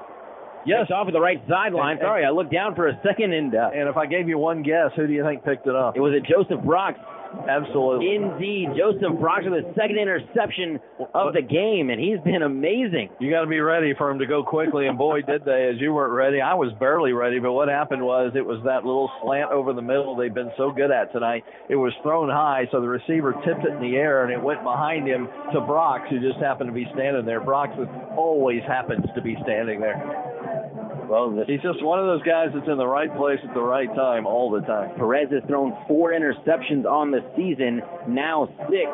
Yes, off of the right sideline. Sorry, I looked down for a second. And if I gave you one guess, who do you think picked it up? It was Joseph Brox. Absolutely. Indeed. Joseph Brox with the second interception of the game, and he's been amazing. You got to be ready for him to go quickly, and boy, did they. As you weren't ready, I was barely ready, but what happened was it was that little slant over the middle they've been so good at tonight. It was thrown high, so the receiver tipped it in the air, and it went behind him to Brox, who just happened to be standing there. Brox always happens to be standing there. Well, he's just one of those guys that's in the right place at the right time all the time. Perez has thrown 4 interceptions on the season, now 6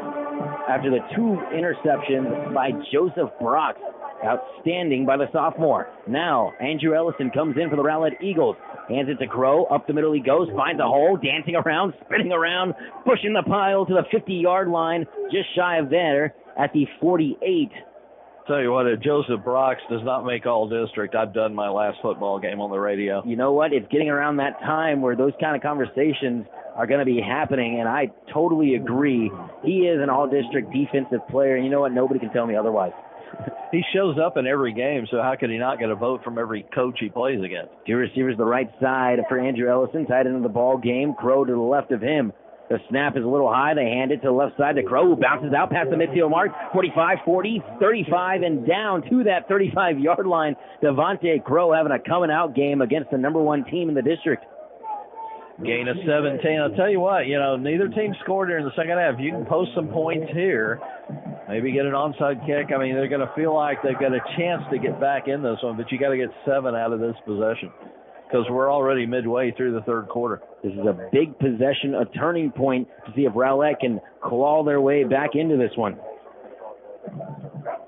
after the 2 interceptions by Joseph Brox. Outstanding by the sophomore. Now, Andrew Ellison comes in for the Rowlett Eagles. Hands it to Crow. Up the middle he goes. Finds a hole. Dancing around. Spinning around. Pushing the pile to the 50-yard line. Just shy of there. at the 48. Tell you what, if Joseph Brox does not make all district, I've done my last football game on the radio. You know what? It's getting around that time where those kind of conversations are going to be happening, and I totally agree. He is an all-district defensive player, and you know what? Nobody can tell me otherwise. He shows up in every game, so how could he not get a vote from every coach he plays against? Two receivers the right side for Andrew Ellison, tight end of the ball game. Crow to the left of him. The snap is a little high. They hand it to the left side to Crow, who bounces out past the midfield mark. 45, 40, 35, and down to that 35-yard line. Devontae Crow having a coming-out game against the number one team in the district. Gain of 17. I'll tell you what, neither team scored during the second half. You can post some points here, maybe get an onside kick. I mean, they're going to feel like they've got a chance to get back in this one, but you got to get 7 out of this possession because we're already midway through the third quarter. This is a big possession, a turning point to see if Rowlett can claw their way back into this one.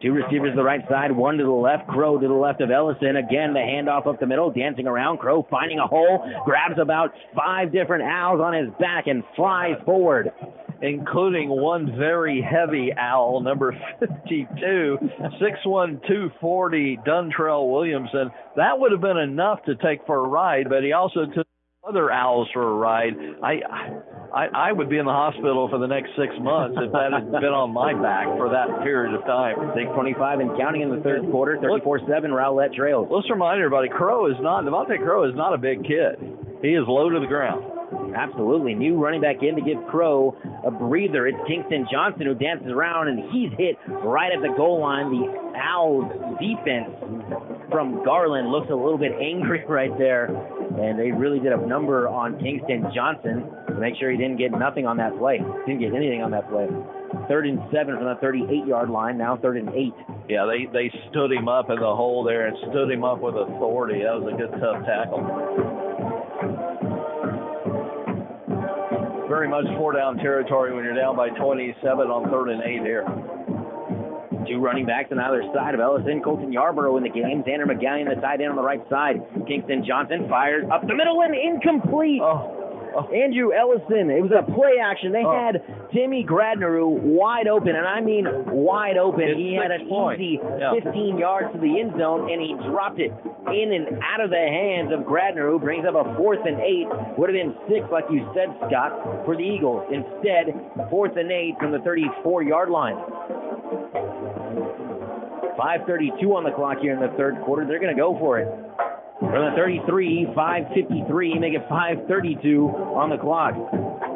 Two receivers to the right side, one to the left. Crow to the left of Ellison. Again, the handoff up the middle, dancing around. Crow finding a hole, grabs about 5 different owls on his back and flies forward, including one very heavy owl, number 52, 6'1", 240, Duntrell Williamson. That would have been enough to take for a ride, but he also took other owls for a ride. I would be in the hospital for the next 6 months if that had been on my back for that period of time. 6:25 and counting in the third quarter, 34-7, Rowlett trails. Let's remind everybody, Devontae Crow is not a big kid. He is low to the ground. Absolutely. New running back in to give Crow a breather. It's Kingston Johnson who dances around, and he's hit right at the goal line. The Owls defense from Garland looks a little bit angry right there, and they really did a number on Kingston Johnson to make sure he didn't get nothing on that play. Didn't get anything on that play. 3rd and 7 from the 38-yard line, now 3rd and 8. Yeah, they stood him up in the hole there and stood him up with authority. That was a good, tough tackle. Very much 4-down territory when you're down by 27 on 3rd and 8 here. Two running backs on either side of Ellison. Colton Yarborough in the game. Xander McGallion, the tight end on the right side. Kingston Johnson fires up the middle and incomplete. Andrew Ellison. It was a play action. They had Timmy Gradner wide open, and I mean wide open. He had an easy 15 yards to the end zone, and he dropped it in and out of the hands of Gradner, who brings up a 4th and 8. Would have been 6, like you said, Scott, for the Eagles. Instead, 4th and 8 from the 34-yard line. 5:32 on the clock here in the third quarter. They're going to go for it. From the 33, 5:53, make it 5:32 on the clock.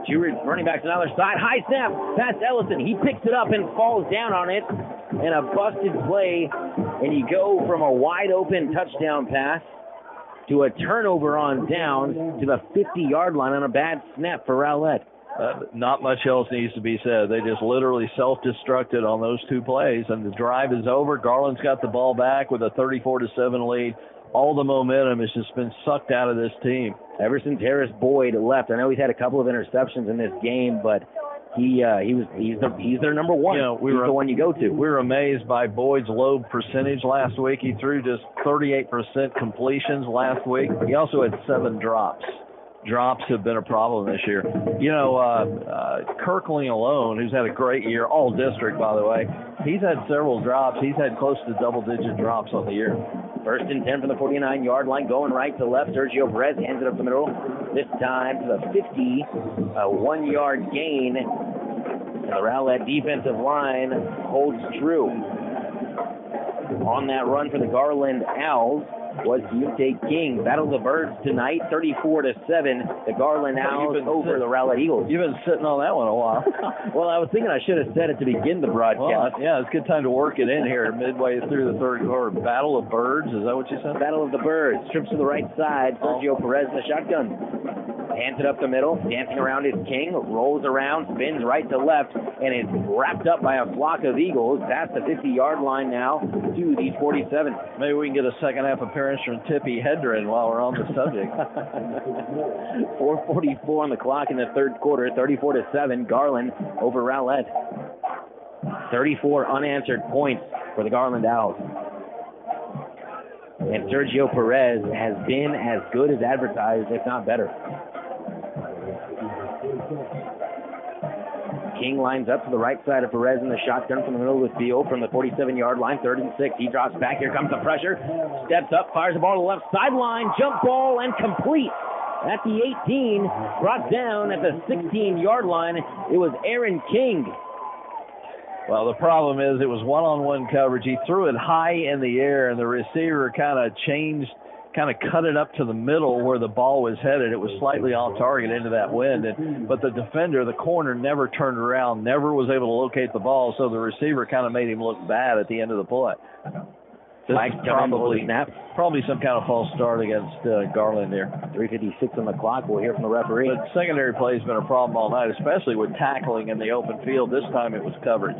Two running backs on the other side. High snap past Ellison. He picks it up and falls down on it. And a busted play. And you go from a wide open touchdown pass to a turnover on down to the 50-yard line on a bad snap for Rowlett. Not much else needs to be said. They just literally self-destructed on those 2 plays, and the drive is over. Garland's got the ball back with a 34-7 lead. All the momentum has just been sucked out of this team. Ever since Harris Boyd left, I know he's had a couple of interceptions in this game, but he's their number one. He's the one you go to. We were amazed by Boyd's low percentage last week. He threw just 38% completions last week. He also had 7 drops. Drops have been a problem this year. Kirkling alone, who's had a great year, all district, by the way, he's had several drops. He's had close to double-digit drops on the year. 1st and 10 from the 49-yard line, going right to left. Sergio Perez hands it up the middle. This time to the 50, a 1-yard gain. And the Rowlett defensive line holds true. On that run for the Garland Owls was Deontay King. Battle of the Birds tonight, 34-7. The Garland Owls over the Rowlett Eagles. You've been sitting on that one a while. Well, I was thinking I should have said it to begin the broadcast. Well, yeah, it's a good time to work it in here midway through the third quarter. Battle of Birds, is that what you said? Battle of the Birds. Trips to the right side. Sergio Perez in the shotgun. Hands it up the middle, dancing around his King, rolls around, spins right to left, and is wrapped up by a flock of Eagles past the 50-yard line now to the 47. Maybe we can get a second half appearance from Tippy Hedren while we're on the subject. 4:44 on the clock in the third quarter, 34-7, Garland over Rowlett. 34 unanswered points for the Garland Owls. And Sergio Perez has been as good as advertised, if not better. King lines up to the right side of Perez in the shotgun from the middle of the field from the 47-yard line, 3rd and 6. He drops back. Here comes the pressure. Steps up, fires the ball to the left sideline. Jump ball and complete at the 18. Brought down at the 16-yard line. It was Aaron King. Well, the problem is it was one-on-one coverage. He threw it high in the air, and the receiver kind of cut it up to the middle where the ball was headed. It was slightly off target into that wind, but the defender, the corner, never turned around, never was able to locate the ball, so the receiver kind of made him look bad at the end of the play. Probably some kind of false start against Garland there. 3:56 on the clock. We'll hear from the referee. But secondary play has been a problem all night, especially with tackling in the open field. This time it was covered.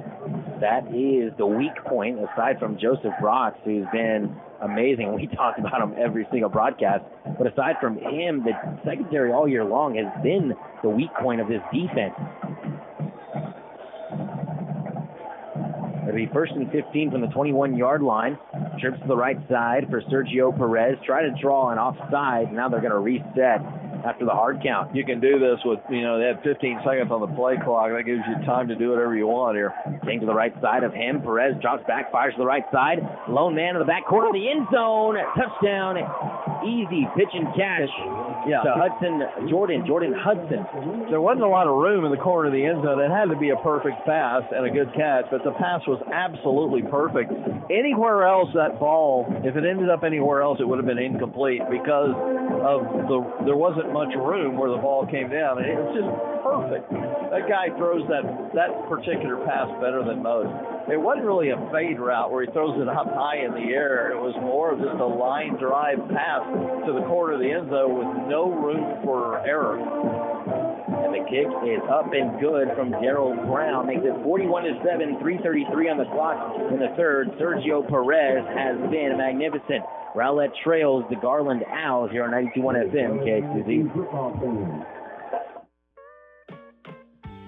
That is the weak point, aside from Joseph Brox, who's been amazing. We talk about him every single broadcast. But aside from him, the secondary all year long has been the weak point of this defense. It'll be 1st and 15 from the 21-yard line. Trips to the right side for Sergio Perez. Try to draw an offside. Now they're going to reset after the hard count. You can do this with, they have 15 seconds on the play clock. That gives you time to do whatever you want here. King to the right side of him. Perez drops back, fires to the right side. Lone man in the back corner of the end zone. Touchdown. Easy pitch and catch to Jordan Hudson. There wasn't a lot of room in the corner of the end zone. It had to be a perfect pass and a good catch, but the pass was absolutely perfect. Anywhere else, that ball, if it ended up anywhere else, it would have been incomplete because there wasn't much room where the ball came down. It was just perfect. That guy throws that particular pass better than most. It wasn't really a fade route where he throws it up high in the air. It was more of just a line drive pass to the corner of the end zone with no room for error. And the kick is up and good from Darryl Brown. Makes it 41-7, 3:33 on the clock in the third. Sergio Perez has been magnificent. Rowlett trails the Garland Owls here on 92.1 FM, KXEZ.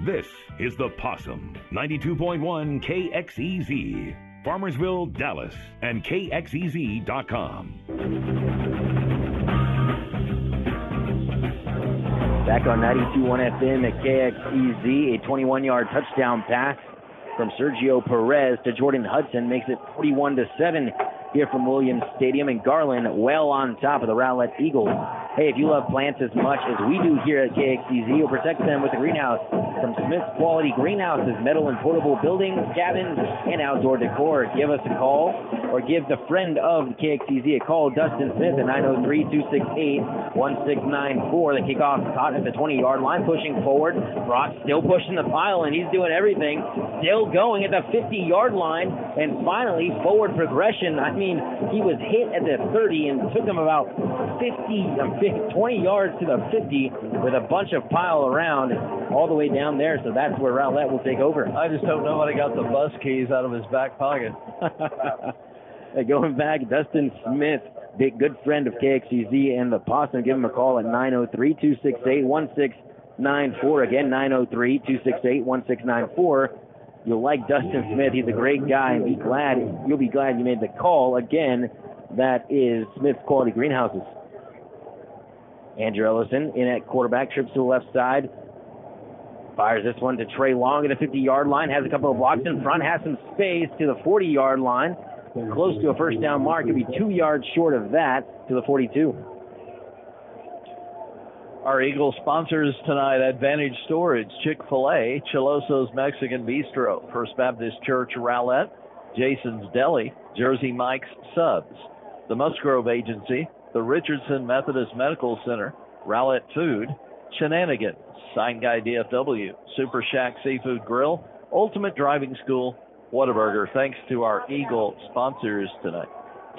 This is the Possum, 92.1 KXEZ, Farmersville, Dallas, and KXEZ.com. Back on 92.1 FM at KXEZ, a 21-yard touchdown pass from Sergio Perez to Jordan Hudson makes it 41-7 here from Williams Stadium, and Garland well on top of the Rowlett Eagles. Hey, if you love plants as much as we do here at KXEZ, you'll protect them with the greenhouse from Smith's Quality Greenhouses, metal and portable buildings, cabins, and outdoor decor. Give us a call or give the friend of KXEZ a call, Dustin Smith, at 903-268-1694. The kickoff caught at the 20-yard line, pushing forward. Brock still pushing the pile, and he's doing everything. Still going at the 50-yard line, and finally forward progression. I mean, he was hit at the 30 and took him about 20 yards to the 50 with a bunch of pile around all the way down there. So that's where Rowlett will take over. I just hope nobody got the bus keys out of his back pocket. Going back, Dustin Smith, big good friend of KXEZ and the Possum. Give him a call at 903-268-1694. Again, 903-268-1694. You'll like Dustin Smith. He's a great guy, and you'll be glad you made the call. Again, that is Smith's Quality Greenhouses. Andrew Ellison in at quarterback, trips to the left side. Fires this one to Trey Long at the 50-yard line. Has a couple of blocks in front. Has some space to the 40-yard line. Close to a first down mark. It'll be 2 yards short of that to the 42. Our Eagle sponsors tonight: Advantage Storage, Chick-fil-A, Chiloso's Mexican Bistro, First Baptist Church Rowlett, Jason's Deli, Jersey Mike's Subs, the Musgrove Agency, the Richardson Methodist Medical Center, Rowlett Food, Shenanigans, Sign Guy DFW, Super Shack Seafood Grill, Ultimate Driving School, Whataburger. Thanks to our Eagle sponsors tonight.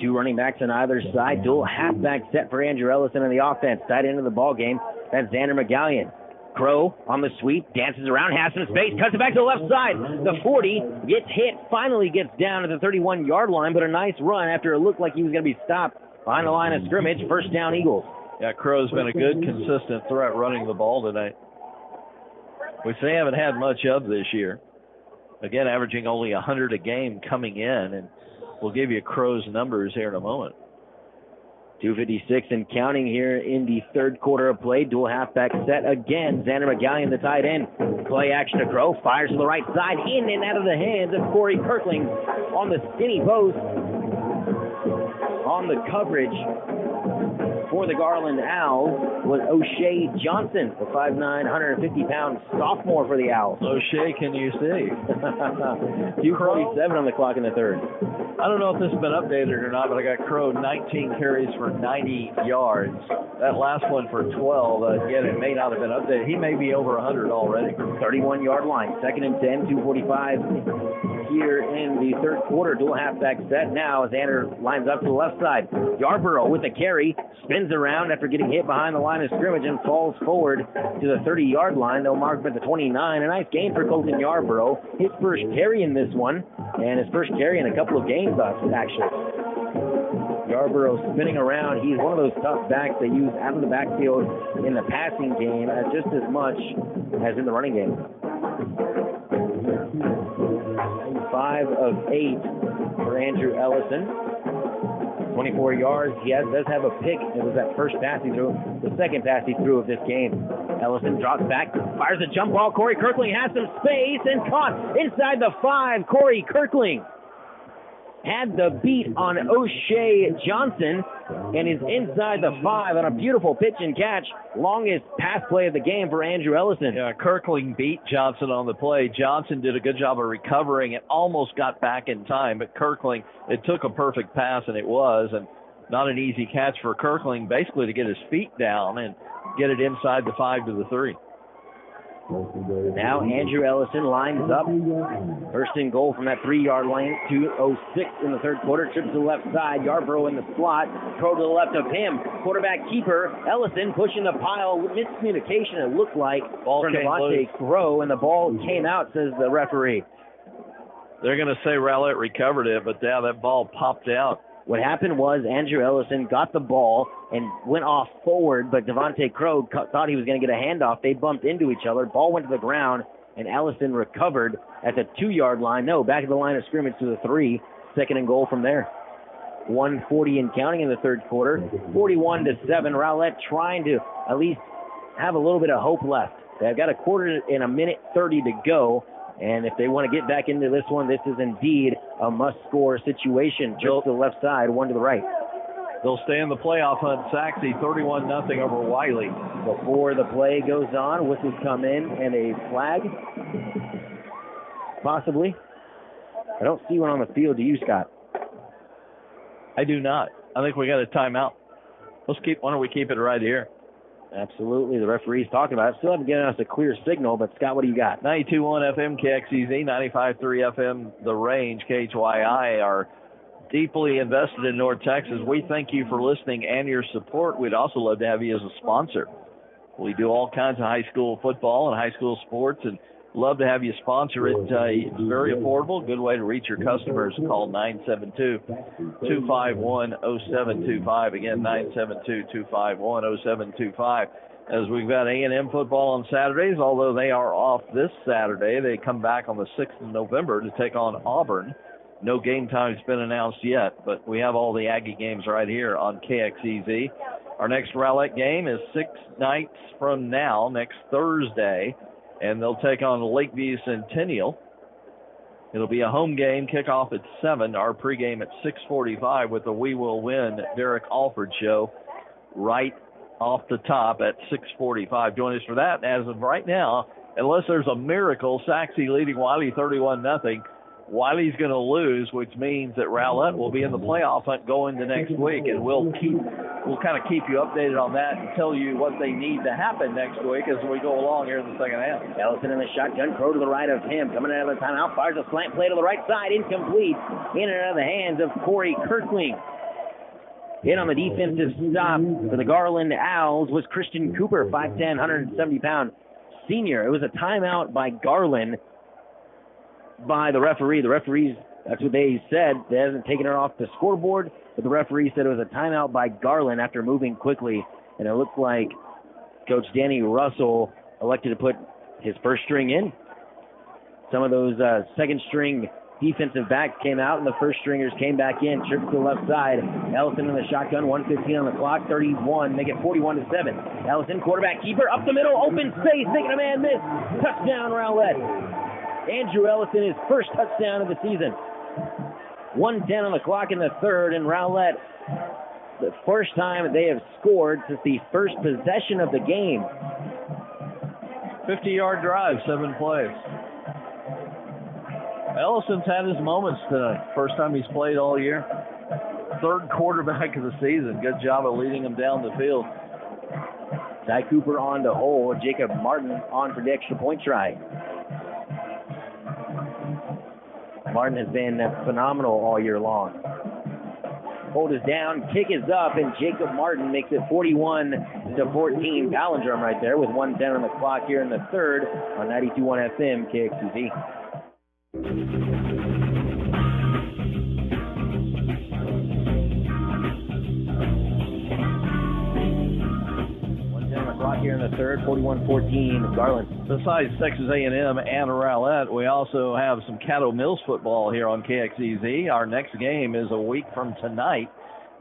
Two running backs on either side. Dual halfback set for Andrew Ellison in the offense. Tight end of the ball game. That's Xander McGallion. Crow on the sweep, dances around, has some space, cuts it back to the left side. The 40 gets hit, finally gets down to the 31-yard line, but a nice run after it looked like he was going to be stopped behind the line of scrimmage. First down, Eagles. Yeah, Crow's been a good, consistent threat running the ball tonight, which they haven't had much of this year. Again, averaging only 100 a game coming in, and we'll give you Crow's numbers here in a moment. 2:56 and counting here in the third quarter of play. Dual halfback set again. Xander McGallion, the tight end, Play action to Crow. Fires to the right side. In and out of the hands of Corey Kirkling on the skinny post. On the coverage for the Garland Owls was O'Shea Johnson, the 5'9", 150-pound sophomore for the Owls. O'Shea, can you see? 2:47 on the clock in the third. I don't know if this has been updated or not, but I got Crow 19 carries for 90 yards. That last one for 12. Again, it may not have been updated. He may be over 100 already. 31-yard line. 2nd and 10, 2:45 here in the third quarter. Dual halfback set now as Anner lines up to the left side. Yarborough with the carry. Spins around after getting hit behind the line of scrimmage and falls forward to the 30-yard line. They'll mark him at the 29. A nice gain for Colton Yarborough. His first carry in this one, and his first carry in a couple of games, actually. Yarborough spinning around. He's one of those tough backs they use out of the backfield in the passing game just as much as in the running game. 5 of 8 for Andrew Ellison. 24 yards. He does have a pick. It was that first pass he threw, the second pass he threw of this game. Ellison drops back, fires a jump ball. Corey Kirkling has some space and caught inside the 5. Corey Kirkling had the beat on O'Shea Johnson and is inside the 5 on a beautiful pitch and catch. Longest pass play of the game for Andrew Ellison. Yeah, Kirkling beat Johnson on the play. Johnson did a good job of recovering and almost got back in time, but Kirkling, it took a perfect pass, and it was, and not an easy catch for Kirkling, basically to get his feet down and get it inside the 5 to the 3. Now Andrew Ellison lines up. First and goal from that 3-yard line. 2:06 in the third quarter. Trips to the left side. Yarborough in the slot. Throw to the left of him. Quarterback keeper. Ellison pushing the pile. Miscommunication, it looked like, ball from Devontae Crow, and the ball came out, says the referee. They're going to say Rowlett recovered it, but yeah, that ball popped out. What happened was Andrew Ellison got the ball and went off forward, but Devontae Crow thought he was going to get a handoff. They bumped into each other. Ball went to the ground, and Ellison recovered at the 2-yard line. No, back at the line of scrimmage to the 3. 2nd and goal from there. 1:40 and counting in the third quarter. 41-7. Rowlett trying to at least have a little bit of hope left. They've got a quarter and a minute 30 to go. And if they want to get back into this one, this is indeed a must-score situation. Just to the left side, 1 to the right. They'll stay in the playoff hunt. Saxe 31-0 over Wiley. Before the play goes on, whistles come in and a flag, possibly. I don't see one on the field. Do you, Scott? I do not. I think we got a timeout. Why don't we keep it right here? Absolutely. The referee's talking about it. Still haven't given us a clear signal, but Scott, what do you got? 92.1 FM, KXEZ, 95.3 FM, The Range, KHYI are deeply invested in North Texas. We thank you for listening and your support. We'd also love to have you as a sponsor. We do all kinds of high school football and high school sports, and love to have you sponsor it. It's very affordable. Good way to reach your customers. Call 972-251-0725. Again, 972-251-0725. As we've got A&M football on Saturdays, although they are off this Saturday, they come back on the 6th of November to take on Auburn. No game time's been announced yet, but we have all the Aggie games right here on KXEZ. Our next Rowlett game is 6 nights from now, next Thursday, and they'll take on Lakeview Centennial. It'll be a home game, kickoff at 7, our pregame at 6:45 with the We Will Win Derek Alford show right off the top at 6:45. Join us for that. As of right now, unless there's a miracle, Saxe leading Wiley 31-0. Wiley's going to lose, which means that Rowlett will be in the playoff hunt going to next week, and we'll kind of keep you updated on that and tell you what they need to happen next week as we go along here in the second half. Ellison in the shotgun, Crow to the right of him, coming out of the timeout, fires a slant play to the right side, incomplete, in and out of the hands of Corey Kirkling. In on the defensive stop for the Garland Owls was Christian Cooper, 5'10", 170-pound senior. It was a timeout by Garland. By the referee. The referees, that's what they said. They hasn't taken it off the scoreboard, but the referee said it was a timeout by Garland after moving quickly, and it looked like Coach Danny Russell elected to put his first string in. Some of those second string defensive backs came out, and the first stringers came back in. Trips to the left side. Ellison in the shotgun, 1:15 on the clock, 31. Make it 41-7. Ellison, quarterback keeper, up the middle, open space, making a man miss. Touchdown, Rowlett. Andrew Ellison, his first touchdown of the season. 1:10 on the clock in the third, and Rowlett, the first time they have scored since the first possession of the game. 50-yard drive, 7 plays. Ellison's had his moments tonight. First time he's played all year. Third quarterback of the season. Good job of leading him down the field. Ty Cooper on to hold. Jacob Martin on for the extra point try. Martin has been phenomenal all year long. Hold is down, kick is up, and Jacob Martin makes it 41-14. Palindrome right there with 1:10 on the clock here in the third on 92.1 FM KXEZ. Here in the third, 41-14, Garland. Besides Texas A&M and Rowlett, we also have some Caddo Mills football here on KXEZ. Our next game is a week from tonight.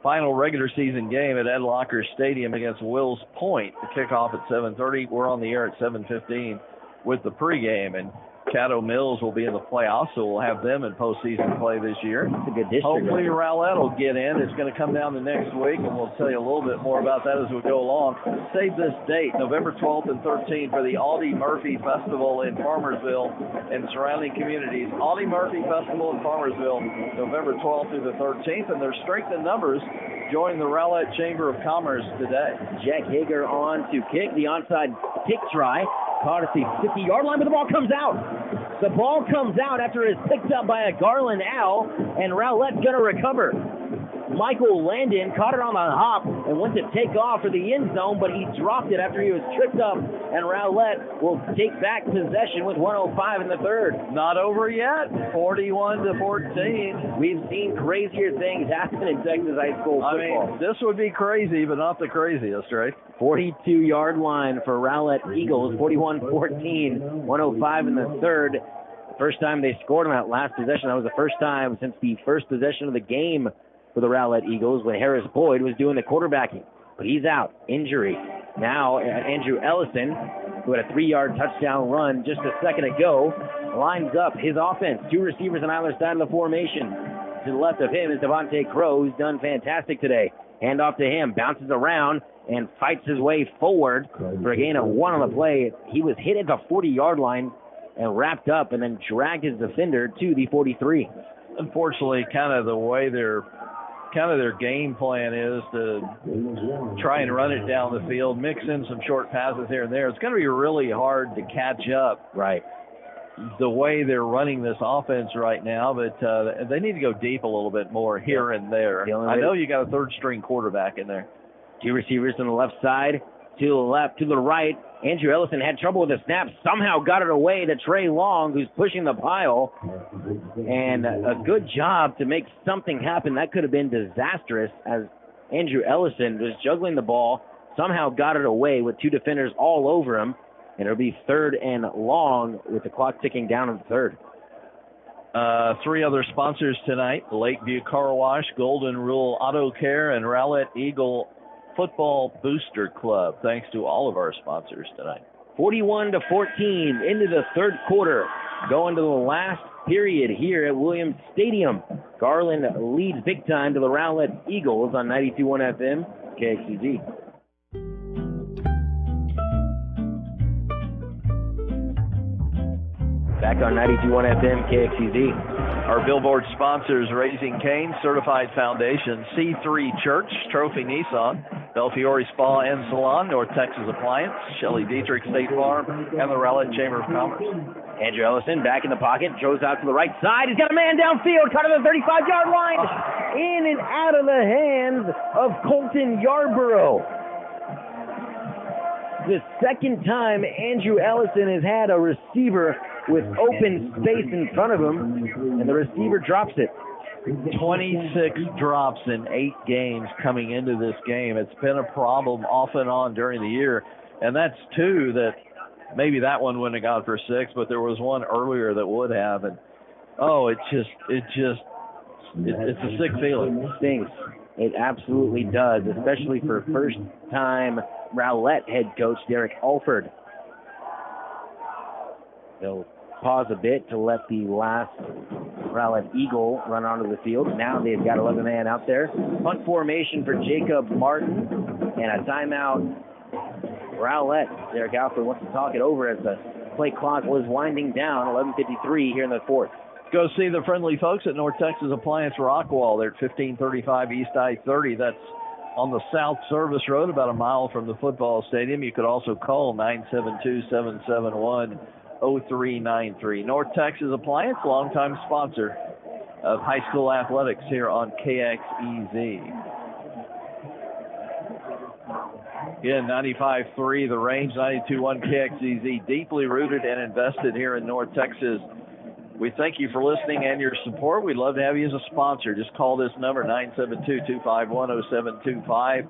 Final regular season game at Ed Locker Stadium against Wills Point. The kickoff at 7:30. We're on the air at 7:15 with the pregame, and Caddo Mills will be in the playoffs, so we'll have them in postseason play this year. It's a good district. Hopefully Rowlett will get in. It's going to come down to next week, and we'll tell you a little bit more about that as we go along. Save this date, November 12th and 13th, for the Aldi Murphy Festival in Farmersville and surrounding communities. Aldi Murphy Festival in Farmersville, November 12th through the 13th, and there's strength in numbers. Join the Rowlett Chamber of Commerce today. Jack Hager on to kick. The onside kick try. Caught at the 50-yard line, but the ball comes out. The ball comes out after it's picked up by a Garland Owl, and Rowlett's going to recover. Michael Landon caught it on the hop and went to take off for the end zone, but he dropped it after he was tripped up, and Rowlett will take back possession with 1:05 in the third. Not over yet, 41-14. We've seen crazier things happen in Texas high school football. I mean, this would be crazy, but not the craziest, right? 42-yard line for Rowlett Eagles, 41-14, 1:05 in the third. First time they scored on that last possession. That was the first time since the first possession of the game for the Rowlett Eagles when Harris Boyd was doing the quarterbacking. But he's out. Injury. Now, Andrew Ellison, who had a 3-yard touchdown run just a second ago, lines up his offense. 2 receivers on either side of the formation. To the left of him is Devontae Crow, who's done fantastic today. Hand off to him. Bounces around and fights his way forward for a gain of 1 on the play. He was hit at the 40-yard line and wrapped up and then dragged his defender to the 43. Unfortunately, kind of the way their game plan is to try and run it down the field, mix in some short passes here and there. It's going to be really hard to catch up. Right. The way they're running this offense right now, but they need to go deep a little bit more here and there. I know you got a third-string quarterback in there. 2 receivers on the left side, to the left, to the right. Andrew Ellison had trouble with the snap, somehow got it away to Trey Long, who's pushing the pile. And a good job to make something happen. That could have been disastrous as Andrew Ellison was juggling the ball, somehow got it away with 2 defenders all over him. And it'll be 3rd and long with the clock ticking down in the third. 3 other sponsors tonight: Lakeview Car Wash, Golden Rule Auto Care, and Rowlett Eagle Football Booster Club. Thanks to all of our sponsors tonight. 41-14 into the third quarter. Going to the last period here at Williams Stadium. Garland leads big time to the Rowlett Eagles on 92.1 FM KXEZ. Back on 92.1 FM KXEZ. Our billboard sponsors: Raising Cane Certified Foundation, C3 Church, Trophy Nissan, Belfiore Spa and Salon, North Texas Appliance, Shelley Dietrich State Farm, and the Rowlett Chamber of Commerce. Andrew Ellison back in the pocket, throws out to the right side. He's got a man downfield, cut to the 35-yard line. In and out of the hands of Colton Yarborough. The second time Andrew Ellison has had a receiver with open space in front of him, and the receiver drops it. 26 drops in 8 games coming into this game. It's been a problem off and on during the year, and that's 2 that maybe that one wouldn't have gone for 6, but there was one earlier that would have. And Oh, it's a sick feeling. It stinks. It absolutely does, especially for first-time Rowlett head coach Derek Alford. They'll pause a bit to let the last Rowlett Eagle run onto the field. Now they've got 11 man out there. Punt formation for Jacob Martin and a timeout. Rowlett. Derek Alford wants to talk it over as the play clock was winding down. 11:53 here in the fourth. Go see the friendly folks at North Texas Appliance Rockwall. They're at 1535 East I-30. That's on the South Service Road, about a mile from the football stadium. You could also call 972-771-0393. North Texas Appliance, longtime sponsor of high school athletics here on KXEZ. Again, 95.3 the range, 92.1 KXEZ, deeply rooted and invested here in North Texas. We thank you for listening and your support. We'd love to have you as a sponsor. Just call this number, 972-251-0725.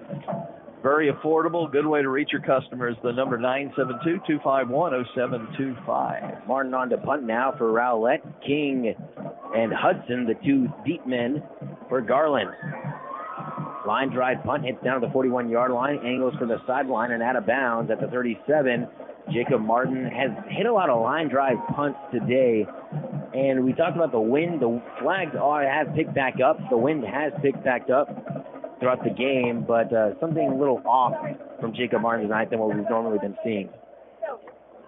Very affordable, good way to reach your customers. The number 972-251-0725. Martin on to punt now for Rowlett. King and Hudson, the two deep men for Garland. Line drive punt hits down to the 41-yard line, angles for the sideline and out of bounds at the 37. Jacob Martin has hit a lot of line drive punts today. And we talked about the wind. The flags have picked back up. The wind has picked back up throughout the game, but something a little off from Jacob Martin tonight than what we've normally been seeing.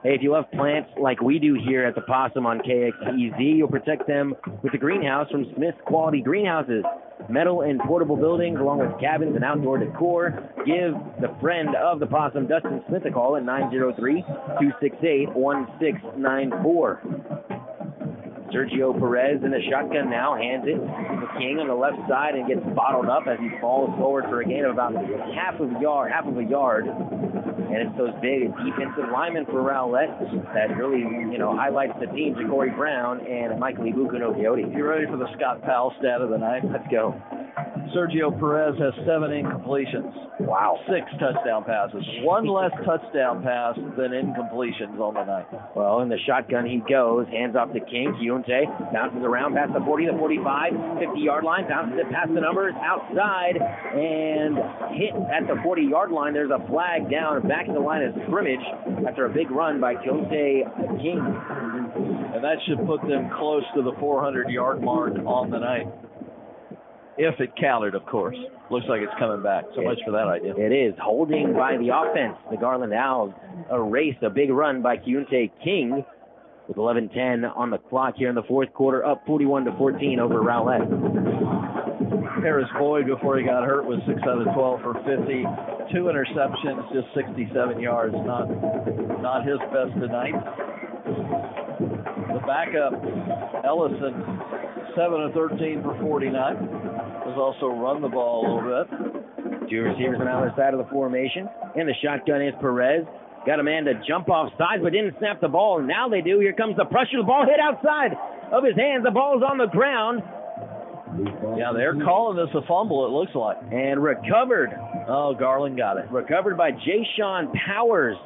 Hey, if you love plants like we do here at the Possum on KXEZ, you'll protect them with the greenhouse from Smith's Quality Greenhouses. Metal and portable buildings along with cabins and outdoor decor. Give the friend of the Possum, Dustin Smith, a call at 903-268-1694. Sergio Perez in the shotgun now, hands it to King on the left side and gets bottled up as he falls forward for a gain of about half of a yard. And it's those big defensive linemen for Rowlett that really, highlights the team, Corey Brown and Michael Ibukuno Coyote. You ready for the Scott Powell stat of the night? Let's go. Sergio Perez has 7 incompletions. Wow. 6 touchdown passes. 1 less touchdown pass than incompletions on the night. Well, in the shotgun he goes. Hands off to King. Kiyunte bounces around past the 40, the 45, 50-yard line. Bounces it past the numbers outside and hit at the 40-yard line. There's a flag down back in the line of scrimmage after a big run by Kiyunte King. And that should put them close to the 400-yard mark on the night. If it counted, of course. Looks like it's coming back. So much for that idea. It is. Holding by the offense. The Garland Owls erase a big run by Kiyunte King with 11:10 on the clock here in the fourth quarter, up 41-14 over Rowlett. Harris Boyd, before he got hurt, was 6 out of 12 for 50. 2 interceptions, just 67 yards. Not his best tonight. The backup, Ellison, 7 of 13 for 49. Has also run the ball a little bit. 2 receivers on the other side of the formation. And the shotgun is Perez. Got a man to jump off sides, but didn't snap the ball. Now they do. Here comes the pressure. The ball hit outside of his hands. The ball's on the ground. Yeah, they're calling this a fumble, it looks like. And recovered. Oh, Garland got it. Recovered by Jayshawn Powers.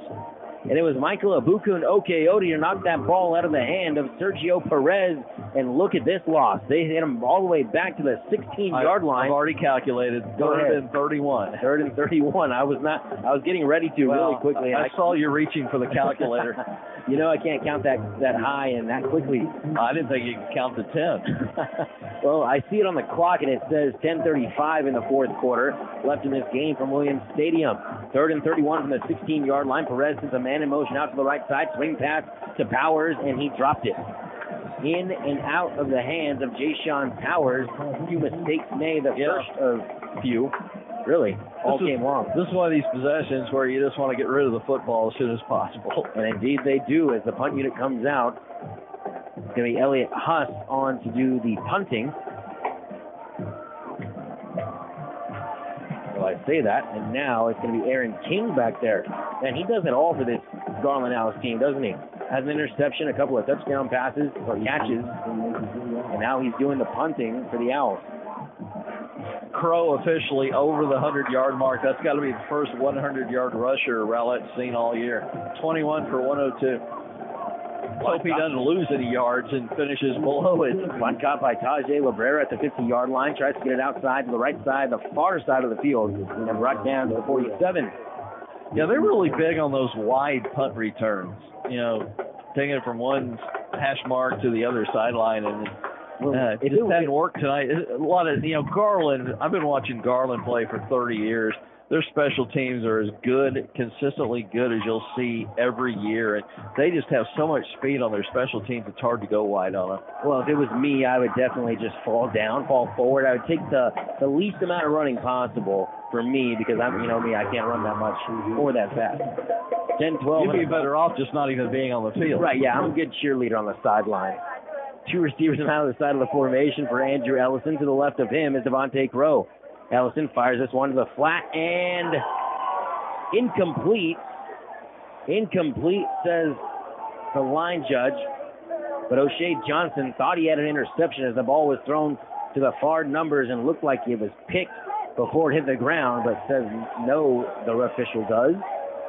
And it was Michael Abukun Okeoti to knock that ball out of the hand of Sergio Perez. And look at this loss. They hit him all the way back to the 16-yard line. I've already calculated. Third and 31. Third and 31. I was getting ready to really quickly. I saw you reaching for the calculator. I can't count that high and that quickly. I didn't think you could count to 10. Well, I see it on the clock, and it says 10:35 in the fourth quarter left in this game from Williams Stadium. 3rd and 31 from the 16-yard line. Perez sends a man in motion out to the right side. Swing pass to Powers, and he dropped it. In and out of the hands of Jayshawn Powers. A few mistakes made, the first of few. Really, all game long. This is one of these possessions where you just want to get rid of the football as soon as possible. And indeed they do as the punt unit comes out. It's going to be Elliot Huss on to do the punting. Well, I say that, and now it's going to be Aaron King back there. And he does it all for this Garland Owls team, doesn't he? Has an interception, a couple of touchdown passes or catches, and now he's doing the punting for the Owls. Crow officially over the 100-yard mark. That's got to be the first 100-yard rusher Rowlett's seen all year. 21 for 102. hope he doesn't lose any yards and finishes below it. Punt caught by Tajay Librera at the 50-yard line. Tries to get it outside to the right side, the far side of the field, and brought down to the 47. Yeah, they're really big on those wide punt returns. Taking it from one hash mark to the other sideline, and it just hadn't worked tonight. A lot of, Garland, I've been watching Garland play for 30 years. Their special teams are as good, consistently good as you'll see every year. And they just have so much speed on their special teams, it's hard to go wide on them. Well, if it was me, I would definitely just fall forward. I would take the least amount of running possible for me because me, I can't run that much or that fast. 10, 12. You'd be better off just not even being on the field. Right, yeah, I'm a good cheerleader on the sideline. Two receivers on either side of the formation for Andrew Ellison. To the left of him is Devontae Crow. Ellison fires this one to the flat and incomplete. Incomplete, says the line judge. But O'Shea Johnson thought he had an interception as the ball was thrown to the far numbers and looked like it was picked before it hit the ground, but says no, the official does.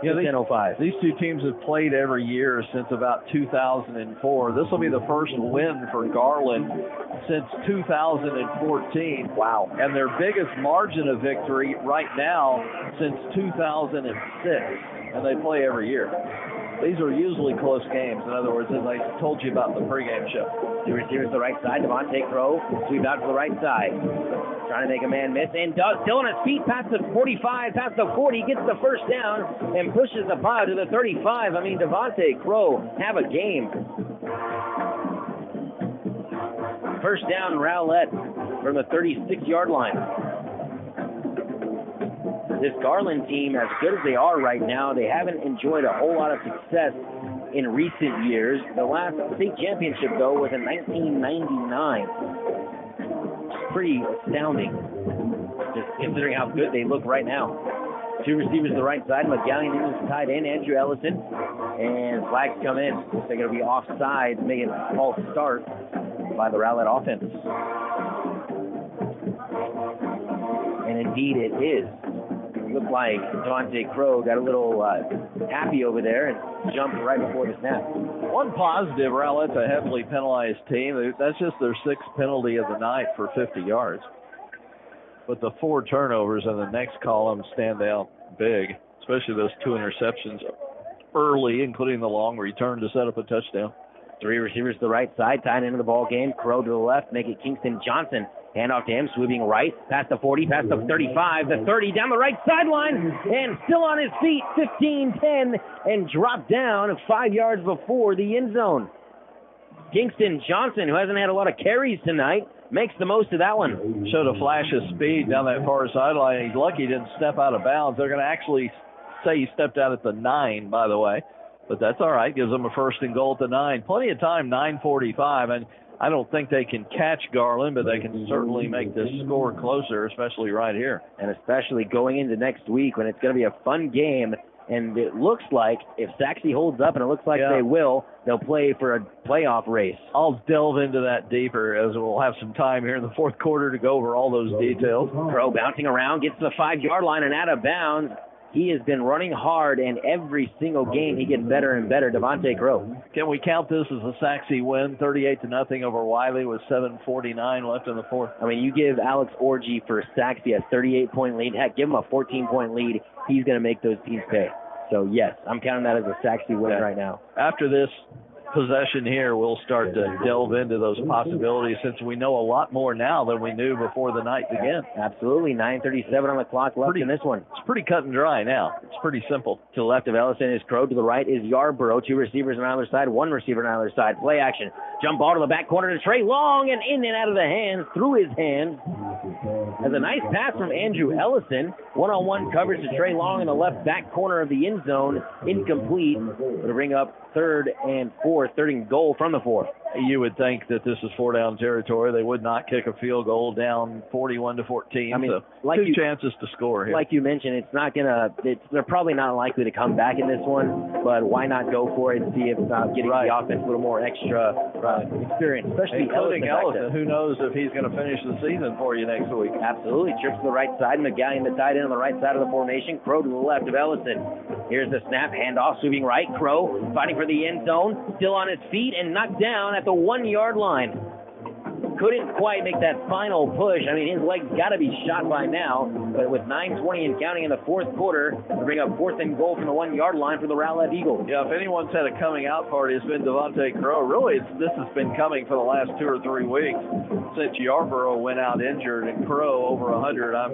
Yeah, 10:05. These two teams have played every year since about 2004. This will be the first win for Garland since 2014. Wow. And their biggest margin of victory right now since 2006. And they play every year. These are usually close games. In other words, as I told you about the pregame show. Two receivers to the right side. Devontae Crow sweep out to the right side. Trying to make a man miss, and does. Still on his feet, past the 45, past the 40, gets the first down, and pushes the pile to the 35. Devontae Crow, have a game. First down, Rowlett from the 36-yard line. This Garland team, as good as they are right now, they haven't enjoyed a whole lot of success in recent years. The last state championship, though, was in 1999. Pretty astounding, just considering how good they look right now. Two receivers to the right side. McGallion is tied in. Andrew Ellison. And flags come in. They're going to be offside, making a false start by the Rowlett offense. And indeed it is. It looked like Devontae Crow got a little happy over there and jumped right before the snap. One positive, Rowlett's a heavily penalized team. That's just their sixth penalty of the night for 50 yards. But the 4 turnovers in the next column stand out big, especially those 2 interceptions early, including the long return to set up a touchdown. 3 receivers to the right side, tied into the ball game. Crow to the left, make it Kingston Johnson. Hand off to him, sweeping right, past the 40, past the 35, the 30, down the right sideline, and still on his feet, 15-10, and dropped down 5 yards before the end zone. Kingston Johnson, who hasn't had a lot of carries tonight, makes the most of that one. Showed a flash of speed down that far sideline. He's lucky he didn't step out of bounds. They're going to actually say he stepped out at the 9, by the way, but that's all right. Gives them a 1st and goal at the 9. Plenty of time, 9:45, and I don't think they can catch Garland, but they can certainly make this score closer, especially right here. And especially going into next week when it's going to be a fun game. And it looks like if Saxe holds up, and it looks like they will, they'll play for a playoff race. I'll delve into that deeper as we'll have some time here in the 4th quarter to go over all those details. Crow bouncing around, gets to the 5-yard line and out of bounds. He has been running hard, and every single game he gets better and better. Devontae Crow. Can we count this as a Saxe win, 38-0 over Wiley with 7:49 left in the 4th? You give Alex Orgy for Saxe a 38-point lead. Heck, give him a 14-point lead. He's going to make those teams pay. So, yes, I'm counting that as a Saxe win right now. After this possession here, we'll start to delve into those possibilities since we know a lot more now than we knew before the night began. Absolutely. 9:37 on the clock left in this one. It's pretty cut and dry now. It's pretty simple. To the left of Ellison is Crow. To the right is Yarborough. 2 receivers on either side, 1 receiver on either side. Play action. Jump ball to the back corner to Trey Long, and in and out of the hands, through his hands. As a nice pass from Andrew Ellison. One-on-one coverage to Trey Long in the left back corner of the end zone. Incomplete. It'll bring up 3rd and 4, 3rd and goal from the 4. You would think that this is 4-down territory. They would not kick a field goal down 41-14. I mean, so like two chances to score here. Like you mentioned, they're probably not likely to come back in this one, but why not go for it and see if getting the offense a little more extra experience, especially including Ellison. Who knows if he's going to finish the season for you next week. Absolutely. Trips to the right side. McGallion, the tight end on the right side of the formation. Crow to the left of Ellison. Here's the snap. Handoff, sweeping right. Crow fighting for the end zone. Still on his feet and knocked down at the 1-yard line. Couldn't quite make that final push. I mean, his leg's got to be shot by now. But with 9:20 and counting in the fourth quarter, to bring up 4th and goal from the 1-yard line for the Rowlett Eagles. Yeah, if anyone's had a coming out party, it's been Devontae Crow. Really, this has been coming for the last 2 or 3 weeks since Yarborough went out injured and Crow over 100. I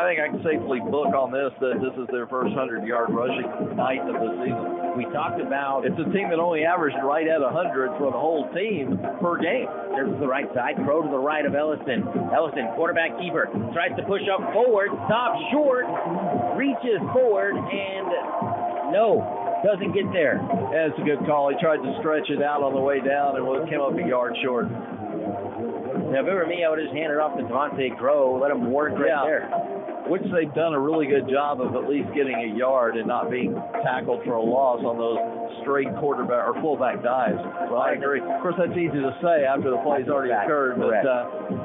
think I can safely book on this that this is their first 100-yard rushing night of the season. We talked about it's a team that only averaged right at 100 for the whole team per game. There's the right side. Crow to the right of Ellison. Ellison, quarterback keeper, tries to push up forward, stops short, reaches forward, and no, doesn't get there. That's a good call. He tried to stretch it out on the way down and came up a yard short. Now, if it were me, I would have just handed it off to Devontae Crow, let him work right there. Which they've done a really good job of at least getting a yard and not being tackled for a loss on those straight quarterback or fullback dives. Well, I agree. Of course, that's easy to say after the play's already occurred, but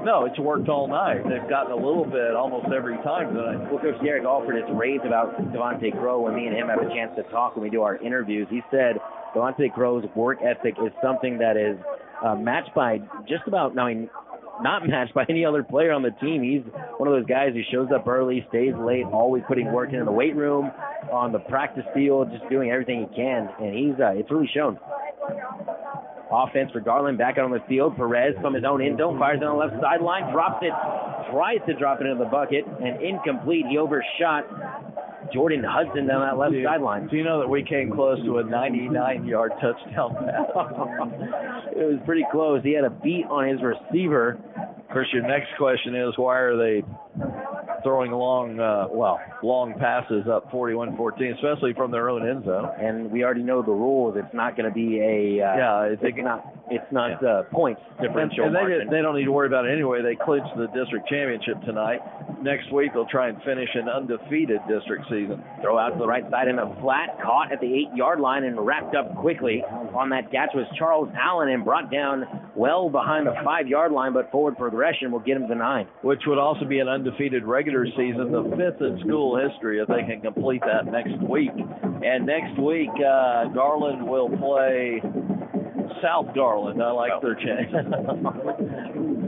no, it's worked all night. They've gotten a little bit almost every time tonight. Well, Coach Derek Alford has raved about Devontae Crow when me and him have a chance to talk when we do our interviews. He said Devontae Crow's work ethic is something that is matched by just about, not matched by any other player on the team. He's one of those guys who shows up early, stays late, always putting work in the weight room, on the practice field, just doing everything he can, and it's really shown. Offense for Garland back out on the field. Perez from his own end zone fires on the left sideline, drops it, tries to drop it into the bucket, and incomplete. He overshot Jordan Hudson down that left sideline. Do you know that we came close to a 99-yard touchdown pass? It was pretty close. He had a beat on his receiver. Of course, your next question is, why are they throwing long passes up 41-14, especially from their own end zone? And we already know the rules. It's not going to be it's not points differential. And they don't need to worry about it anyway. They clinched the district championship tonight. Next week they'll try and finish an undefeated district season. Throw out to the right side in a flat, caught at the 8-yard line and wrapped up quickly. On that catch was Charles Allen and brought down well behind the 5-yard line, but forward progression will get him to 9. Which would also be an undefeated regular season, the 5th in school history if they can complete that next week. And next week, Garland will play South Garland. I like their chances.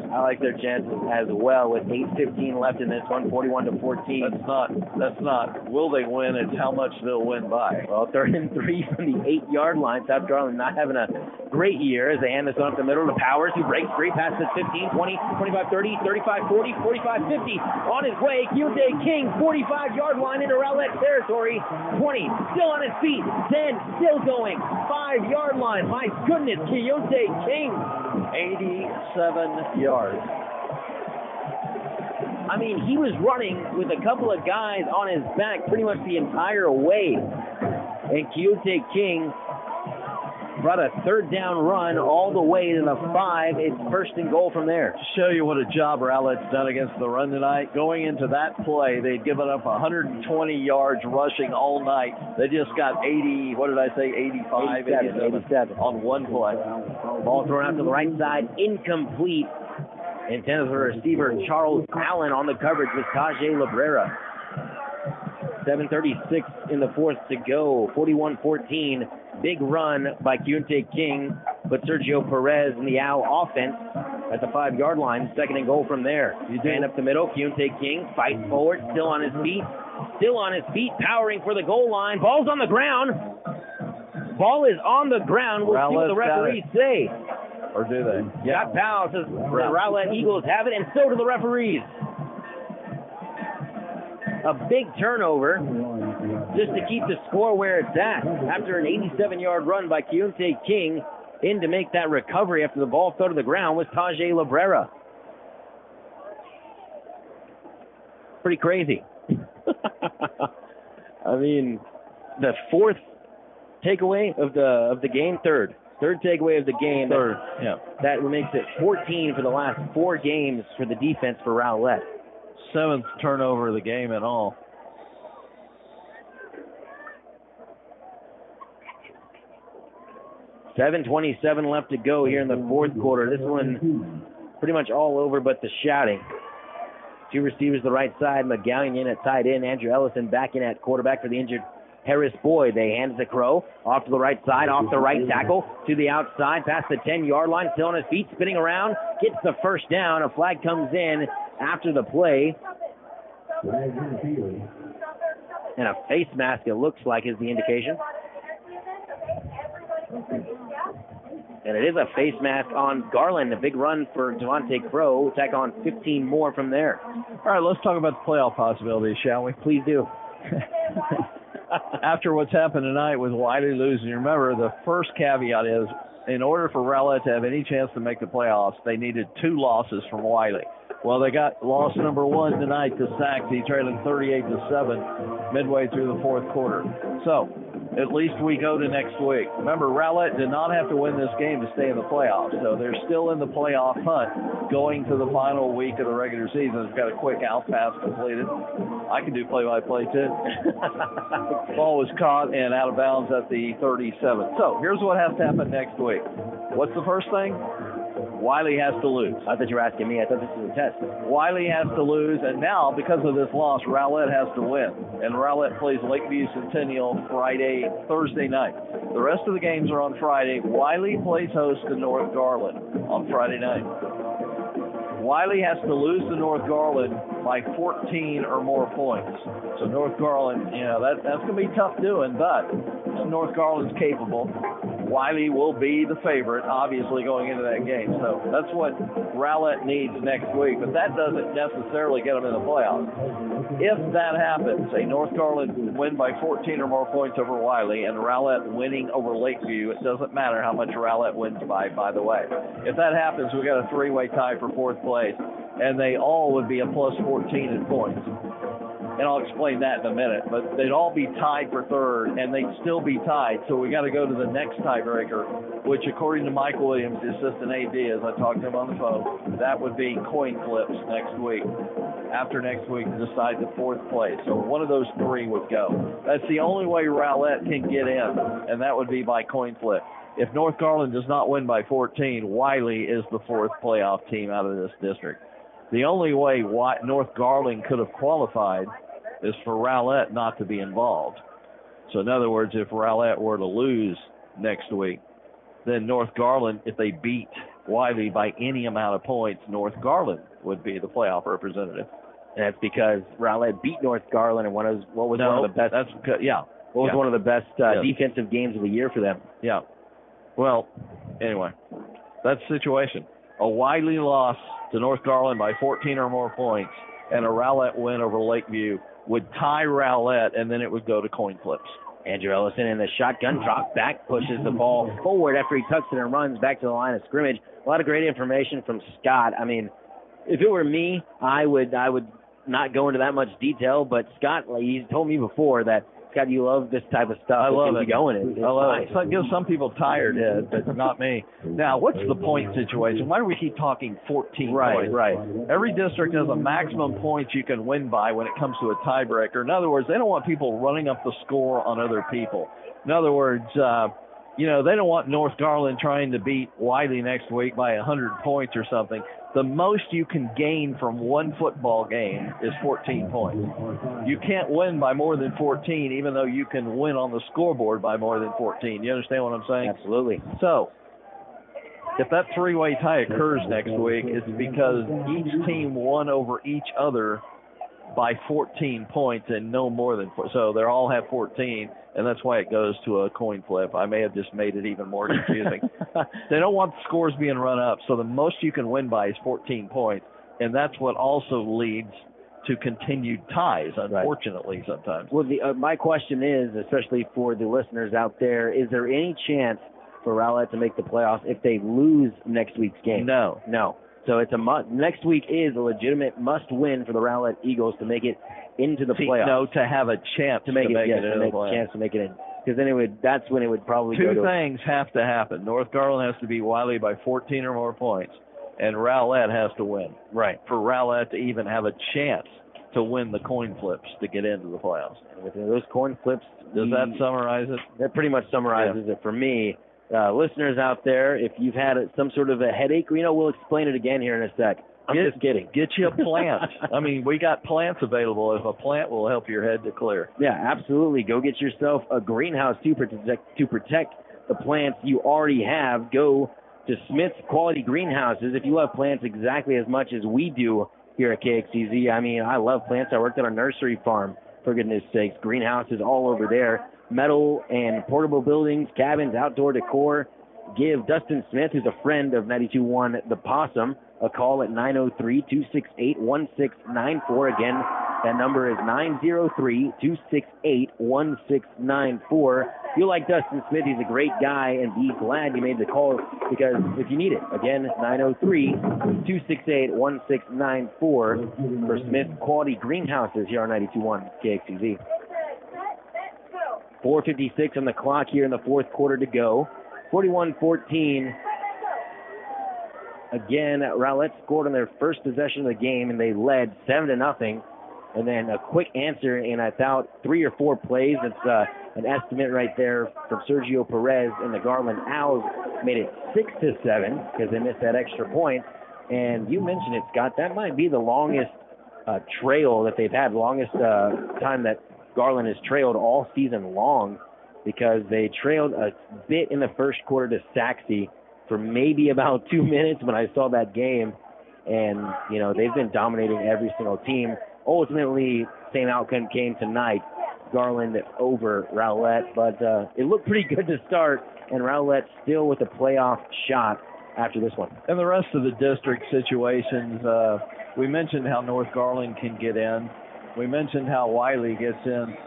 I like their chances as well with 8:15 left in this one, 41-14. That's not will they win, it's how much they'll win by. Well, 3rd and 3 from the 8-yard line. South Garland not having a great year as they hand this one up the middle to Powers, who breaks free, passes 15, 20, 25, 30, 35, 40, 45, 50. On his way, Kyuntae King, 45-yard line into Rowlett territory. 20, still on his feet. 10, still going. 5-yard line. My goodness, Kyuntae King. 87 yards. I mean, he was running with a couple of guys on his back pretty much the entire way. And Kyuntae King brought a 3rd down run all the way to the 5. It's 1st and goal from there. To show you what a job Rowlett's done against the run tonight, going into that play, they'd given up 120 yards rushing all night. They just got 85, 87 on one play. Ball thrown out to the right side, incomplete. Intended for receiver Charles Allen on the coverage with Tajay Labrera. 7:36 in the 4th to go. 41-14. Big run by Kyuntae King, but Sergio Perez in the Owl offense at the 5-yard line. 2nd and goal from there. Man up the middle. Kyuntae King fights forward, still on his feet, powering for the goal line. Ball's on the ground. Ball is on the ground. We'll see what the referees say. Or do they? Scott Powell says the Rowlett Eagles have it, and so do the referees. A big turnover just to keep the score where it's at. After an 87-yard run by Kyuntae King, in to make that recovery after the ball fell to the ground was Tajay Labrera. Pretty crazy. I mean, the 4th takeaway of the game, 3rd. Third takeaway of the game. Third, yeah. That makes it 14 for the last 4 games for the defense for Rowlett. 7th turnover of the game in all. $7:27 left to go here in the fourth quarter. This one pretty much all over but the shouting. 2 receivers to the right side. McGowan in at tight end. Andrew Ellison back in at quarterback for the injured Harris Boyd. They hand it to Crow. Off to the right side. Off the right tackle. To the outside. Past the 10-yard line. Still on his feet. Spinning around. Gets the first down. A flag comes in after the play. And a face mask, it looks like, is the indication. And it is a face mask on Garland. A big run for Devontae Crow. Tack on 15 more from there. All right, let's talk about the playoff possibilities, shall we? Please do. After what's happened tonight with Wiley losing, remember the first caveat is in order for Rowlett to have any chance to make the playoffs, they needed 2 losses from Wiley. Well, they got loss number 1 tonight to Saxey, trailing 38-7 midway through the fourth quarter. So at least we go to next week. Remember, Rowlett did not have to win this game to stay in the playoffs, so they're still in the playoff hunt going to the final week of the regular season. They've got a quick out pass completed. I can do play-by-play, too. Ball was caught and out of bounds at the 37. So here's what has to happen next week. What's the first thing? Wiley has to lose. I thought you were asking me. I thought this was a test. Wiley has to lose, and now, because of this loss, Rowlett has to win. And Rowlett plays Lakeview Centennial Thursday night. The rest of the games are on Friday. Wiley plays host to North Garland on Friday night. Wiley has to lose to North Garland by 14 or more points. So North Garland, that's going to be tough doing, but North Garland's capable. Wiley will be the favorite, obviously, going into that game. So that's what Rowlett needs next week, but that doesn't necessarily get them in the playoffs. If that happens, say North Garland win by 14 or more points over Wiley and Rowlett winning over Lakeview, it doesn't matter how much Rowlett wins by the way. If that happens, we got a 3-way tie for 4th place, and they all would be a plus 14 in points. And I'll explain that in a minute. But they'd all be tied for 3rd, and they'd still be tied. So we got to go to the next tiebreaker, which, according to Mike Williams, the assistant AD, as I talked to him on the phone, that would be coin flips next week. After next week to decide the 4th place. So one of those 3 would go. That's the only way Rowlett can get in, and that would be by coin flip. If North Garland does not win by 14, Wiley is the 4th playoff team out of this district. The only way North Garland could have qualified is for Rowlett not to be involved. So in other words, if Rowlett were to lose next week, then North Garland, if they beat Wiley by any amount of points, North Garland would be the playoff representative. And that's because Rowlett beat North Garland in one of the best. That's because, one of the best defensive games of the year for them. Yeah. Well, anyway, that's the situation. A Wiley loss to North Garland by 14 or more points and a Rowlett win over Lakeview would tie Rowlett, and then it would go to coin flips. Andrew Ellison in the shotgun, drop back, pushes the ball forward after he tucks it and runs back to the line of scrimmage. A lot of great information from Scott. I mean, if it were me, I would not go into that much detail, but Scott, he's told me before that, Scott, you love this type of stuff. I love it. I love it. It gives some people tired heads, but not me. Now, what's the point situation? Why do we keep talking 14 points? Right. Every district has a maximum points you can win by when it comes to a tiebreaker. In other words, they don't want people running up the score on other people. In other words, they don't want North Garland trying to beat Wiley next week by 100 points or something. The most you can gain from one football game is 14 points. You can't win by more than 14, even though you can win on the scoreboard by more than 14. You understand what I'm saying? Absolutely. So, if that 3-way tie occurs next week, it's because each team won over each other by 14 points and no more than 4. So they all have 14, and that's why it goes to a coin flip. I may have just made it even more confusing. They don't want the scores being run up, so the most you can win by is 14 points, and that's what also leads to continued ties, unfortunately, sometimes. Well, my question is, especially for the listeners out there, is there any chance for Rowlett to make the playoffs if they lose next week's game? No. So it's next week is a legitimate must-win for the Rowlett Eagles to make it into the playoffs. No, to have a chance to make it into the playoffs. Chance to make it in. because then that's when it would probably go to. Two things have to happen. North Garland has to beat Wiley by 14 or more points, and Rowlett has to win. Right. For Rowlett to even have a chance to win the coin flips to get into the playoffs. And with those coin flips, does that summarize it? That pretty much summarizes it for me. Listeners out there, if you've had some sort of a headache, we'll explain it again here in a sec. I'm just kidding. Get you a plant. I mean, we got plants available. If a plant will help your head to clear. Yeah, absolutely. Go get yourself a greenhouse to protect the plants you already have. Go to Smith's Quality Greenhouses. If you love plants exactly as much as we do here at KXEZ, I mean, I love plants. I worked on a nursery farm, for goodness sakes. Greenhouses all over there. Metal and portable buildings, cabins, outdoor decor. Give Dustin Smith, who's a friend of 92.1 The Possum, a call at 903-268-1694. Again, that number is 903-268-1694. You'll like Dustin Smith. He's a great guy, and be glad you made the call because if you need it, again, 903-268-1694 for Smith Quality Greenhouses here on 92.1 KXEZ. 4:56 on the clock here in the fourth quarter to go. 41-14. Again, Rowlett scored on their first possession of the game, and they led 7-0. And then a quick answer in about 3 or 4 plays. It's an estimate right there from Sergio Perez, and the Garland Owls made it 6-7 because they missed that extra point. And you mentioned it, Scott. That might be the longest trail that they've had, longest time that Garland has trailed all season long, because they trailed a bit in the first quarter to Saxe for maybe about 2 minutes when I saw that game. And, they've been dominating every single team. Ultimately, same outcome came tonight. Garland over Rowlett, but it looked pretty good to start, and Rowlett still with a playoff shot after this one. And the rest of the district situations, we mentioned how North Garland can get in. We mentioned how Wiley gets in.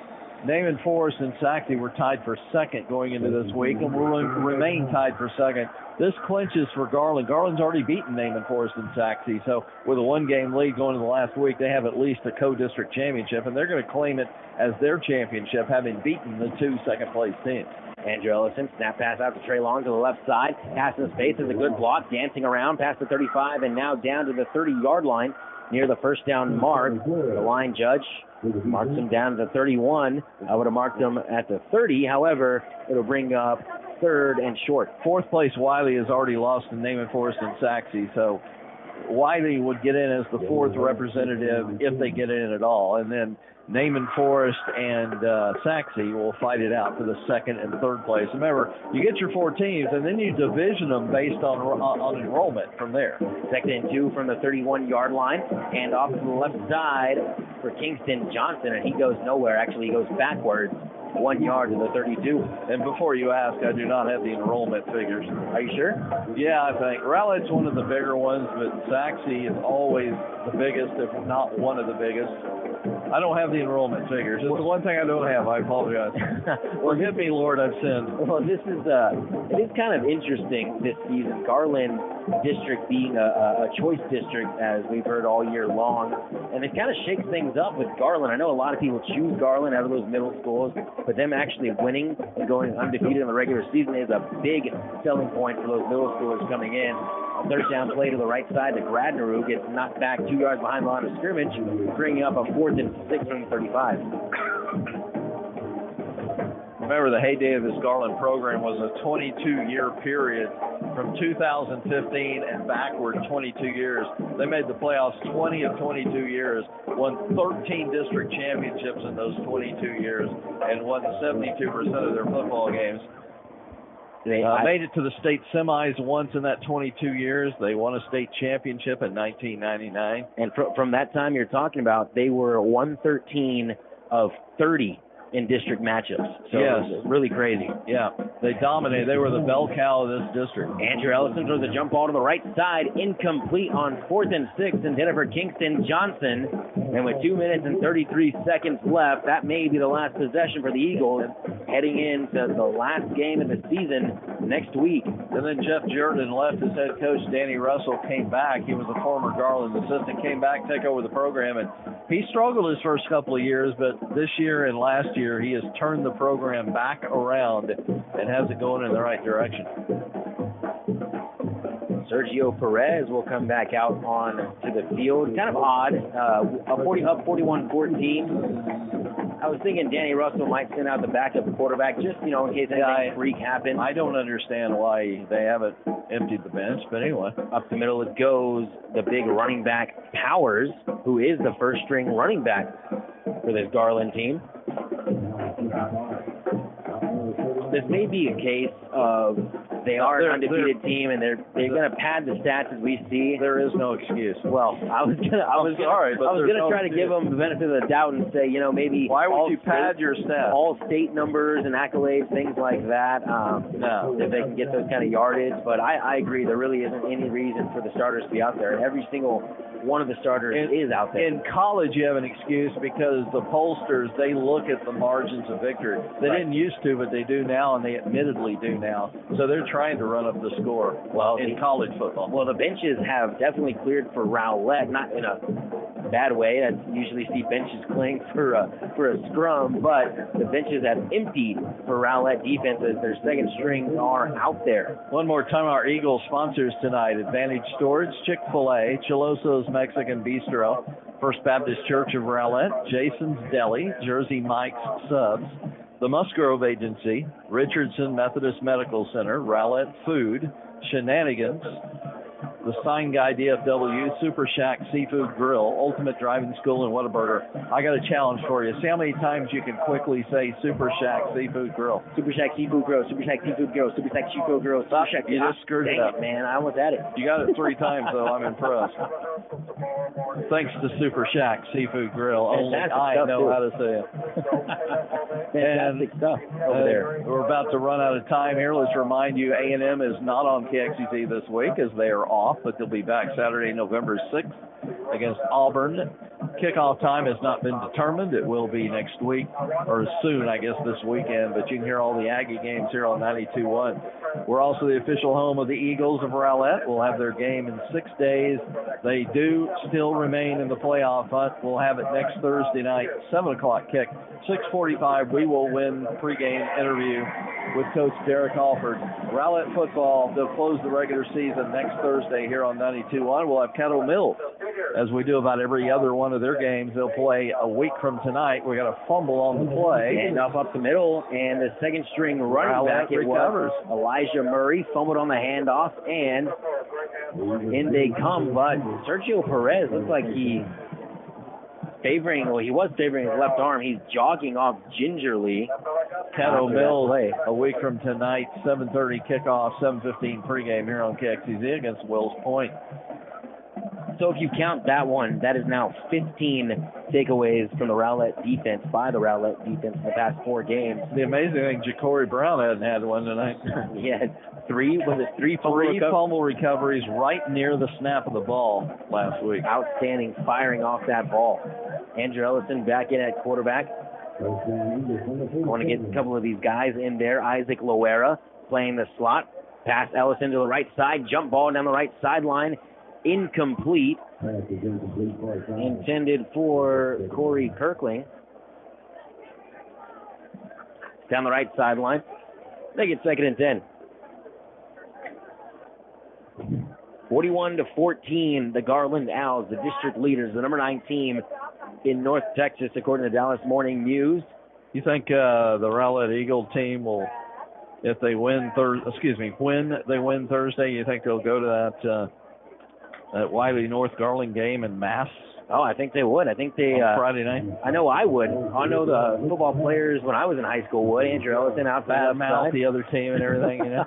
Naaman Forest and Saxe were tied for second going into this week and will remain tied for second. This clinches for Garland. Garland's already beaten Naaman Forest and Saxe, so with a 1-game lead going into the last week, they have at least a co-district championship, and they're going to claim it as their championship, having beaten the 2 second-place teams. Andrew Ellison, snap pass out to Trey Long to the left side. Pass in space is a good block, dancing around past the 35 and now down to the 30-yard line near the first down mark. The line judge marks him down to the 31. I would have marked him at the 30. However, it'll bring up third and short. Fourth place Wiley has already lost to Naaman Forest and Saxe, so Wiley would get in as the fourth representative if they get in at all, and then Naaman Forest and Saxe will fight it out for the second and third place. Remember, you get your 4 teams, and then you division them based on enrollment from there. Second and 2 from the 31-yard line, and off to the left side for Kingston Johnson, and he goes nowhere. Actually, he goes backwards 1 yard to the 32. And before you ask, I do not have the enrollment figures. Are you sure? Yeah, I think. Rowlett's one of the bigger ones, but Saxe is always the biggest, if not one of the biggest. I don't have the enrollment figures. It's the one thing I don't have. I apologize. Forgive me, Lord, I've sinned. Well, it is kind of interesting this season. Garland district being a choice district, as we've heard all year long, and it kind of shakes things up with Garland. I know a lot of people choose Garland out of those middle schools, but them actually winning and going undefeated in the regular season is a big selling point for those middle schoolers coming in. A third down play to the right side to Gradner, who gets knocked back 2 yards behind the line of scrimmage, bringing up a 4th and 6 from 35. Remember, the heyday of this Garland program was a 22-year period from 2015 and backward 22 years. They made the playoffs 20 of 22 years, won 13 district championships in those 22 years, and won 72% of their football games. They made it to the state semis once in that 22 years. They won a state championship in 1999. And from that time you're talking about, they were 113 of 30 in district matchups. So yes. It was really crazy. Yeah, they dominated. They were the bell cow of this district. Andrew Ellison throws a jump ball to the right side, incomplete on 4th and 6, intended for Kingston Johnson. And with 2 minutes and 33 seconds left, that may be the last possession for the Eagles, heading into the last game of the season next week. And then Jeff Jordan left. His head coach, Danny Russell, came back. He was a former Garland assistant, came back, take over the program, and He struggled his first couple of years, but this year and last year he has turned the program back around and has it going in the right direction. Sergio Perez will come back out on to the field. Kind of odd, up 41-14. I was thinking Danny Russell might send out the backup quarterback just, in case anything freak happens. I don't understand why they haven't emptied the bench, but anyway. Up the middle it goes, the big running back Powers, who is the first string running back for this Garland team. This may be a case of they are an undefeated team, and they're going to pad the stats as we see. There is no excuse. Well, I was gonna try to give them the benefit of the doubt and say, maybe why would you pad your stats? All state numbers and accolades, things like that. No, if they can get those kind of yardage. But I agree, there really isn't any reason for the starters to be out there. Every single one of the starters is out there. In college, you have an excuse because the pollsters, they look at the margins of victory. They didn't used to, but they do now, and they admittedly do now. So they're trying to run up the score in college football. Well, the benches have definitely cleared for Rowlett, not in a bad way. I usually see benches clearing for a scrum, but the benches have emptied for Rowlett defenses. Their second strings are out there. One more time, our Eagles sponsors tonight: Advantage Storage, Chick-fil-A, Chiloso's Mexican Bistro, First Baptist Church of Rowlett, Jason's Deli, Jersey Mike's Subs, the Musgrove Agency, Richardson Methodist Medical Center, Rowlett Food, Shenanigans, the Sign Guy DFW, Super Shack Seafood Grill, Ultimate Driving School, and Whataburger. I got a challenge for you. See how many times you can quickly say Super Shack Seafood Grill. Super Shack Seafood Grill, Super Shack Seafood Grill, Super Shack Seafood Grill, Super Shack. You just screwed it up, man. I almost had it. You got it 3 times, though. I'm impressed. Thanks to Super Shack Seafood Grill. Only I know how to say it. Fantastic stuff over there. We're about to run out of time here. Let's remind you, A&M is not on KXEZ this week as they are off, but they'll be back Saturday, November 6th against Auburn. Kickoff time has not been determined. It will be next week, or soon, I guess, this weekend. But you can hear all the Aggie games here on 92.1. We're also the official home of the Eagles of Rowlett. We'll have their game in 6 days. They do still remain in the playoff hunt. We'll have it next Thursday night, 7 o'clock kick. 6:45, we will win pregame interview with Coach Derek Alford. Rowlett football, they'll close the regular season next Thursday here on 92.1. We'll have Caddo Mills, as we do about every other one of their games. They'll play a week from tonight. We got a fumble on the play. And up the middle, and the second string running back, it was Elijah Murray, fumbled on the handoff, and in they come. But Sergio Perez looks like he was favoring his left arm. He's jogging off gingerly. Caddo Mills, a week from tonight, 7:30 kickoff, 7:15 pregame here on KXEZ against Wells Point. So if you count that one, that is now 15 takeaways from the Rowlett defense, by the Rowlett defense in the past 4 games. The amazing thing, Ja'Cory Brown hadn't had one tonight. He had 3 fumble recoveries right near the snap of the ball last week. Outstanding firing off that ball. Andrew Ellison back in at quarterback. I want to get a couple of these guys in there. Isaac Loera playing the slot. Pass Ellison to the right side. Jump ball down the right sideline. Incomplete. Intended for Corey Kirkling. Down the right sideline. They get 2nd and 10. 41-14, the Garland Owls, the district leaders, the number 9 team in North Texas, according to Dallas Morning News. You think the Rowlett Eagle team will, if they win when they win Thursday, you think they'll go to that Wiley North Garland game in mass? Oh, I think they would. I think they Friday night. I know I would. I know the football players when I was in high school would. Andrew Ellison out the other team and everything, you know.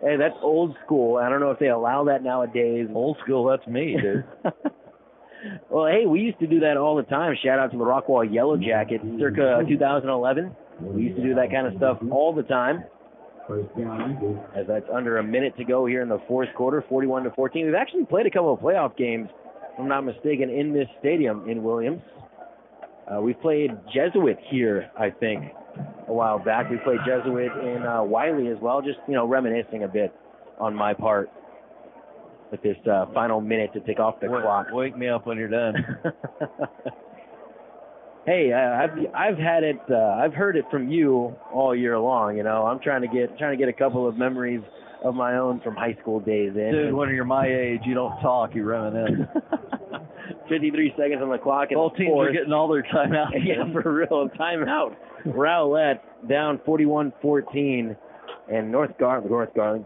Hey, that's old school. I don't know if they allow that nowadays. Old school, that's me, dude. Well, hey, we used to do that all the time. Shout out to the Rockwall Yellow Jackets, circa 2011. We used to do that kind of stuff all the time. As that's under a minute to go here in the 4th quarter, 41-14. We've actually played a couple of playoff games, if I'm not mistaken, in this stadium in Williams. We played Jesuit here, I think, a while back. We played Jesuit in Wiley as well, just, reminiscing a bit on my part with this final minute to take off the clock. Wake me up when you're done. Hey, I've had it. I've heard it from you all year long. You know, I'm trying to get a couple of memories of my own from high school days. Dude, when you're my age, you don't talk, you reminisce. 53 seconds on the clock. Both teams are getting all their timeouts. Yeah, for real. Timeout. Rowlett down 41-14, and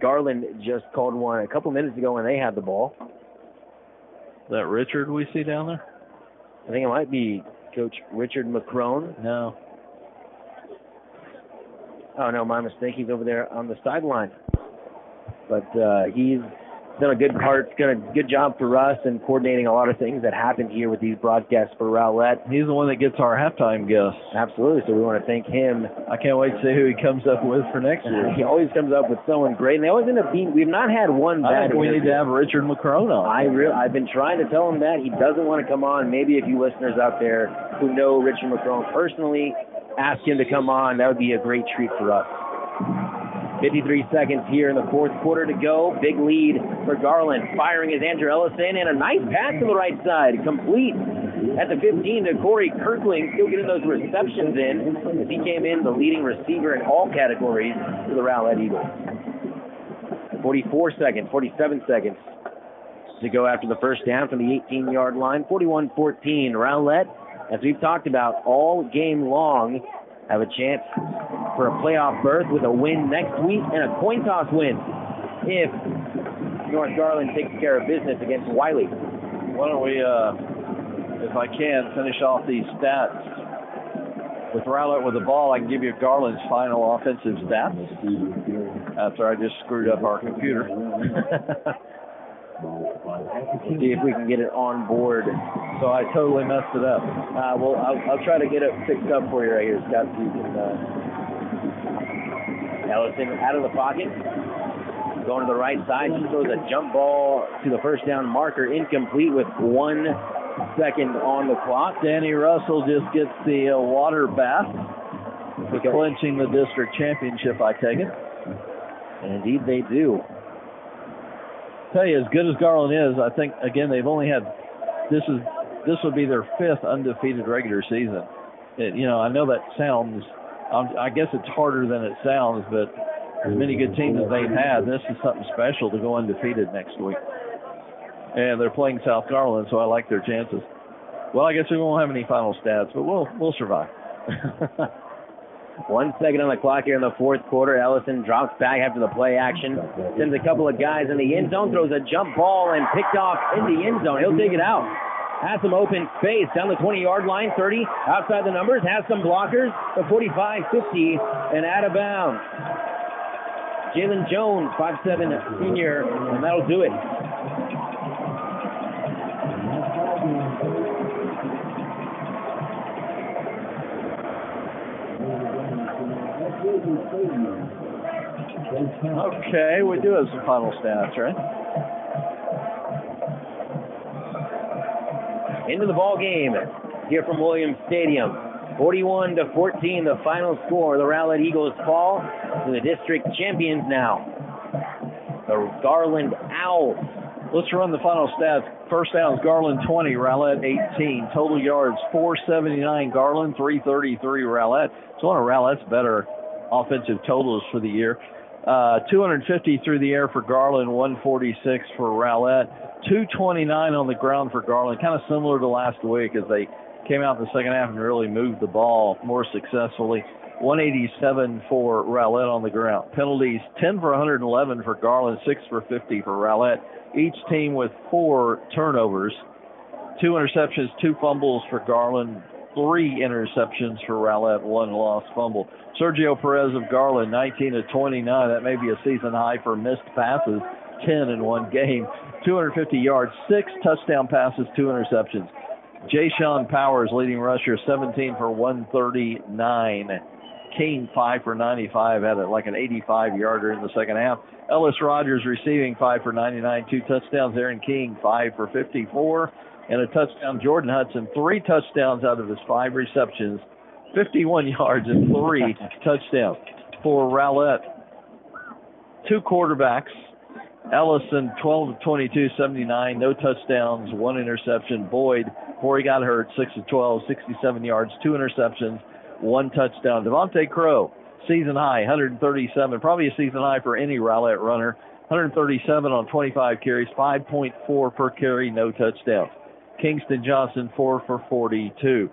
Garland just called one a couple minutes ago when they had the ball. Is that Richard we see down there? I think it might be Coach Richard McCrone. No. Oh, no, my mistake. He's over there on the sideline. But he's done a good job for us in coordinating a lot of things that happened here with these broadcasts for Rowlett. He's the one that gets our halftime guest. Absolutely, so we want to thank him. I can't wait to see who he comes up with for next year. He always comes up with someone great, and they always end up being, we've not had one bad. I think we need to have Richard McCrone on. I've been trying to tell him that. He doesn't want to come on. Maybe if you listeners out there who know Richard McCrone personally, ask him to come on. That would be a great treat for us. 53 seconds here in the fourth quarter to go. Big lead for Garland. Firing is Andrew Ellison, and a nice pass to the right side. Complete at the 15 to Corey Kirkling. Still getting those receptions in as he came in the leading receiver in all categories for the Rowlett Eagles. 47 seconds to go after the first down from the 18-yard line. 41-14. Rowlett, as we've talked about all game long, have a chance for a playoff berth with a win next week and a coin toss win if North Garland takes care of business against Wiley. Why don't we, if I can, finish off these stats. With Rowlett with the ball, I can give you Garland's final offensive stats after I just screwed up our computer. See if we can get it on board. So I totally messed it up. Well, I'll try to get it fixed up for you right here, Scott. So you can, Ellison out of the pocket, going to the right side. She throws a jump ball to the first down marker, incomplete with 1 second on the clock. Danny Russell just gets the water bath for clinching the district championship, I take it. And indeed they do. Tell you, as good as Garland is, I think, again, they've only had, this would be their 5th undefeated regular season. I know that sounds, I guess it's harder than it sounds, but as many good teams as they've had, this is something special to go undefeated next week. And they're playing South Garland, so I like their chances. Well, I guess we won't have any final stats, but we'll survive. 1 second on the clock here in the fourth quarter. Ellison drops back after the play action. Sends a couple of guys in the end zone. Throws a jump ball and picked off in the end zone. He'll take it out. Has some open space down the 20-yard line. 30 outside the numbers. Has some blockers. The 45, 50, and out of bounds. Jalen Jones, 5'7" senior, and that'll do it. Okay, we do have some final stats, right? Into the ball game here from Williams Stadium. 41-14, the final score. The Rowlett Eagles fall to the district champions now, the Garland Owls. Let's run the final stats. First down is Garland 20, Rowlett 18. Total yards 479 Garland, 333 Rowlett. It's one of Rowlett's better offensive totals for the year. 250 through the air for Garland, 146 for Rowlett. 229 on the ground for Garland, kind of similar to last week as they came out in the second half and really moved the ball more successfully. 187 for Rowlett on the ground. Penalties, 10 for 111 for Garland, 6 for 50 for Rowlett. Each team with 4 turnovers. 2 interceptions, 2 fumbles for Garland, 3 interceptions for Rowlett, 1 lost fumble. Sergio Perez of Garland, 19-29. That may be a season high for missed passes, 10 in one game. 250 yards, 6 touchdown passes, 2 interceptions. Jay-Sean Powers, leading rusher, 17 for 139. King, 5 for 95, had like an 85-yarder in the second half. Ellis Rogers receiving, 5 for 99, 2 touchdowns. Aaron King, 5 for 54, and a touchdown. Jordan Hudson, 3 touchdowns out of his 5 receptions, 51 yards and 3 touchdowns. For Rowlett, 2 quarterbacks Ellison, 12 of 22, 79, no touchdowns, 1 interception. Boyd, before he got hurt, 6 of 12, 67 yards, 2 interceptions, 1 touchdown. Devontae Crow, season high, 137, probably a season high for any Rowlett runner. 137 on 25 carries, 5.4 per carry, no touchdowns. Kingston Johnson, 4 for 42.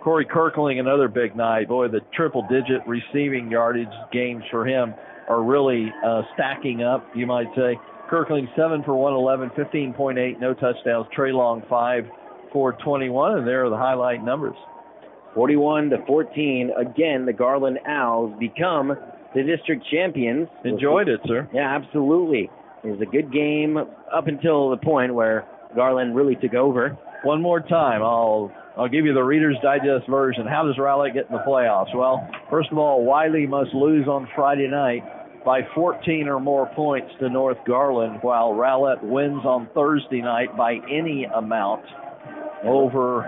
Corey Kirkling, another big night. Boy, the triple-digit receiving yardage games for him are really stacking up, you might say. Kirkling, 7 for 111, 15.8, no touchdowns. Trey Long, 5 for 21, and there are the highlight numbers. 41-14. Again, the Garland Owls become the district champions. Enjoyed it, sir. Yeah, absolutely. It was a good game up until the point where Garland really took over. One more time, I'll give you the Reader's Digest version. How does Rowlett get in the playoffs? Well, first of all, Wiley must lose on Friday night by 14 or more points to North Garland, while Rowlett wins on Thursday night by any amount over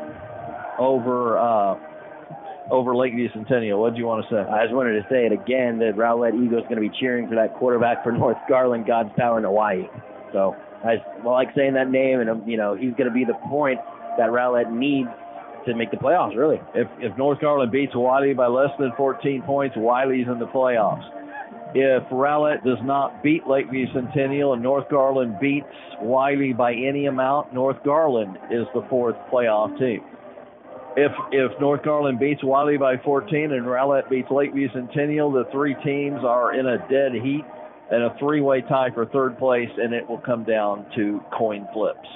Lakeview Centennial. What do you want to say? I just wanted to say it again, that Rowlett Eagles going to be cheering for that quarterback for North Garland, God's Power in Hawaii. So I like saying that name, and he's going to be the point that Rowlett needs to make the playoffs, really. If North Garland beats Wiley by less than 14 points, Wiley's in the playoffs. If Rowlett does not beat Lakeview Centennial and North Garland beats Wiley by any amount, North Garland is the 4th playoff team. If North Garland beats Wiley by 14 and Rowlett beats Lakeview Centennial, the 3 teams are in a dead heat and a 3-way tie for 3rd place, and it will come down to coin flips.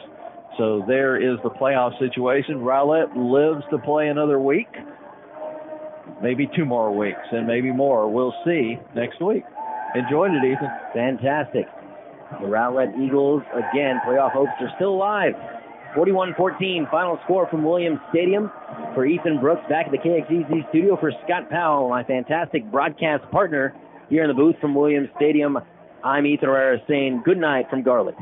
So there is the playoff situation. Rowlett lives to play another week, maybe 2 more weeks, and maybe more. We'll see next week. Enjoyed it, Ethan. Fantastic. The Rowlett Eagles, again, playoff hopes are still alive. 41-14, final score from Williams Stadium. For Ethan Brooks, back at the KXEZ studio for Scott Powell, my fantastic broadcast partner here in the booth from Williams Stadium. I'm Ethan Herrera saying good night from Garland.